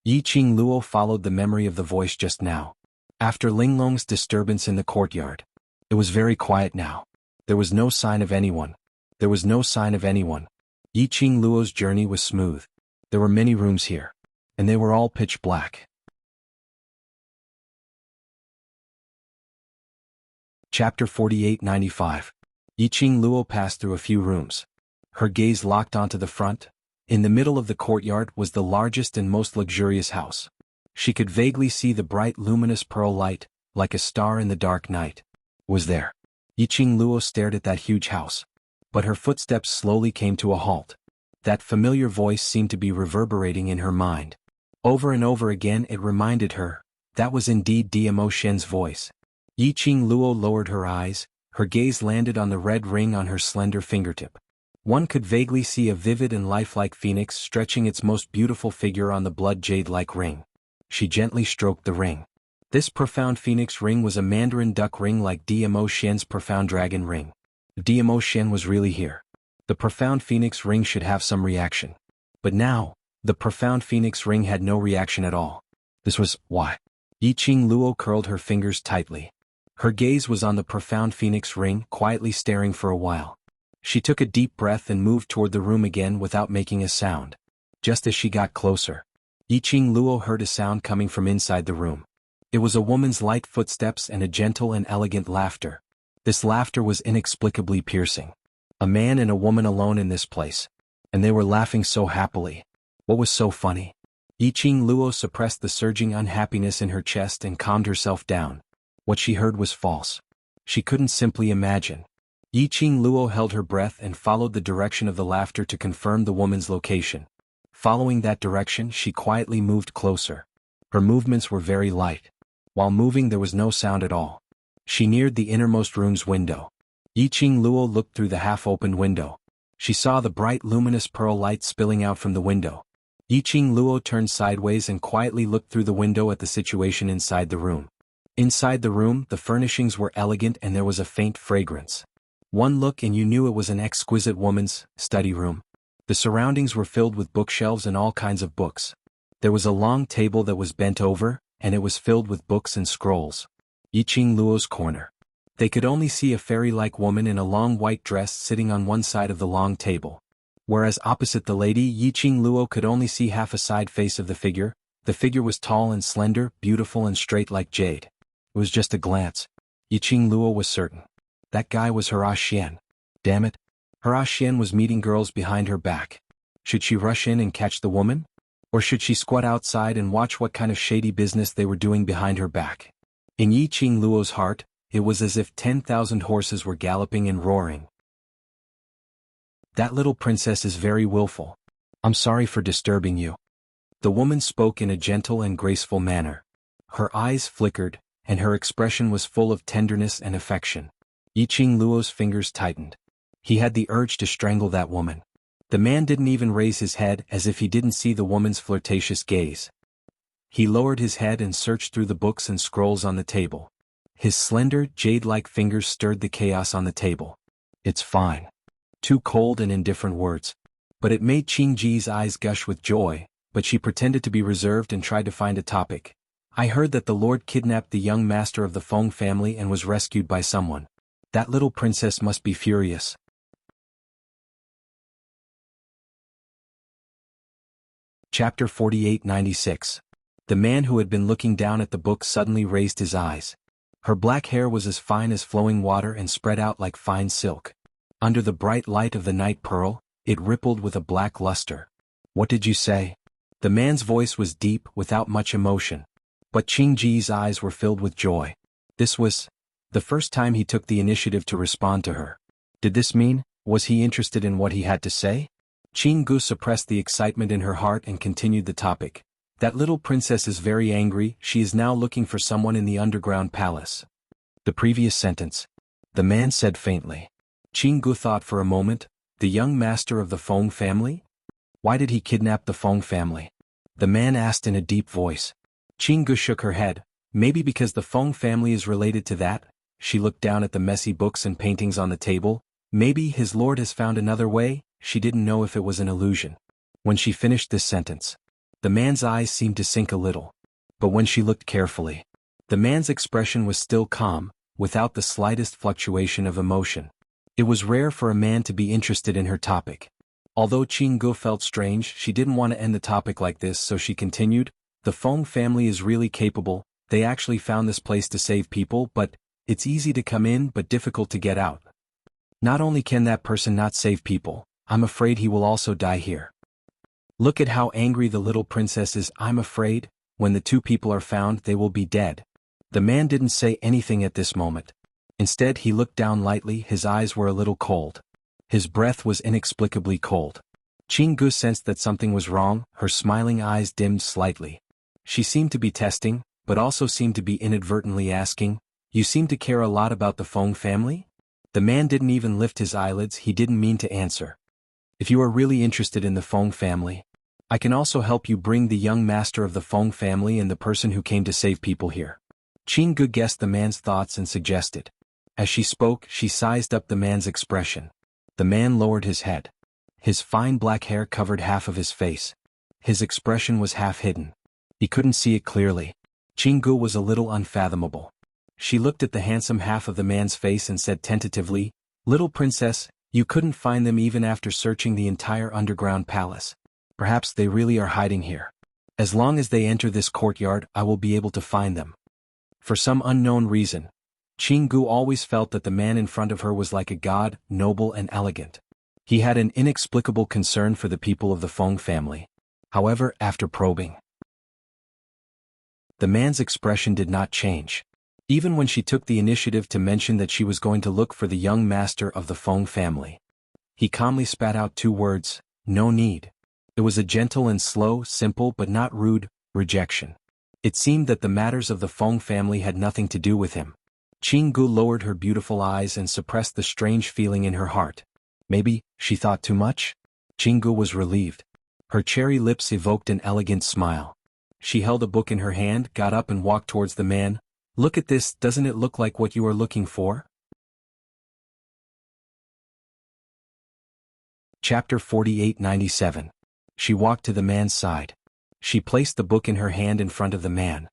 S1: Yiqing Luo followed the memory of the voice just now. After Linglong's disturbance in the courtyard. It was very quiet now. There was no sign of anyone. There was no sign of anyone. Yiqing Luo's journey was smooth. There were many rooms here. And they were all pitch black. Chapter 48-95. Yiqing Luo passed through a few rooms. Her gaze locked onto the front. In the middle of the courtyard was the largest and most luxurious house. She could vaguely see the bright luminous pearl light, like a star in the dark night. Was there. Yiqing Luo stared at that huge house. But her footsteps slowly came to a halt. That familiar voice seemed to be reverberating in her mind. Over and over again it reminded her, that was indeed Dmo Shen's voice. Yiqing Luo lowered her eyes, her gaze landed on the red ring on her slender fingertip. One could vaguely see a vivid and lifelike phoenix stretching its most beautiful figure on the blood jade-like ring. She gently stroked the ring. This profound phoenix ring was a mandarin duck ring like Dmo Shen's profound dragon ring. Dmo Shen was really here. The profound phoenix ring should have some reaction. But now, the profound phoenix ring had no reaction at all. This was why. Yiqing Luo curled her fingers tightly. Her gaze was on the profound phoenix ring, quietly staring for a while. She took a deep breath and moved toward the room again without making a sound. Just as she got closer, Yiqing Luo heard a sound coming from inside the room. It was a woman's light footsteps and a gentle and elegant laughter. This laughter was inexplicably piercing. A man and a woman alone in this place. And they were laughing so happily. What was so funny? Yiqing Luo suppressed the surging unhappiness in her chest and calmed herself down. What she heard was false. She couldn't simply imagine. Yiqing Luo held her breath and followed the direction of the laughter to confirm the woman's location. Following that direction, she quietly moved closer. Her movements were very light. While moving, there was no sound at all. She neared the innermost room's window. Yiqing Luo looked through the half-opened window. She saw the bright luminous pearl light spilling out from the window. Yiqing Luo turned sideways and quietly looked through the window at the situation inside the room. Inside the room, the furnishings were elegant and there was a faint fragrance. One look and you knew it was an exquisite woman's study room. The surroundings were filled with bookshelves and all kinds of books. There was a long table that was bent over, and it was filled with books and scrolls. Yiqing Luo's corner. They could only see a fairy-like woman in a long white dress sitting on one side of the long table. Whereas opposite the lady, Yiqing Luo could only see half a side face of the figure. The figure was tall and slender, beautiful and straight like jade. It was just a glance. Yiqing Luo was certain. That guy was Hera Xian. Damn it. Hera Xian was meeting girls behind her back. Should she rush in and catch the woman? Or should she squat outside and watch what kind of shady business they were doing behind her back? In Yiqing Luo's heart, it was as if 10,000 horses were galloping and roaring. That little princess is very willful. I'm sorry for disturbing you. The woman spoke in a gentle and graceful manner. Her eyes flickered, and her expression was full of tenderness and affection. Yiqing Luo's fingers tightened. He had the urge to strangle that woman. The man didn't even raise his head as if he didn't see the woman's flirtatious gaze. He lowered his head and searched through the books and scrolls on the table. His slender, jade-like fingers stirred the chaos on the table. It's fine. Two cold and indifferent words. But it made Qing Ji's eyes gush with joy, but she pretended to be reserved and tried to find a topic. I heard that the Lord kidnapped the young master of the Feng family and was rescued by someone. That little princess must be furious. Chapter 4896. The man who had been looking down at the book suddenly raised his eyes. Her black hair was as fine as flowing water and spread out like fine silk. Under the bright light of the night pearl, it rippled with a black luster. What did you say? The man's voice was deep, without much emotion. But Qing Ji's eyes were filled with joy. This was the first time he took the initiative to respond to her. Did this mean, was he interested in what he had to say? Qing Gu suppressed the excitement in her heart and continued the topic. That little princess is very angry, she is now looking for someone in the underground palace. The previous sentence. The man said faintly. Qing Gu thought for a moment, the young master of the Feng family? Why did he kidnap the Feng family? The man asked in a deep voice. Qing Gu shook her head. Maybe because the Feng family is related to that? She looked down at the messy books and paintings on the table. Maybe his lord has found another way? She didn't know if it was an illusion. When she finished this sentence, the man's eyes seemed to sink a little. But when she looked carefully, the man's expression was still calm, without the slightest fluctuation of emotion. It was rare for a man to be interested in her topic. Although Qing Gu felt strange, she didn't want to end the topic like this, so she continued, the Feng family is really capable, they actually found this place to save people, but it's easy to come in but difficult to get out. Not only can that person not save people, I'm afraid he will also die here. Look at how angry the little princess is. I'm afraid, when the two people are found they will be dead. The man didn't say anything at this moment. Instead he looked down lightly, his eyes were a little cold. His breath was inexplicably cold. Chingu sensed that something was wrong, her smiling eyes dimmed slightly. She seemed to be testing, but also seemed to be inadvertently asking, "You seem to care a lot about the Feng family?" The man didn't even lift his eyelids, he didn't mean to answer. "If you are really interested in the Feng family, I can also help you bring the young master of the Feng family and the person who came to save people here." Chingu guessed the man's thoughts and suggested. As she spoke, she sized up the man's expression. The man lowered his head. His fine black hair covered half of his face. His expression was half hidden. He couldn't see it clearly. Chingu was a little unfathomable. She looked at the handsome half of the man's face and said tentatively, "Little princess, you couldn't find them even after searching the entire underground palace. Perhaps they really are hiding here. As long as they enter this courtyard, I will be able to find them." For some unknown reason, Chingu always felt that the man in front of her was like a god, noble and elegant. He had an inexplicable concern for the people of the Feng family. However, after probing, the man's expression did not change. Even when she took the initiative to mention that she was going to look for the young master of the Feng family, he calmly spat out 2 words, "No need." It was a gentle and slow, simple but not rude, rejection. It seemed that the matters of the Feng family had nothing to do with him. Chingu lowered her beautiful eyes and suppressed the strange feeling in her heart. Maybe she thought too much? Chingu was relieved. Her cherry lips evoked an elegant smile. She held a book in her hand, got up and walked towards the man. "Look at this, doesn't it look like what you are looking for?" Chapter 4897. She walked to the man's side. She placed the book in her hand in front of the man.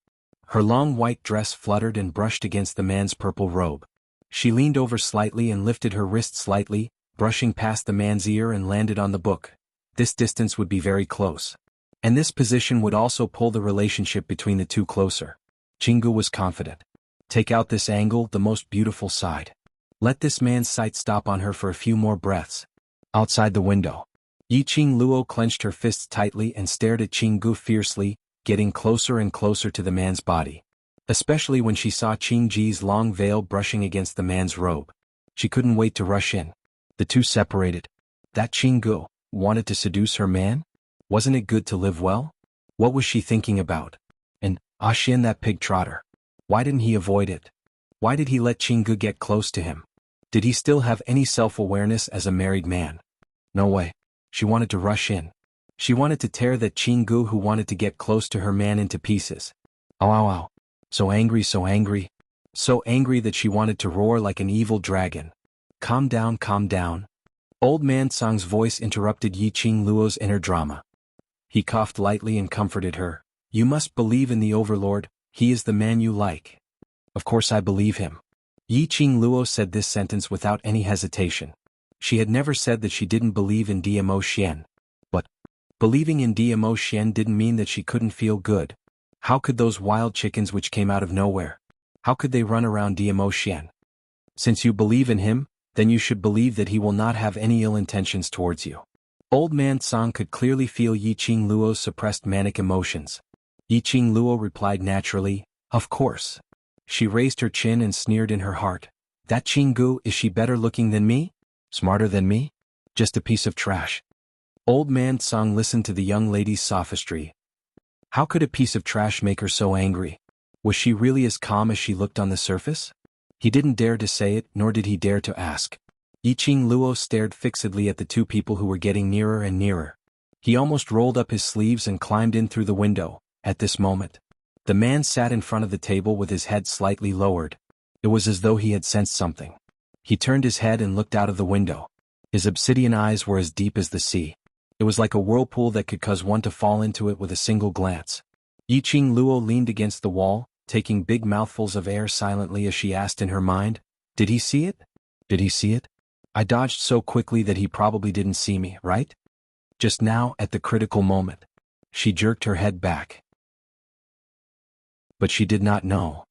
S1: Her long white dress fluttered and brushed against the man's purple robe. She leaned over slightly and lifted her wrist slightly, brushing past the man's ear and landed on the book. This distance would be very close. And this position would also pull the relationship between the two closer. Chingu was confident. Take out this angle, the most beautiful side. Let this man's sight stop on her for a few more breaths. Outside the window, Yiqing Luo clenched her fists tightly and stared at Chingu fiercely, getting closer and closer to the man's body. Especially when she saw Qingji's long veil brushing against the man's robe. She couldn't wait to rush in. The two separated. That Chingu wanted to seduce her man? Wasn't it good to live well? What was she thinking about? And Xian, that pig trotter. Why didn't he avoid it? Why did he let Chingu get close to him? Did he still have any self-awareness as a married man? No way. She wanted to rush in. She wanted to tear that Chingu who wanted to get close to her man into pieces. Ow ow ow. So angry, so angry. So angry that she wanted to roar like an evil dragon. Calm down, calm down. Old man Song's voice interrupted Yiqing Luo's inner drama. He coughed lightly and comforted her. You must believe in the Overlord, he is the man you like. Of course I believe him. Yiqing Luo said this sentence without any hesitation. She had never said that she didn't believe in Dmo Xian. But believing in Dmo Xian didn't mean that she couldn't feel good. How could those wild chickens which came out of nowhere? How could they run around Dmo Xian? Since you believe in him, then you should believe that he will not have any ill intentions towards you. Old man Song could clearly feel Yiqing Luo's suppressed manic emotions. Yiqing Luo replied naturally, of course. She raised her chin and sneered in her heart. That Chingu, is she better looking than me? Smarter than me? Just a piece of trash. Old man Song listened to the young lady's sophistry. How could a piece of trash make her so angry? Was she really as calm as she looked on the surface? He didn't dare to say it, nor did he dare to ask. Yiqing Luo stared fixedly at the two people who were getting nearer and nearer. He almost rolled up his sleeves and climbed in through the window. At this moment, the man sat in front of the table with his head slightly lowered. It was as though he had sensed something. He turned his head and looked out of the window. His obsidian eyes were as deep as the sea. It was like a whirlpool that could cause one to fall into it with a single glance. Yiqing Luo leaned against the wall, taking big mouthfuls of air silently as she asked in her mind, Did he see it? Did he see it? I dodged so quickly that he probably didn't see me, right? Just now, at the critical moment. She jerked her head back. But she did not know.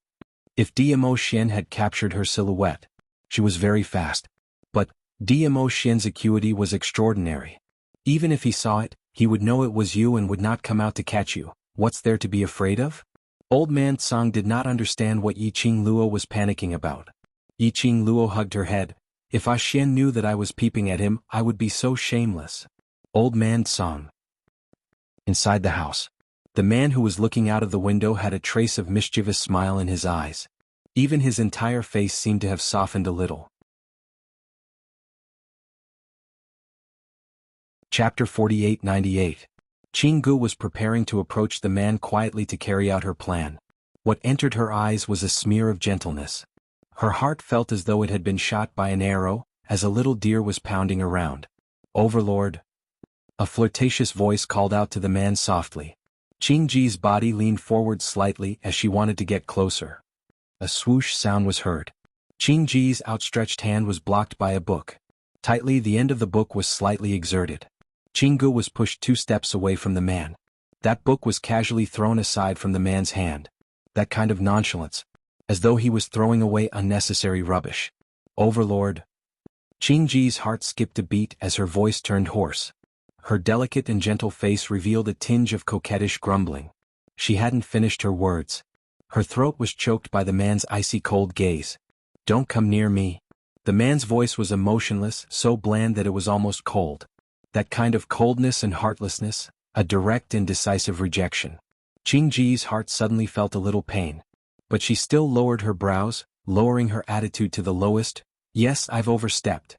S1: If Dmo Xian had captured her silhouette, she was very fast. But Dmo Xian's acuity was extraordinary. Even if he saw it, he would know it was you and would not come out to catch you. What's there to be afraid of? Old man Song did not understand what Yiqing Luo was panicking about. Yiqing Luo hugged her head. If Ah Xian knew that I was peeping at him, I would be so shameless. Old Man Song. Inside the house. The man who was looking out of the window had a trace of mischievous smile in his eyes. Even his entire face seemed to have softened a little. Chapter 48-98. Qinggu was preparing to approach the man quietly to carry out her plan. What entered her eyes was a smear of gentleness. Her heart felt as though it had been shot by an arrow, as a little deer was pounding around. Overlord. A flirtatious voice called out to the man softly. Qingji's body leaned forward slightly as she wanted to get closer. A swoosh sound was heard. Qingji's outstretched hand was blocked by a book. Tightly, the end of the book was slightly exerted. Qinggu was pushed 2 steps away from the man. That book was casually thrown aside from the man's hand. That kind of nonchalance. As though he was throwing away unnecessary rubbish. Overlord. Qingji's heart skipped a beat as her voice turned hoarse. Her delicate and gentle face revealed a tinge of coquettish grumbling. She hadn't finished her words. Her throat was choked by the man's icy cold gaze. Don't come near me. The man's voice was emotionless, so bland that it was almost cold. That kind of coldness and heartlessness, a direct and decisive rejection. Qingji's heart suddenly felt a little pain. But she still lowered her brows, lowering her attitude to the lowest. Yes, I've overstepped.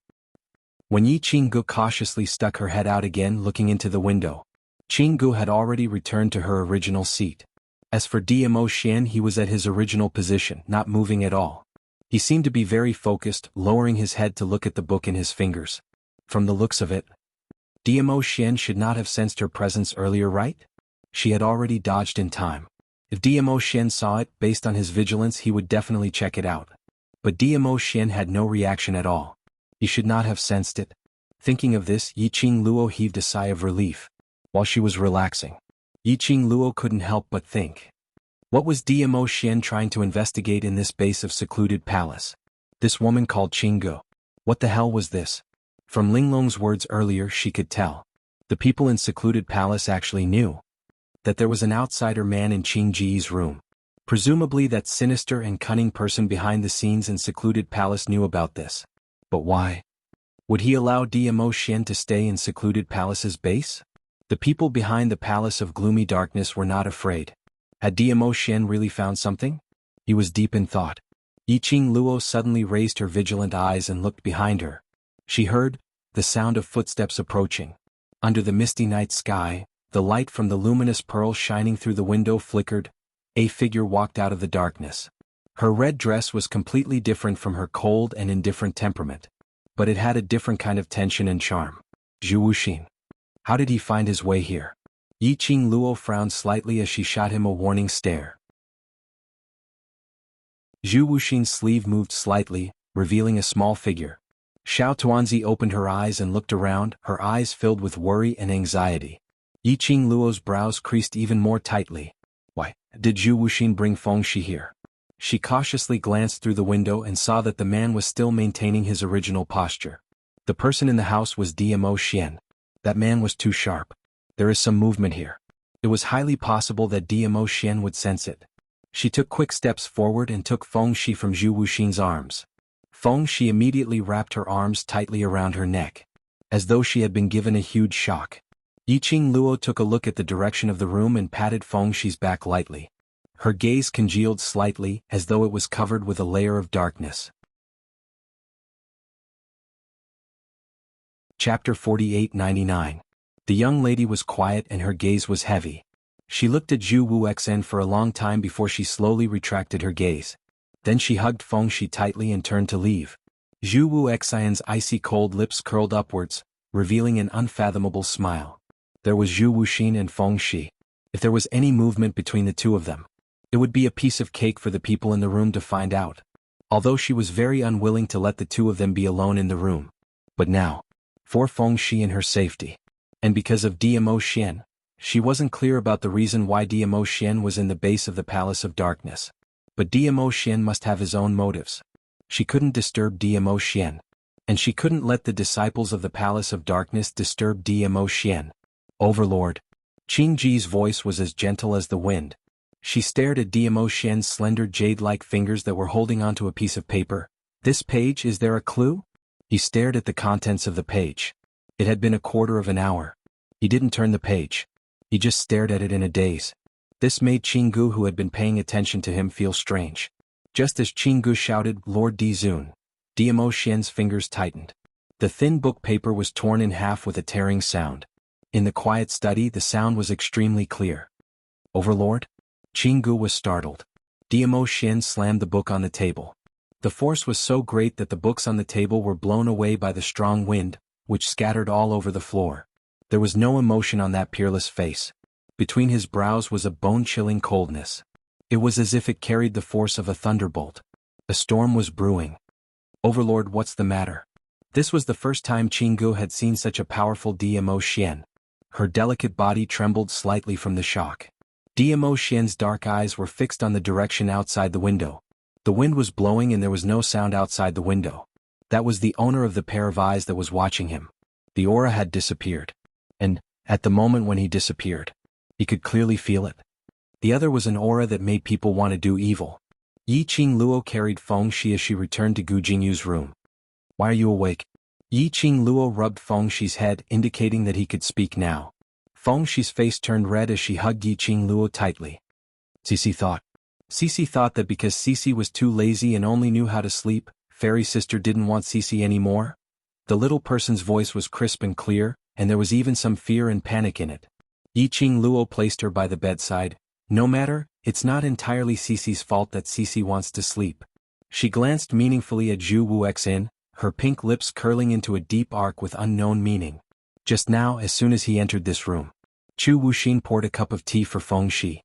S1: When Yi Qinggu cautiously stuck her head out again looking into the window, Qinggu had already returned to her original seat. As for Dmo Xian, he was at his original position, not moving at all. He seemed to be very focused, lowering his head to look at the book in his fingers. From the looks of it, Dmo Xian should not have sensed her presence earlier, right? She had already dodged in time. If Dmo Xian saw it, based on his vigilance, he would definitely check it out. But Dmo Xian had no reaction at all. He should not have sensed it. Thinking of this, Yiqing Luo heaved a sigh of relief. While she was relaxing, Yiqing Luo couldn't help but think. What was Dmo Xian trying to investigate in this base of secluded palace? This woman called Qinggu. What the hell was this? From Linglong's words earlier, she could tell. The people in secluded palace actually knew that there was an outsider man in Qingji's room. Presumably that sinister and cunning person behind the scenes in secluded palace knew about this. But why? Would he allow Dmo Xian to stay in secluded palace's base? The people behind the palace of gloomy darkness were not afraid. Had Dmo Xian really found something? He was deep in thought. Yiqing Luo suddenly raised her vigilant eyes and looked behind her. She heard the sound of footsteps approaching. Under the misty night sky, the light from the luminous pearl shining through the window flickered. A figure walked out of the darkness. Her red dress was completely different from her cold and indifferent temperament. But it had a different kind of tension and charm. Zhu Wuxin. How did he find his way here? Yiqing Luo frowned slightly as she shot him a warning stare. Zhu Wuxin's sleeve moved slightly, revealing a small figure. Xiao Tuanzi opened her eyes and looked around, her eyes filled with worry and anxiety. Yiqing Luo's brows creased even more tightly. Why, did Zhu Wuxin bring Fengxi here? She cautiously glanced through the window and saw that the man was still maintaining his original posture. The person in the house was Dmo Xian. That man was too sharp. There is some movement here. It was highly possible that Dmo Xian would sense it. She took quick steps forward and took Fengxi from Zhu Wuxin's arms. Fengxi immediately wrapped her arms tightly around her neck, as though she had been given a huge shock. Yiqing Luo took a look at the direction of the room and patted Fengxi's back lightly. Her gaze congealed slightly, as though it was covered with a layer of darkness. Chapter 48-99. The young lady was quiet and her gaze was heavy. She looked at Zhu Wuxin for a long time before she slowly retracted her gaze. Then she hugged Fengxi tightly and turned to leave. Zhu Wuxin's icy cold lips curled upwards, revealing an unfathomable smile. There was Zhu Wuxin and Fengxi. If there was any movement between the two of them, it would be a piece of cake for the people in the room to find out. Although she was very unwilling to let the two of them be alone in the room. But now, for Fengxi and her safety, and because of Dmo Xian, she wasn't clear about the reason why Dmo Xian was in the base of the Palace of Darkness. But Dmo Xian must have his own motives. She couldn't disturb Dmo Xian, and she couldn't let the disciples of the Palace of Darkness disturb Dmo Xian. Overlord. Qingji's voice was as gentle as the wind. She stared at Dmo Xian's slender jade-like fingers that were holding onto a piece of paper. This page, is there a clue? He stared at the contents of the page. It had been a quarter of an hour. He didn't turn the page. He just stared at it in a daze. This made Qinggu, who had been paying attention to him, feel strange. Just as Qinggu shouted, "Lord Dizun," Diamo Xian's fingers tightened. The thin book paper was torn in half with a tearing sound. In the quiet study, the sound was extremely clear. "Overlord?" Qinggu was startled. Diamo Xian slammed the book on the table. The force was so great that the books on the table were blown away by the strong wind, which scattered all over the floor. There was no emotion on that peerless face. Between his brows was a bone-chilling coldness. It was as if it carried the force of a thunderbolt. A storm was brewing. "Overlord, what's the matter?" This was the first time Qinggu had seen such a powerful Diamo Xian. Her delicate body trembled slightly from the shock. Diamo Xian's dark eyes were fixed on the direction outside the window. The wind was blowing and there was no sound outside the window. That was the owner of the pair of eyes that was watching him. The aura had disappeared. And, at the moment when he disappeared, he could clearly feel it. The other was an aura that made people want to do evil. Yi Qingluo carried Feng Shi as she returned to Gu Jingyu's room. "Why are you awake?" Yi Qingluo rubbed Feng Shi's head, indicating that he could speak now. Feng Shi's face turned red as she hugged Yi Qingluo tightly. Cici thought that because Cici was too lazy and only knew how to sleep, Fairy Sister didn't want Cici anymore? The little person's voice was crisp and clear, and there was even some fear and panic in it. Yi Qingluo placed her by the bedside. "No matter, it's not entirely Cici's fault that Cici wants to sleep." She glanced meaningfully at Zhu Wuxin, her pink lips curling into a deep arc with unknown meaning. Just now, as soon as he entered this room, Chu Wuxin poured a cup of tea for Feng Shi.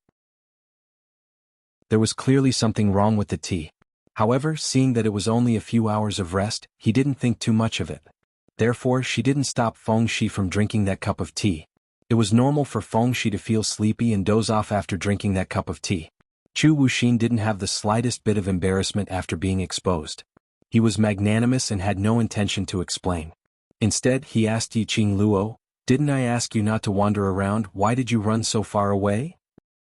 S1: There was clearly something wrong with the tea. However, seeing that it was only a few hours of rest, he didn't think too much of it. Therefore, she didn't stop Feng Shi from drinking that cup of tea. It was normal for Feng Shi to feel sleepy and doze off after drinking that cup of tea. Chu Wuxin didn't have the slightest bit of embarrassment after being exposed. He was magnanimous and had no intention to explain. Instead, he asked Yi Qingluo, "Didn't I ask you not to wander around? Why did you run so far away?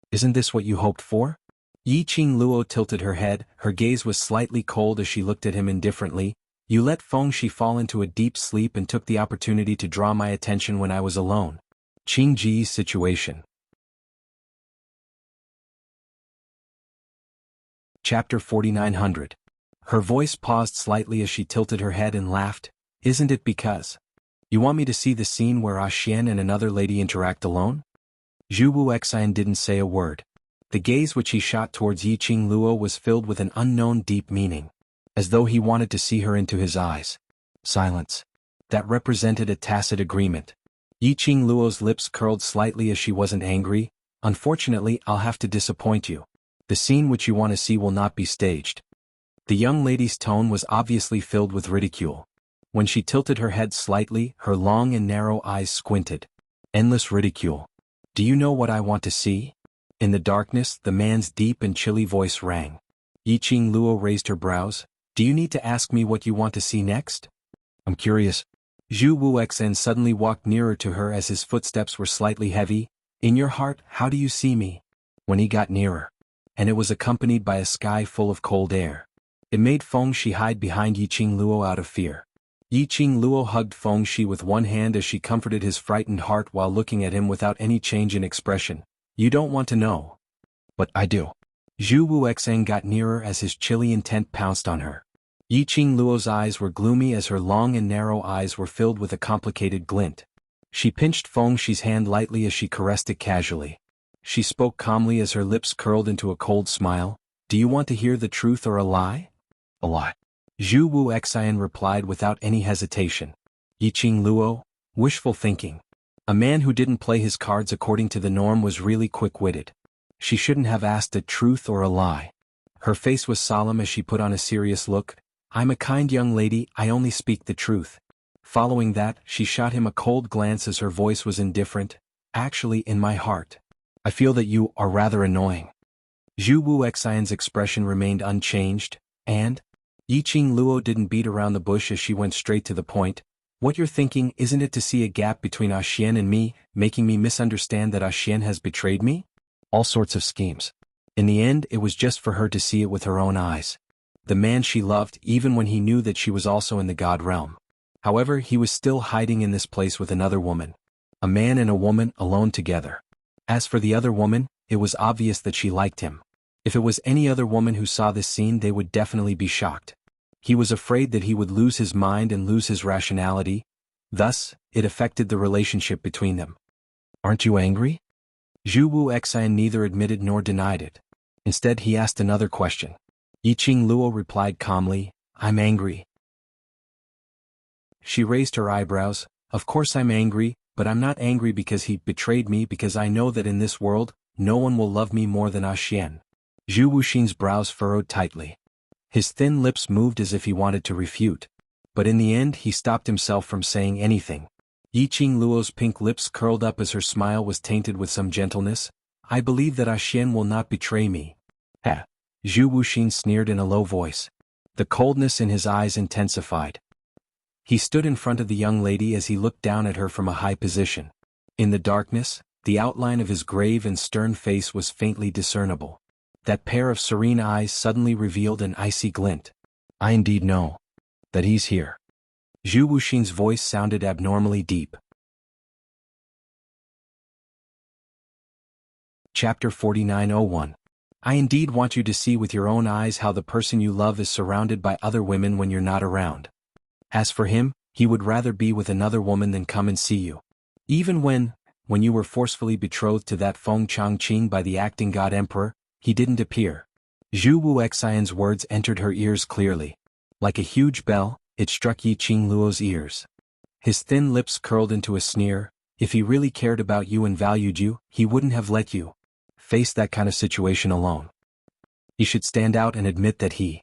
S1: Isn't this what you hoped for?" Yi Qingluo tilted her head, her gaze was slightly cold as she looked at him indifferently. "You let Feng Shi fall into a deep sleep and took the opportunity to draw my attention when I was alone." Qing Ji's situation. Chapter 4900. Her voice paused slightly as she tilted her head and laughed. "Isn't it because you want me to see the scene where Xian and another lady interact alone?" Zhu Wuxian didn't say a word. The gaze which he shot towards Yi Qingluo was filled with an unknown deep meaning, as though he wanted to see her into his eyes. Silence. That represented a tacit agreement. Yi Qingluo's lips curled slightly as she wasn't angry. "Unfortunately, I'll have to disappoint you. The scene which you want to see will not be staged." The young lady's tone was obviously filled with ridicule. When she tilted her head slightly, her long and narrow eyes squinted. "Endless ridicule. Do you know what I want to see?" In the darkness, the man's deep and chilly voice rang. Yi Qingluo raised her brows. "Do you need to ask me what you want to see next?" "I'm curious." Zhu Wuxin suddenly walked nearer to her as his footsteps were slightly heavy. "In your heart, how do you see me?" When he got nearer, and it was accompanied by a sky full of cold air, it made Feng Shi hide behind Yi Qingluo out of fear. Yi Qingluo hugged Feng Shi with one hand as she comforted his frightened heart while looking at him without any change in expression. "You don't want to know. But I do." Zhu Wuxin got nearer as his chilly intent pounced on her. Yi Qingluo's eyes were gloomy as her long and narrow eyes were filled with a complicated glint. She pinched Feng Shi's hand lightly as she caressed it casually. She spoke calmly as her lips curled into a cold smile. "Do you want to hear the truth or a lie?" "A lie." Zhu Wuxian replied without any hesitation. Yi Qingluo, wishful thinking. A man who didn't play his cards according to the norm was really quick-witted. She shouldn't have asked a truth or a lie. Her face was solemn as she put on a serious look. "I'm a kind young lady, I only speak the truth." Following that, she shot him a cold glance as her voice was indifferent. "Actually, in my heart, I feel that you are rather annoying." Zhu Wuxian's expression remained unchanged, and Yi Qingluo didn't beat around the bush as she went straight to the point. "What you're thinking, isn't it to see a gap between Xian and me, making me misunderstand that Xian has betrayed me?" All sorts of schemes. In the end, it was just for her to see it with her own eyes. the man she loved even when he knew that she was also in the god realm. However, he was still hiding in this place with another woman. A man and a woman alone together. As for the other woman, it was obvious that she liked him. If it was any other woman who saw this scene, they would definitely be shocked. He was afraid that he would lose his mind and lose his rationality. Thus, it affected the relationship between them. "Aren't you angry?" Zhu Wu Xian neither admitted nor denied it. Instead, he asked another question. Yiqing Luo replied calmly, "I'm angry." She raised her eyebrows. "Of course I'm angry, but I'm not angry because he betrayed me, because I know that in this world, no one will love me more than Xian." Zhu Wuxin's brows furrowed tightly. His thin lips moved as if he wanted to refute. But in the end he stopped himself from saying anything. Yiqing Luo's pink lips curled up as her smile was tainted with some gentleness. "I believe that Xian will not betray me." "Ha!" Zhu Wuxin sneered in a low voice. The coldness in his eyes intensified. He stood in front of the young lady as he looked down at her from a high position. In the darkness, the outline of his grave and stern face was faintly discernible. That pair of serene eyes suddenly revealed an icy glint. "I indeed know that he's here." Zhu Wuxin's voice sounded abnormally deep. Chapter 49:01. I indeed want you to see with your own eyes how the person you love is surrounded by other women when you're not around. As for him, he would rather be with another woman than come and see you. Even when you were forcefully betrothed to that Feng Changqing by the acting god emperor, he didn't appear. Zhu Wu Xian's words entered her ears clearly. Like a huge bell, it struck Yiqing Luo's ears. His thin lips curled into a sneer. If he really cared about you and valued you, he wouldn't have let you face that kind of situation alone. He should stand out and admit that he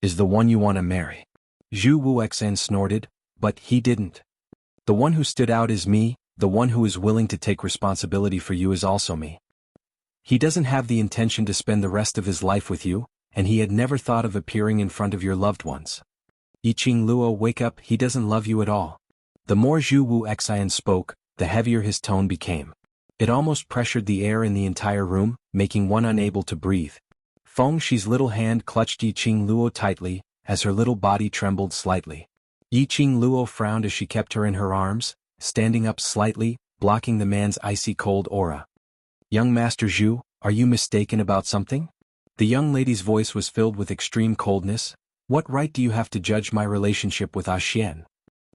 S1: is the one you want to marry. Zhu Wu Xian snorted, but he didn't. The one who stood out is me, the one who is willing to take responsibility for you is also me. He doesn't have the intention to spend the rest of his life with you, and he had never thought of appearing in front of your loved ones. Yiqing Luo, wake up, he doesn't love you at all. The more Zhu Wu Xian spoke, the heavier his tone became. It almost pressured the air in the entire room, making one unable to breathe. Feng Shi's little hand clutched Yiqing Luo tightly, as her little body trembled slightly. Yiqing Luo frowned as she kept her in her arms, standing up slightly, blocking the man's icy cold aura. "Young Master Zhu, are you mistaken about something?" The young lady's voice was filled with extreme coldness. "What right do you have to judge my relationship with Xian?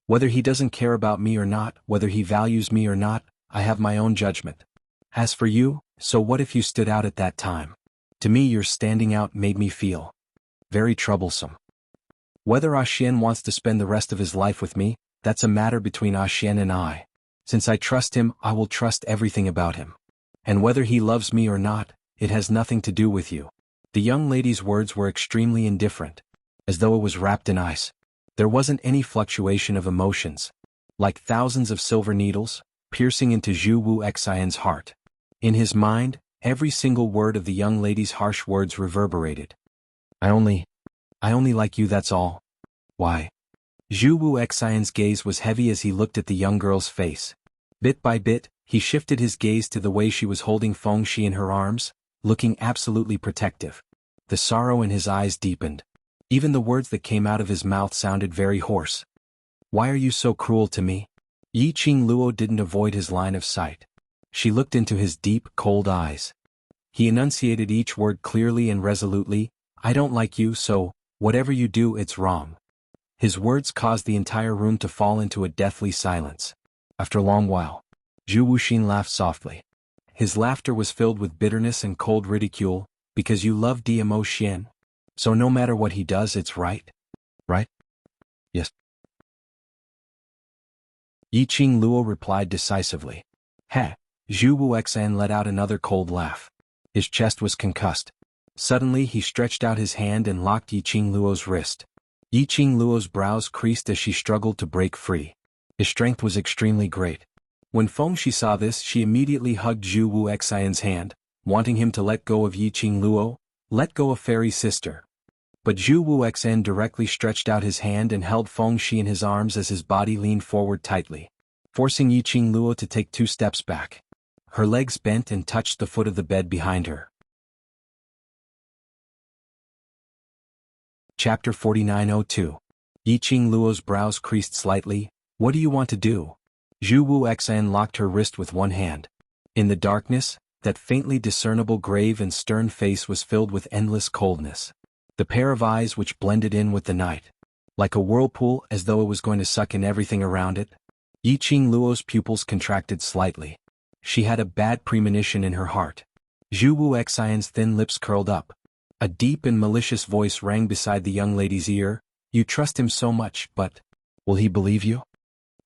S1: Whether he doesn't care about me or not, whether he values me or not, I have my own judgment. As for you, so what if you stood out at that time? To me your standing out made me feel very troublesome. Whether Xian wants to spend the rest of his life with me, that's a matter between Xian and I. Since I trust him, I will trust everything about him. And whether he loves me or not, it has nothing to do with you." The young lady's words were extremely indifferent, as though it was wrapped in ice. There wasn't any fluctuation of emotions. Like thousands of silver needles, piercing into Zhu Wu Xian's heart. In his mind, every single word of the young lady's harsh words reverberated. I only like you, that's all." "Why?" Zhu Wu Xian's gaze was heavy as he looked at the young girl's face. Bit by bit, he shifted his gaze to the way she was holding Feng Shi in her arms, looking absolutely protective. The sorrow in his eyes deepened. Even the words that came out of his mouth sounded very hoarse. "Why are you so cruel to me?" Yiqing Luo didn't avoid his line of sight. She looked into his deep, cold eyes. He enunciated each word clearly and resolutely. "I don't like you, so whatever you do, it's wrong." His words caused the entire room to fall into a deathly silence. After a long while, Zhu Wuxin laughed softly. His laughter was filled with bitterness and cold ridicule. "Because you love Dmo Xian? So no matter what he does, it's right? Right?" "Yes." Yiqing Luo replied decisively. "Ha!" Zhu Wu Xian let out another cold laugh. His chest was concussed. Suddenly he stretched out his hand and locked Yiqing Luo's wrist. Yiqing Luo's brows creased as she struggled to break free. His strength was extremely great. When Feng Shi saw this, she immediately hugged Zhu Wu Xian's hand, wanting him to let go of Yiqing Luo, let go of Fairy Sister. But Zhu Wu Xian directly stretched out his hand and held Feng Shi in his arms as his body leaned forward tightly, forcing Yiqing Luo to take 2 steps back. Her legs bent and touched the foot of the bed behind her. Chapter 4902. Yiqing Luo's brows creased slightly. What do you want to do? Zhu Wuxian locked her wrist with one hand. In the darkness, that faintly discernible grave and stern face was filled with endless coldness. The pair of eyes which blended in with the night. Like a whirlpool, as though it was going to suck in everything around it. Yiqing Luo's pupils contracted slightly. She had a bad premonition in her heart. Zhu Wuxian's thin lips curled up. A deep and malicious voice rang beside the young lady's ear. You trust him so much, but will he believe you?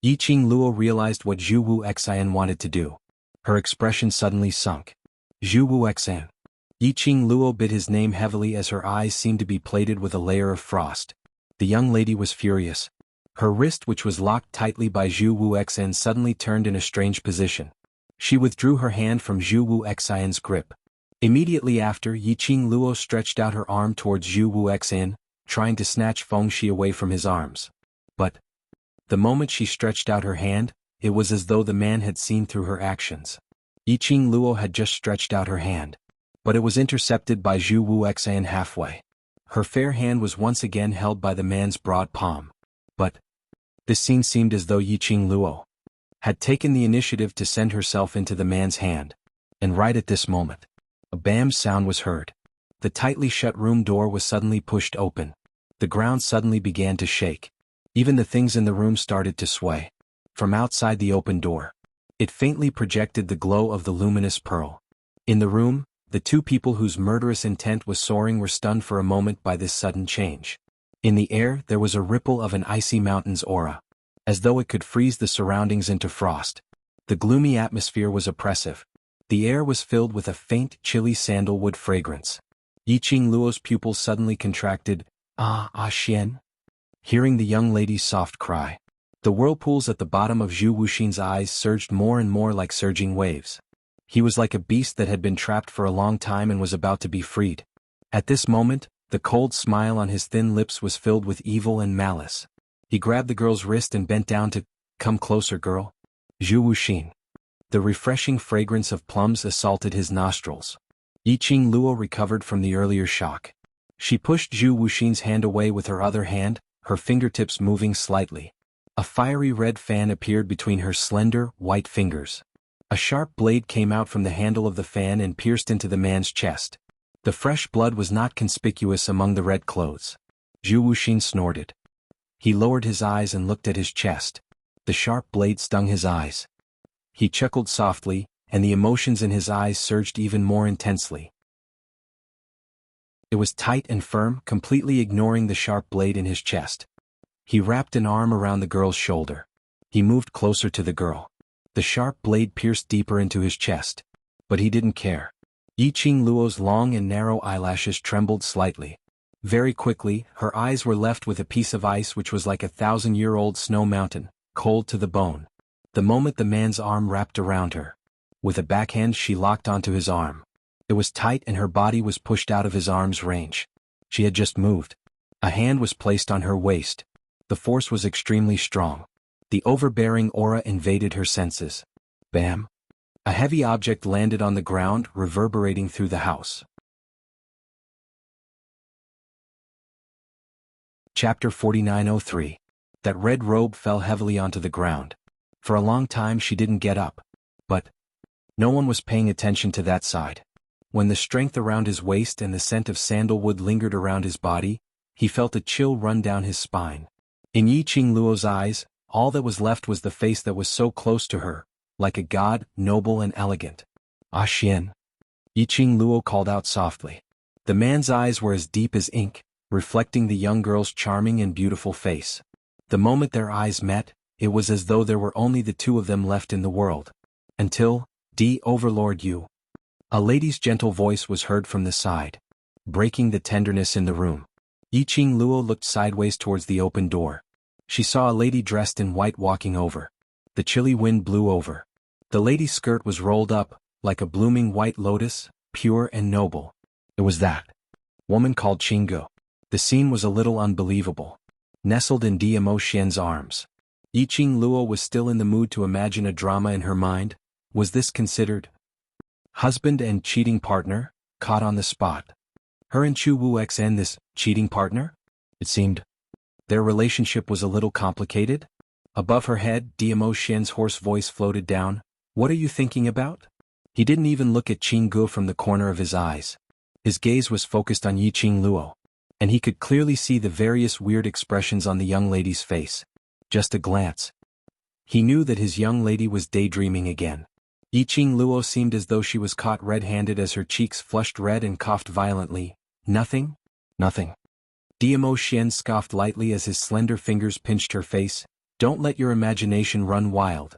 S1: Yiqing Luo realized what Zhu Wuxian wanted to do. Her expression suddenly sunk. Zhu Wuxian. Yiqing Luo bit his name heavily as her eyes seemed to be plated with a layer of frost. The young lady was furious. Her wrist, which was locked tightly by Zhu Wuxian, suddenly turned in a strange position. She withdrew her hand from Zhu Wuxian's grip. Immediately after, Yiqing Luo stretched out her arm towards Zhu Wuxian, trying to snatch Feng Shi away from his arms. But the moment she stretched out her hand, it was as though the man had seen through her actions. Yiqing Luo had just stretched out her hand, but it was intercepted by Zhu Wuxian halfway. Her fair hand was once again held by the man's broad palm. But this scene seemed as though Yiqing Luo had taken the initiative to send herself into the man's hand. And right at this moment, a bam sound was heard. The tightly shut room door was suddenly pushed open. The ground suddenly began to shake. Even the things in the room started to sway. From outside the open door, it faintly projected the glow of the luminous pearl. In the room, the two people whose murderous intent was soaring were stunned for a moment by this sudden change. In the air there was a ripple of an icy mountain's aura, as though it could freeze the surroundings into frost. The gloomy atmosphere was oppressive. The air was filled with a faint, chilly sandalwood fragrance. Yiqing Luo's pupils suddenly contracted. Xian. Hearing the young lady's soft cry, the whirlpools at the bottom of Zhu Wuxian's eyes surged more and more like surging waves. He was like a beast that had been trapped for a long time and was about to be freed. At this moment, the cold smile on his thin lips was filled with evil and malice. He grabbed the girl's wrist and bent down to, Come closer, girl. Zhu Wuxian. The refreshing fragrance of plums assaulted his nostrils. Yiqing Luo recovered from the earlier shock. She pushed Zhu Wuxian's hand away with her other hand, her fingertips moving slightly. A fiery red fan appeared between her slender, white fingers. A sharp blade came out from the handle of the fan and pierced into the man's chest. The fresh blood was not conspicuous among the red clothes. Zhu Wuxian snorted. He lowered his eyes and looked at his chest. The sharp blade stung his eyes. He chuckled softly, and the emotions in his eyes surged even more intensely. It was tight and firm, completely ignoring the sharp blade in his chest. He wrapped an arm around the girl's shoulder. He moved closer to the girl. The sharp blade pierced deeper into his chest. But he didn't care. Yiqing Luo's long and narrow eyelashes trembled slightly. Very quickly, her eyes were left with a piece of ice which was like a 1,000-year-old snow mountain, cold to the bone. The moment the man's arm wrapped around her, with a backhand she locked onto his arm. It was tight and her body was pushed out of his arm's range. She had just moved. A hand was placed on her waist. The force was extremely strong. The overbearing aura invaded her senses. Bam! A heavy object landed on the ground, reverberating through the house. Chapter 4903. That red robe fell heavily onto the ground. For a long time she didn't get up. But no one was paying attention to that side. When the strength around his waist and the scent of sandalwood lingered around his body, he felt a chill run down his spine. In Yiqing Luo's eyes, all that was left was the face that was so close to her, like a god, noble and elegant. Xian. Yiqing Luo called out softly. The man's eyes were as deep as ink, reflecting the young girl's charming and beautiful face. The moment their eyes met, it was as though there were only the two of them left in the world. Until, Overlord Yu. A lady's gentle voice was heard from the side, breaking the tenderness in the room. Yiqing Luo looked sideways towards the open door. She saw a lady dressed in white walking over. The chilly wind blew over. The lady's skirt was rolled up, like a blooming white lotus, pure and noble. It was that woman called Qinggu. The scene was a little unbelievable. Nestled in Dmo Xian's arms. Yiqing Luo was still in the mood to imagine a drama in her mind. Was this considered husband and cheating partner, caught on the spot? Her and Chu Wuxian this cheating partner? It seemed their relationship was a little complicated. Above her head, Diamo Xian's hoarse voice floated down. What are you thinking about? He didn't even look at Qing Gu from the corner of his eyes. His gaze was focused on Yi Qing Luo, and he could clearly see the various weird expressions on the young lady's face. Just a glance. He knew that his young lady was daydreaming again. Yi Qing Luo seemed as though she was caught red-handed as her cheeks flushed red and coughed violently. Nothing? Nothing. Diamo Xian scoffed lightly as his slender fingers pinched her face. Don't let your imagination run wild.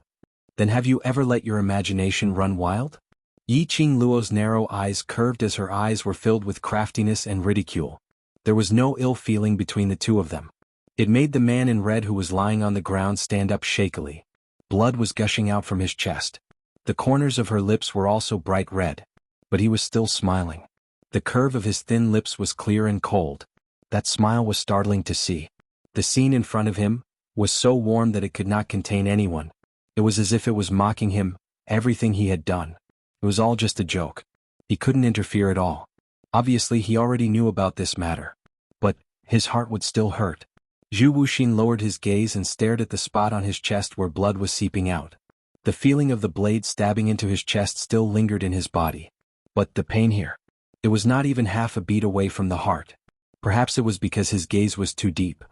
S1: Then have you ever let your imagination run wild? Yi Qing Luo's narrow eyes curved as her eyes were filled with craftiness and ridicule. There was no ill feeling between the two of them. It made the man in red who was lying on the ground stand up shakily. Blood was gushing out from his chest. The corners of her lips were also bright red. But he was still smiling. The curve of his thin lips was clear and cold. That smile was startling to see. The scene in front of him was so warm that it could not contain anyone. It was as if it was mocking him, everything he had done. It was all just a joke. He couldn't interfere at all. Obviously he already knew about this matter. But his heart would still hurt. Zhu Wuxin lowered his gaze and stared at the spot on his chest where blood was seeping out. The feeling of the blade stabbing into his chest still lingered in his body. But the pain here. It was not even half a beat away from the heart. Perhaps it was because his gaze was too deep.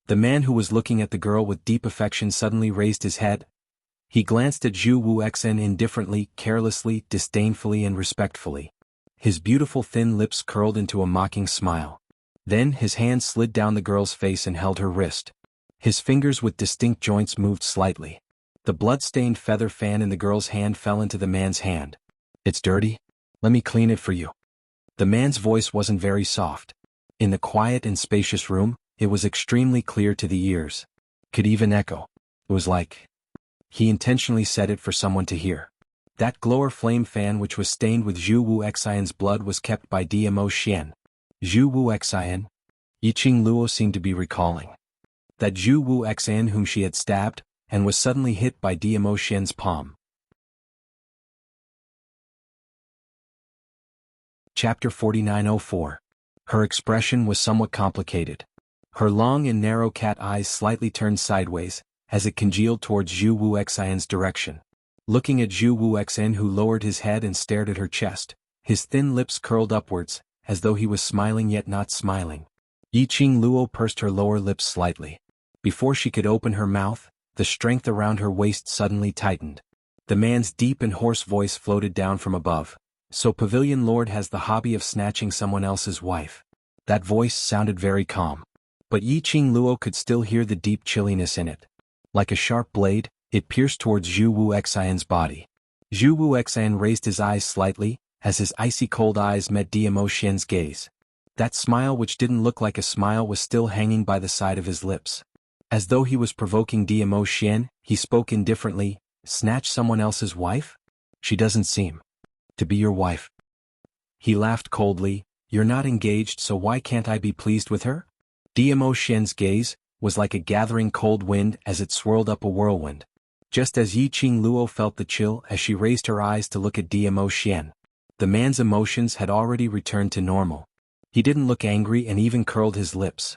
S1: The man who was looking at the girl with deep affection suddenly raised his head. He glanced at Zhu Wuxin indifferently, carelessly, disdainfully and respectfully. His beautiful thin lips curled into a mocking smile. Then his hand slid down the girl's face and held her wrist. His fingers with distinct joints moved slightly. The blood-stained feather fan in the girl's hand fell into the man's hand. It's dirty? Let me clean it for you. The man's voice wasn't very soft. In the quiet and spacious room, it was extremely clear to the ears. Could even echo. It was like he intentionally said it for someone to hear. That glower flame fan which was stained with Zhu Wuxian's blood was kept by Diamo Xian. Zhu Wuxian? Yi Qing Luo seemed to be recalling. That Zhu Wuxian whom she had stabbed, and was suddenly hit by Diamo Xian's palm. Chapter 4904. Her expression was somewhat complicated. Her long and narrow cat eyes slightly turned sideways, as it congealed towards Zhu Wuxian's direction. Looking at Zhu Wuxian who lowered his head and stared at her chest, his thin lips curled upwards, as though he was smiling yet not smiling. Yi Qing Luo pursed her lower lips slightly. Before she could open her mouth, the strength around her waist suddenly tightened. The man's deep and hoarse voice floated down from above. So Pavilion Lord has the hobby of snatching someone else's wife. That voice sounded very calm. But Yi Qing Luo could still hear the deep chilliness in it. Like a sharp blade, it pierced towards Zhu Wuxian's body. Zhu Wuxian raised his eyes slightly, as his icy cold eyes met Diamo Xian's gaze. That smile which didn't look like a smile was still hanging by the side of his lips. As though he was provoking Diamo Xian, he spoke indifferently. Snatch someone else's wife? She doesn't seem to be your wife. He laughed coldly. You're not engaged, so why can't I be pleased with her? Diamo Xian's gaze was like a gathering cold wind as it swirled up a whirlwind. Just as Yi Qing Luo felt the chill as she raised her eyes to look at Diamo Xian. The man's emotions had already returned to normal. He didn't look angry and even curled his lips.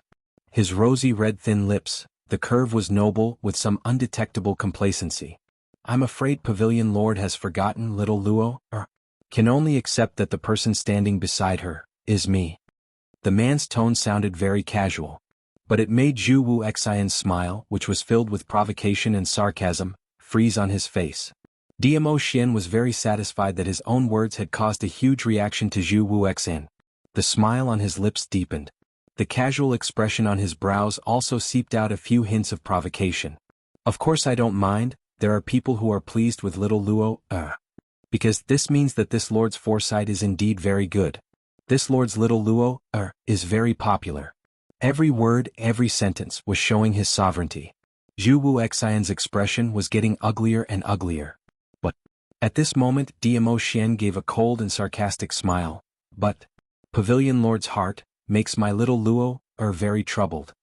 S1: His rosy red thin lips, the curve was noble with some undetectable complacency. I'm afraid Pavilion Lord has forgotten, little Luo, or can only accept that the person standing beside her is me. The man's tone sounded very casual. But it made Zhu Wuxian's smile, which was filled with provocation and sarcasm, freeze on his face. Diamo Xian was very satisfied that his own words had caused a huge reaction to Zhu Wuxian. The smile on his lips deepened. The casual expression on his brows also seeped out a few hints of provocation. Of course I don't mind, there are people who are pleased with little Luo, because this means that this lord's foresight is indeed very good. This lord's little Luo, is very popular. Every word, every sentence was showing his sovereignty. Zhu Wuxian's expression was getting uglier and uglier. But at this moment Diamo Xian gave a cold and sarcastic smile. But Pavilion Lord's heart makes my little Luo, very troubled.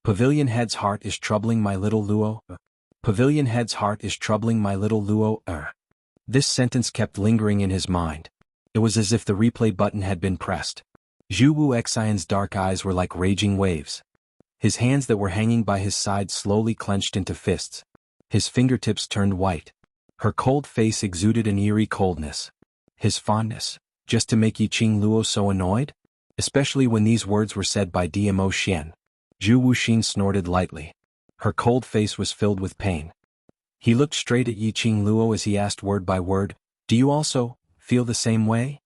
S1: Pavilion Head's heart is troubling my little Luo. Pavilion Head's heart is troubling my little Luo. This sentence kept lingering in his mind. It was as if the replay button had been pressed. Zhu Wuxian's dark eyes were like raging waves. His hands that were hanging by his side slowly clenched into fists. His fingertips turned white. Her cold face exuded an eerie coldness. His fondness, just to make Yiqing Luo so annoyed? Especially when these words were said by Dmo Xian. Zhu Wuxin snorted lightly. Her cold face was filled with pain. He looked straight at Yiqing Luo as he asked word by word, "Do you also feel the same way?"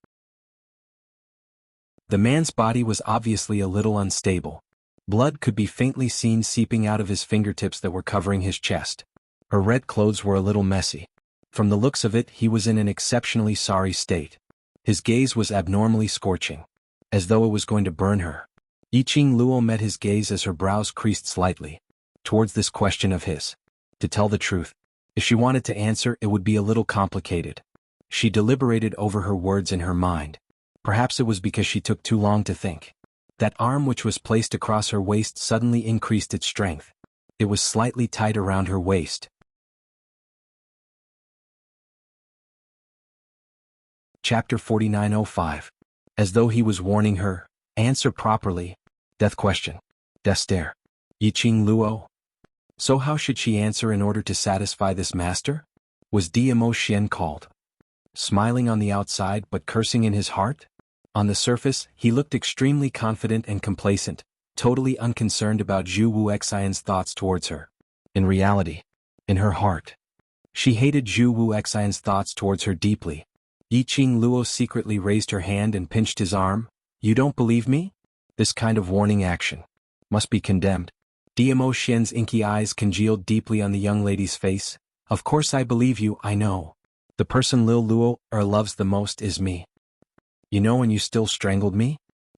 S1: The man's body was obviously a little unstable. Blood could be faintly seen seeping out of his fingertips that were covering his chest. Her red clothes were a little messy. From the looks of it, he was in an exceptionally sorry state. His gaze was abnormally scorching, as though it was going to burn her. Yiqing Luo met his gaze as her brows creased slightly towards this question of his. To tell the truth, if she wanted to answer, it would be a little complicated. She deliberated over her words in her mind. Perhaps it was because she took too long to think. That arm which was placed across her waist suddenly increased its strength. It was slightly tight around her waist. Chapter 49:05. As though he was warning her, answer properly. Death question. Death stare. Yiqing Luo. So how should she answer in order to satisfy this master? Was Dmo Xian called? Smiling on the outside but cursing in his heart? On the surface, he looked extremely confident and complacent, totally unconcerned about Zhu Wuxian's thoughts towards her. In reality, in her heart, she hated Zhu Wuxian's thoughts towards her deeply. Yiqing Luo secretly raised her hand and pinched his arm. You don't believe me? This kind of warning action must be condemned. Dmo Xian's inky eyes congealed deeply on the young lady's face. Of course I believe you, I know. The person Lil Luo loves the most is me. You know, and you still strangled me?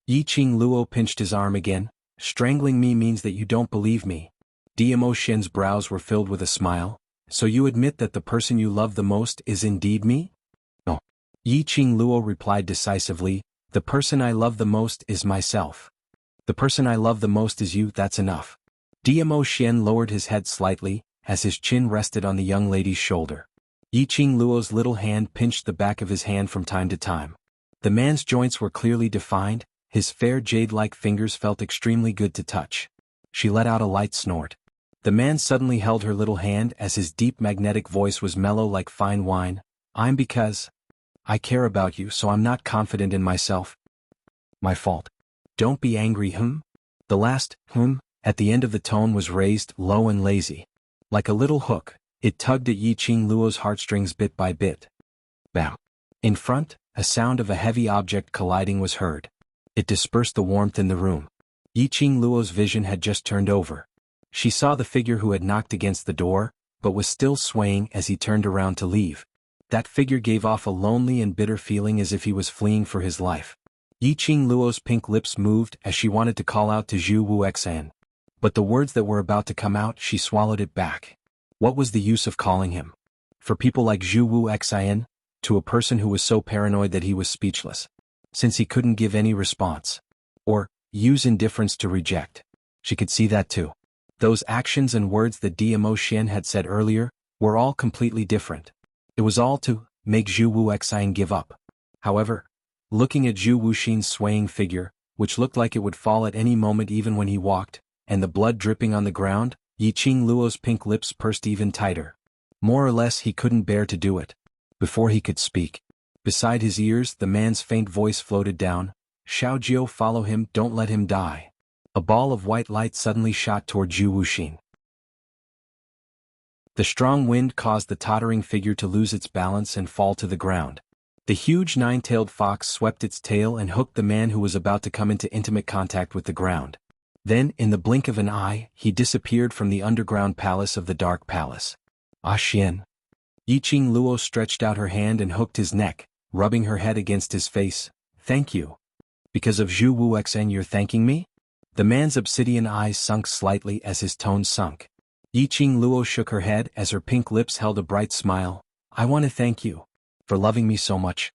S1: Yiqing Luo pinched his arm again. Strangling me means that you don't believe me. Dmo Xian's brows were filled with a smile. So you admit that the person you love the most is indeed me? No. Yiqing Luo replied decisively, the person I love the most is myself. The person I love the most is you, that's enough. Dmo Xian lowered his head slightly, as his chin rested on the young lady's shoulder. Yiqing Luo's little hand pinched the back of his hand from time to time. The man's joints were clearly defined, his fair jade-like fingers felt extremely good to touch. She let out a light snort. The man suddenly held her little hand as his deep magnetic voice was mellow like fine wine. I'm because I care about you, so I'm not confident in myself. My fault. Don't be angry, The last, at the end of the tone was raised, low and lazy. Like a little hook, it tugged at Yiqing Luo's heartstrings bit by bit. Bam. In front, a sound of a heavy object colliding was heard. It dispersed the warmth in the room. Yiqing Luo's vision had just turned over. She saw the figure who had knocked against the door, but was still swaying as he turned around to leave. That figure gave off a lonely and bitter feeling as if he was fleeing for his life. Yiqing Luo's pink lips moved as she wanted to call out to Zhu Wuxian. But the words that were about to come out, she swallowed it back. What was the use of calling him? For people like Zhu Wuxian, to a person who was so paranoid that he was speechless. Since he couldn't give any response. Or, use indifference to reject. She could see that too. Those actions and words that Dmo Xian had said earlier, were all completely different. It was all to make Zhu Wuxian give up. However, looking at Zhu Wuxin's swaying figure, which looked like it would fall at any moment even when he walked, and the blood dripping on the ground, Yiqing Luo's pink lips pursed even tighter. More or less he couldn't bear to do it. Before he could speak, beside his ears the man's faint voice floated down, Xiao Jiu, follow him, don't let him die. A ball of white light suddenly shot toward Zhu Wuxin. The strong wind caused the tottering figure to lose its balance and fall to the ground. The huge nine-tailed fox swept its tail and hooked the man who was about to come into intimate contact with the ground. Then, in the blink of an eye, he disappeared from the underground palace of the Dark Palace. Ah Xian. Yiqing Luo stretched out her hand and hooked his neck, rubbing her head against his face. Thank you. Because of Zhu Wuxian you're thanking me? The man's obsidian eyes sunk slightly as his tone sunk. Yiqing Luo shook her head as her pink lips held a bright smile. I want to thank you. For loving me so much.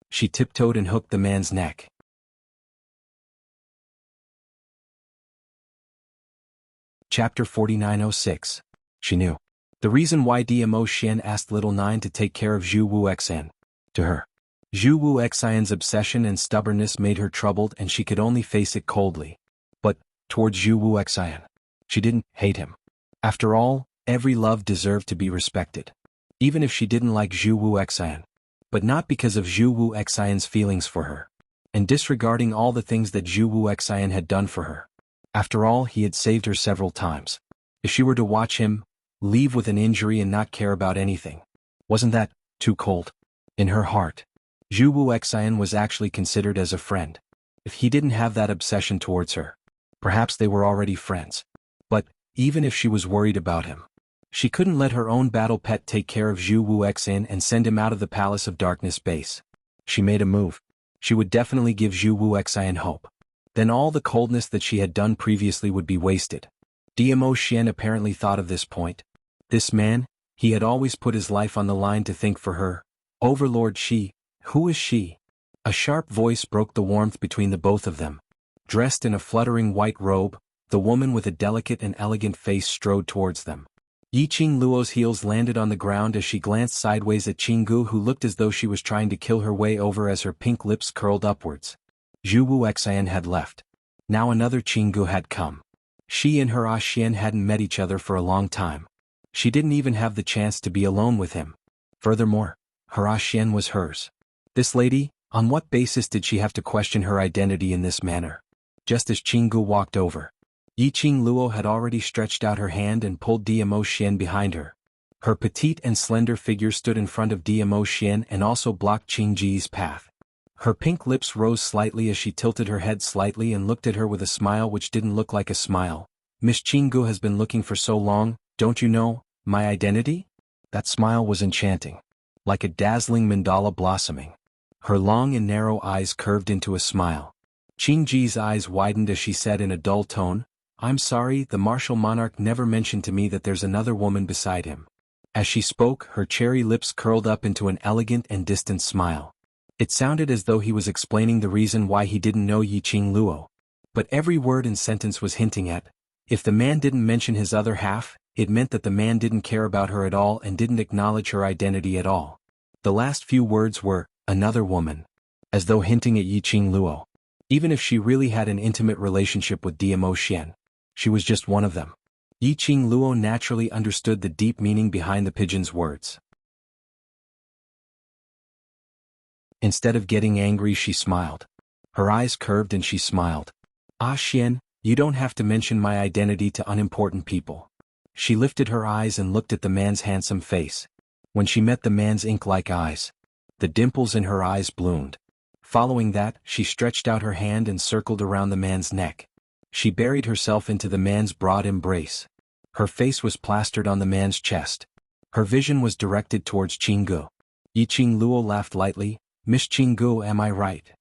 S1: She tiptoed and hooked the man's neck. Chapter 49:06. She knew. The reason why Dmo Xian asked Little Nine to take care of Zhu Wuxian. To her. Zhu Wuxian's obsession and stubbornness made her troubled and she could only face it coldly. But, towards Zhu Wuxian, she didn't hate him. After all, every love deserved to be respected. Even if she didn't like Zhu Wuxian. But not because of Zhu Wuxian's feelings for her. And disregarding all the things that Zhu Wuxian had done for her. After all, he had saved her several times. If she were to watch him leave with an injury and not care about anything, wasn't that too cold? In her heart, Zhu Wuxian was actually considered as a friend. If he didn't have that obsession towards her, perhaps they were already friends. But, even if she was worried about him, she couldn't let her own battle pet take care of Zhu Wuxian and send him out of the Palace of Darkness base. She made a move. She would definitely give Zhu Wuxian hope. Then all the coldness that she had done previously would be wasted. Diamo Xian apparently thought of this point. This man, he had always put his life on the line to think for her. Overlord Shi, who is she? A sharp voice broke the warmth between the both of them. Dressed in a fluttering white robe, the woman with a delicate and elegant face strode towards them. Yiqing Luo's heels landed on the ground as she glanced sideways at Qinggu, who looked as though she was trying to kill her way over as her pink lips curled upwards. Zhu Wuxian had left. Now another Qinggu had come. She and her Xian hadn't met each other for a long time. She didn't even have the chance to be alone with him. Furthermore, her Xian was hers. This lady, on what basis did she have to question her identity in this manner? Just as Qinggu walked over, Yiqing Luo had already stretched out her hand and pulled Diamo Xian behind her. Her petite and slender figure stood in front of Diamo Xian and also blocked Qingji's path. Her pink lips rose slightly as she tilted her head slightly and looked at her with a smile which didn't look like a smile. Miss Qinggu has been looking for so long, don't you know my identity? That smile was enchanting. Like a dazzling mandala blossoming. Her long and narrow eyes curved into a smile. Qingji's eyes widened as she said in a dull tone, I'm sorry, the martial monarch never mentioned to me that there's another woman beside him. As she spoke, her cherry lips curled up into an elegant and distant smile. It sounded as though he was explaining the reason why he didn't know Yiqing Luo. But every word and sentence was hinting at, if the man didn't mention his other half, it meant that the man didn't care about her at all and didn't acknowledge her identity at all. The last few words were, another woman. As though hinting at Yiqing Luo. Even if she really had an intimate relationship with Diamo Xian, she was just one of them. Yiqing Luo naturally understood the deep meaning behind the pigeon's words. Instead of getting angry, she smiled. Her eyes curved and she smiled. Ah Xian, you don't have to mention my identity to unimportant people. She lifted her eyes and looked at the man's handsome face. When she met the man's ink-like eyes, the dimples in her eyes bloomed. Following that, she stretched out her hand and circled around the man's neck. She buried herself into the man's broad embrace. Her face was plastered on the man's chest. Her vision was directed towards Qinggu. Yiqing Luo laughed lightly. Miss Qinggu, am I right?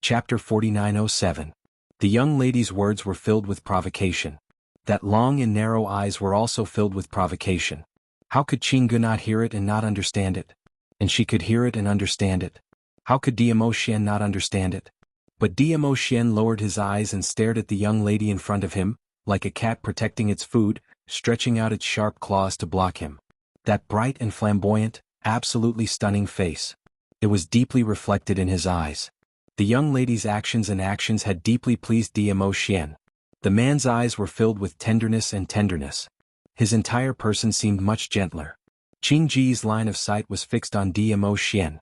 S1: Chapter 4907. The young lady's words were filled with provocation. That long and narrow eyes were also filled with provocation. How could Qinggu not hear it and not understand it? And she could hear it and understand it. How could Diamo Xian not understand it? But Diamo Xian lowered his eyes and stared at the young lady in front of him, like a cat protecting its food, stretching out its sharp claws to block him. That bright and flamboyant, absolutely stunning face. It was deeply reflected in his eyes. The young lady's actions had deeply pleased Diamo Xian. The man's eyes were filled with tenderness and tenderness. His entire person seemed much gentler. Qingji's line of sight was fixed on Diamo Xian,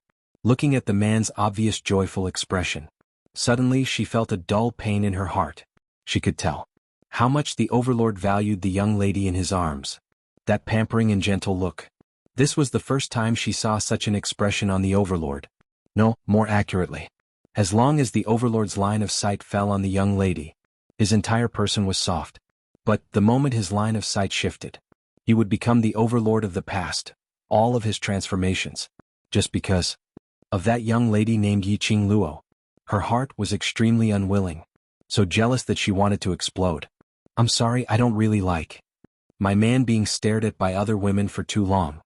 S1: looking at the man's obvious joyful expression. Suddenly she felt a dull pain in her heart. She could tell how much the overlord valued the young lady in his arms. That pampering and gentle look. This was the first time she saw such an expression on the overlord. No, more accurately. As long as the overlord's line of sight fell on the young lady, his entire person was soft. But the moment his line of sight shifted, he would become the overlord of the past, all of his transformations. Just because of that young lady named Yiqing Luo. Her heart was extremely unwilling, so jealous that she wanted to explode. I'm sorry, I don't really like my man being stared at by other women for too long.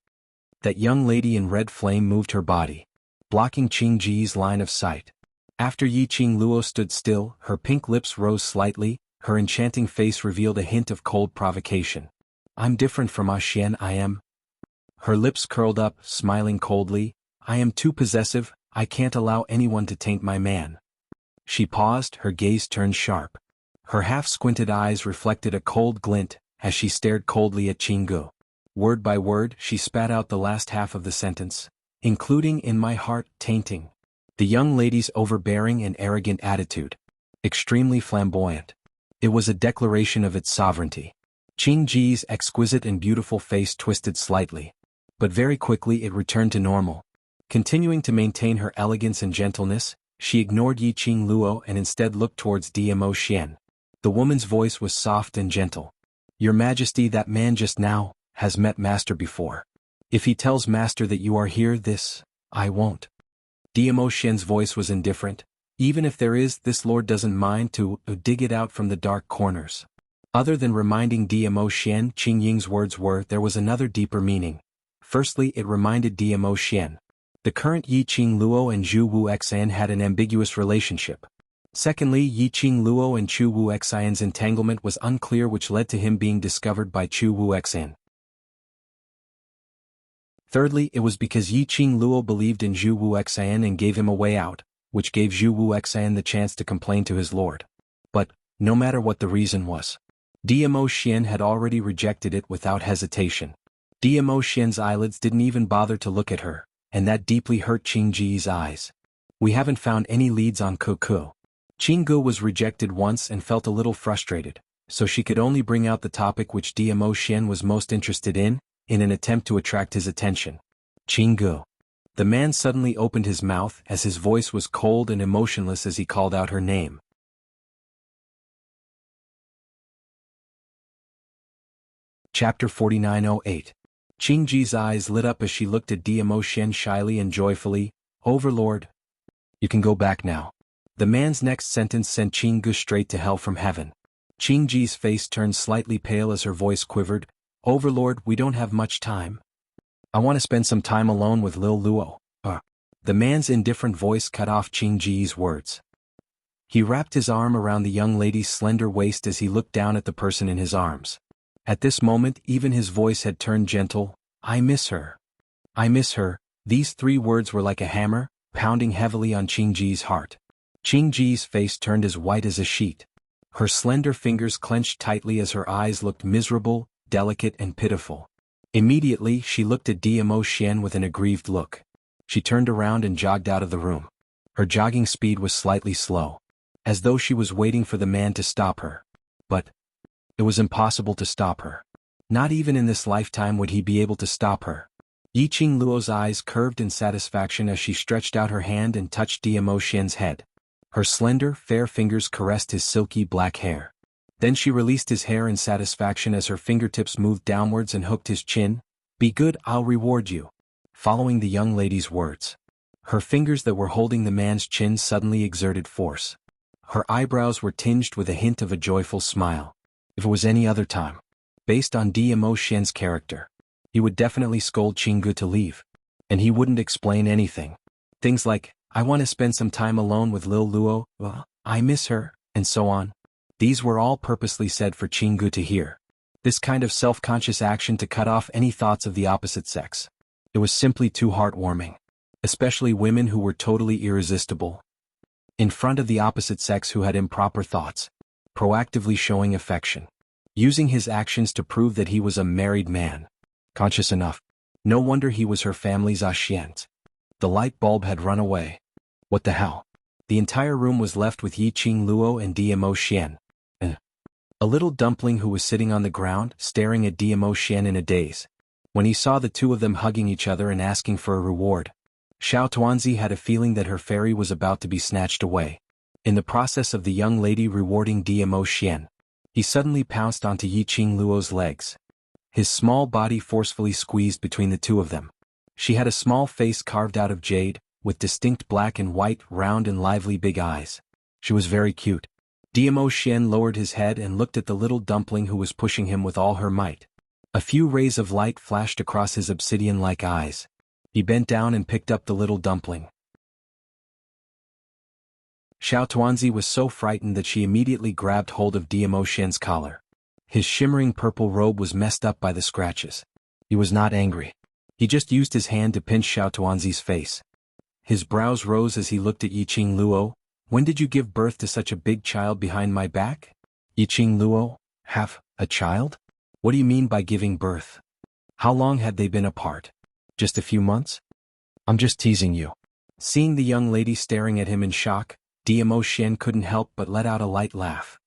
S1: That young lady in red flame moved her body, blocking Qingji's line of sight. After Yiqing Luo stood still, her pink lips rose slightly, her enchanting face revealed a hint of cold provocation. I'm different from Ah Xian, I am Her lips curled up, smiling coldly. I am too possessive, I can't allow anyone to taint my man. She paused, her gaze turned sharp. Her half-squinted eyes reflected a cold glint as she stared coldly at Chingu. Word by word, she spat out the last half of the sentence, including in my heart, tainting. The young lady's overbearing and arrogant attitude. Extremely flamboyant. It was a declaration of its sovereignty. Qingji's exquisite and beautiful face twisted slightly. But very quickly it returned to normal. Continuing to maintain her elegance and gentleness, she ignored Yi Qing Luo and instead looked towards Dmo Xian. The woman's voice was soft and gentle. Your Majesty, that man just now has met Master before. If he tells Master that you are here, I won't. Dmo Xian's voice was indifferent. Even if there is, this lord doesn't mind to dig it out from the dark corners. Other than reminding Dmo Xian, Qing Ying's words there was another deeper meaning. Firstly, it reminded Dmo Xian. The current Yi Qing Luo and Zhu Wuxian had an ambiguous relationship. Secondly, Yi Qing Luo and Chu Wuxian's entanglement was unclear, which led to him being discovered by Chu Wuxian. Thirdly, it was because Yi Qing Luo believed in Zhu Wuxian and gave him a way out, which gave Zhu Wuxian the chance to complain to his lord. But, no matter what the reason was, Dmo Xian had already rejected it without hesitation. Dmo Xian's eyelids didn't even bother to look at her, and that deeply hurt Qingji's eyes. We haven't found any leads on Kuku. Qinggu was rejected once and felt a little frustrated, so she could only bring out the topic which Dmo Xian was most interested in an attempt to attract his attention. Qinggu. The man suddenly opened his mouth as his voice was cold and emotionless as he called out her name. Chapter 4908. Qingji's eyes lit up as she looked at Dmo Xian shyly and joyfully. Overlord. You can go back now. The man's next sentence sent Qinggu straight to hell from heaven. Qingji's face turned slightly pale as her voice quivered. Overlord, we don't have much time. I want to spend some time alone with Lil Luo. The man's indifferent voice cut off Qingji's words. He wrapped his arm around the young lady's slender waist as he looked down at the person in his arms. At this moment, even his voice had turned gentle. I miss her. I miss her. These three words were like a hammer, pounding heavily on Qingji's heart. Qingji's face turned as white as a sheet. Her slender fingers clenched tightly as her eyes looked miserable, delicate and pitiful. Immediately, she looked at Dmo Xian with an aggrieved look. She turned around and jogged out of the room. Her jogging speed was slightly slow, as though she was waiting for the man to stop her. But it was impossible to stop her. Not even in this lifetime would he be able to stop her. Yi Qing Luo's eyes curved in satisfaction as she stretched out her hand and touched Dmo Xian's head. Her slender, fair fingers caressed his silky black hair. Then she released his hair in satisfaction as her fingertips moved downwards and hooked his chin. Be good, I'll reward you. Following the young lady's words, her fingers that were holding the man's chin suddenly exerted force. Her eyebrows were tinged with a hint of a joyful smile. If it was any other time, based on Dmo Xian's character, he would definitely scold Qinggu to leave. And he wouldn't explain anything. Things like, I want to spend some time alone with Lil Luo, I miss her, and so on. These were all purposely said for Qinggu to hear. This kind of self-conscious action to cut off any thoughts of the opposite sex. It was simply too heartwarming. Especially women who were totally irresistible. In front of the opposite sex who had improper thoughts. Proactively showing affection. Using his actions to prove that he was a married man. Conscious enough. No wonder he was her family's ascient. The light bulb had run away. What the hell? The entire room was left with Yi Qing Luo and Dmo Xian. A little dumpling who was sitting on the ground, staring at Dmo Xian in a daze. When he saw the two of them hugging each other and asking for a reward, Xiao Tuanzi had a feeling that her fairy was about to be snatched away. In the process of the young lady rewarding Dmo Xian, he suddenly pounced onto Yi Qing Luo's legs. His small body forcefully squeezed between the two of them. She had a small face carved out of jade, with distinct black and white, round and lively big eyes. She was very cute. Dmo Xian lowered his head and looked at the little dumpling who was pushing him with all her might. A few rays of light flashed across his obsidian-like eyes. He bent down and picked up the little dumpling. Xiao Tuanzi was so frightened that she immediately grabbed hold of Dmo Xian's collar. His shimmering purple robe was messed up by the scratches. He was not angry. He just used his hand to pinch Xiao Tuanzi's face. His brows rose as he looked at Yiqing Luo. When did you give birth to such a big child behind my back? Yiqing Luo, have a child? What do you mean by giving birth? How long had they been apart? Just a few months? I'm just teasing you. Seeing the young lady staring at him in shock, Dmo Xian couldn't help but let out a light laugh.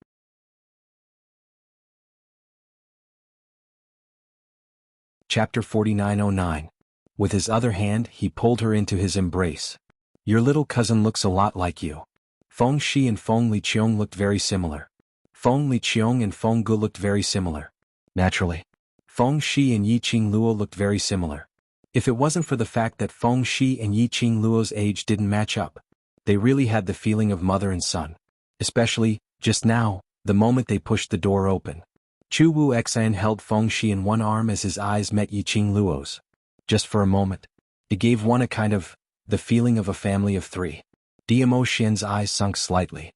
S1: Chapter 4909. With his other hand, he pulled her into his embrace. Your little cousin looks a lot like you. Feng Shi and Feng Liqiong looked very similar. Feng Liqiong and Feng Gu looked very similar. Naturally. Feng Shi and Yiqing Luo looked very similar. If it wasn't for the fact that Feng Shi and Yiqing Luo's age didn't match up, they really had the feeling of mother and son. Especially, just now, the moment they pushed the door open. Chu Wu Xan held Feng Shi in one arm as his eyes met Yiqing Luo's. Just for a moment. It gave one a kind of, the feeling of a family of three. Dmo Xian's eyes sunk slightly.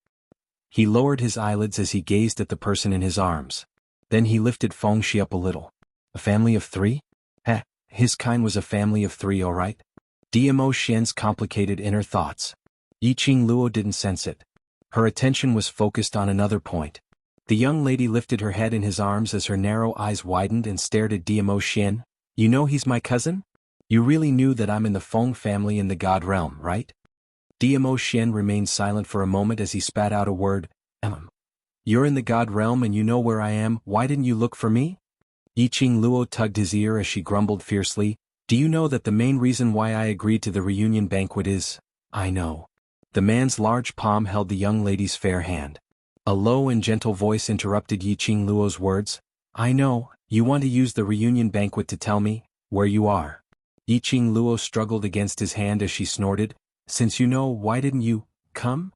S1: He lowered his eyelids as he gazed at the person in his arms. Then he lifted Feng Shi up a little. A family of three? Heh, his kind was a family of three, alright? Dmo Xian's complicated inner thoughts. Yiqing Luo didn't sense it. Her attention was focused on another point. The young lady lifted her head in his arms as her narrow eyes widened and stared at Dmo Xian. You know he's my cousin? You really knew that I'm in the Feng family in the God realm, right? Dmo Xian remained silent for a moment as he spat out a word. You're in the God realm and you know where I am, why didn't you look for me? Yiqing Luo tugged his ear as she grumbled fiercely. Do you know that the main reason why I agreed to the reunion banquet is? I know. The man's large palm held the young lady's fair hand. A low and gentle voice interrupted Yiqing Luo's words. I know, you want to use the reunion banquet to tell me where you are. Yiqing Luo struggled against his hand as she snorted. Since you know, why didn't you come?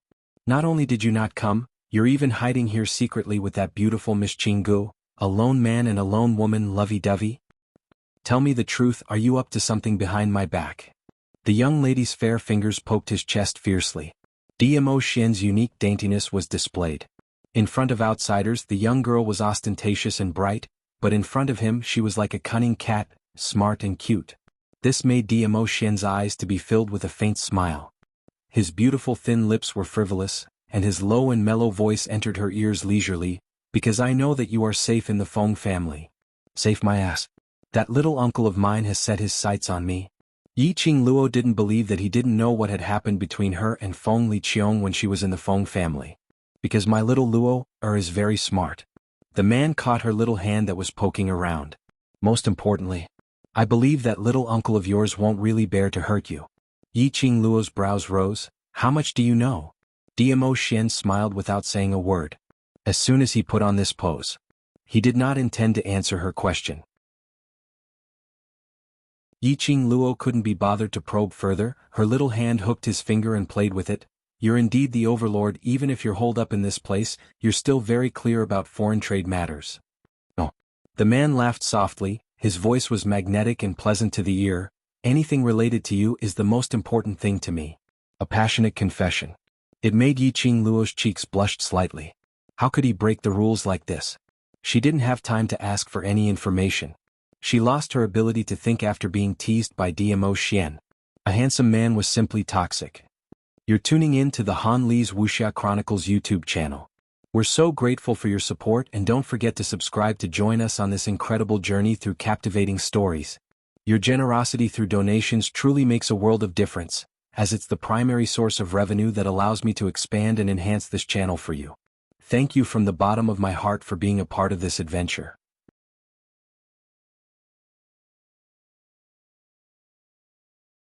S1: Not only did you not come, you're even hiding here secretly with that beautiful Miss Qinggu, a lone man and a lone woman lovey-dovey? Tell me the truth, are you up to something behind my back? The young lady's fair fingers poked his chest fiercely. Dmo Xian's unique daintiness was displayed. In front of outsiders, the young girl was ostentatious and bright, but in front of him she was like a cunning cat, smart and cute. This made Dmo Xian's eyes to be filled with a faint smile. His beautiful thin lips were frivolous, and his low and mellow voice entered her ears leisurely, because I know that you are safe in the Feng family. Safe my ass. That little uncle of mine has set his sights on me. Yiqing Luo didn't believe that he didn't know what had happened between her and Feng Liqiong when she was in the Feng family. Because my little Luo is very smart. The man caught her little hand that was poking around. Most importantly, I believe that little uncle of yours won't really bear to hurt you. Yiqing Luo's brows rose. How much do you know? Dmo Xian smiled without saying a word. As soon as he put on this pose, he did not intend to answer her question. Yiqing Luo couldn't be bothered to probe further. Her little hand hooked his finger and played with it. You're indeed the overlord. Even if you're holed up in this place, you're still very clear about foreign trade matters. Oh. The man laughed softly. His voice was magnetic and pleasant to the ear. Anything related to you is the most important thing to me. A passionate confession. It made Yiqing Luo's cheeks blush slightly. How could he break the rules like this? She didn't have time to ask for any information. She lost her ability to think after being teased by Dmo Xian. A handsome man was simply toxic. You're tuning in to the Han Li's Wuxia Chronicles YouTube channel. We're so grateful for your support and don't forget to subscribe to join us on this incredible journey through captivating stories. Your generosity through donations truly makes a world of difference, as it's the primary source of revenue that allows me to expand and enhance this channel for you. Thank you from the bottom of my heart for being a part of this adventure.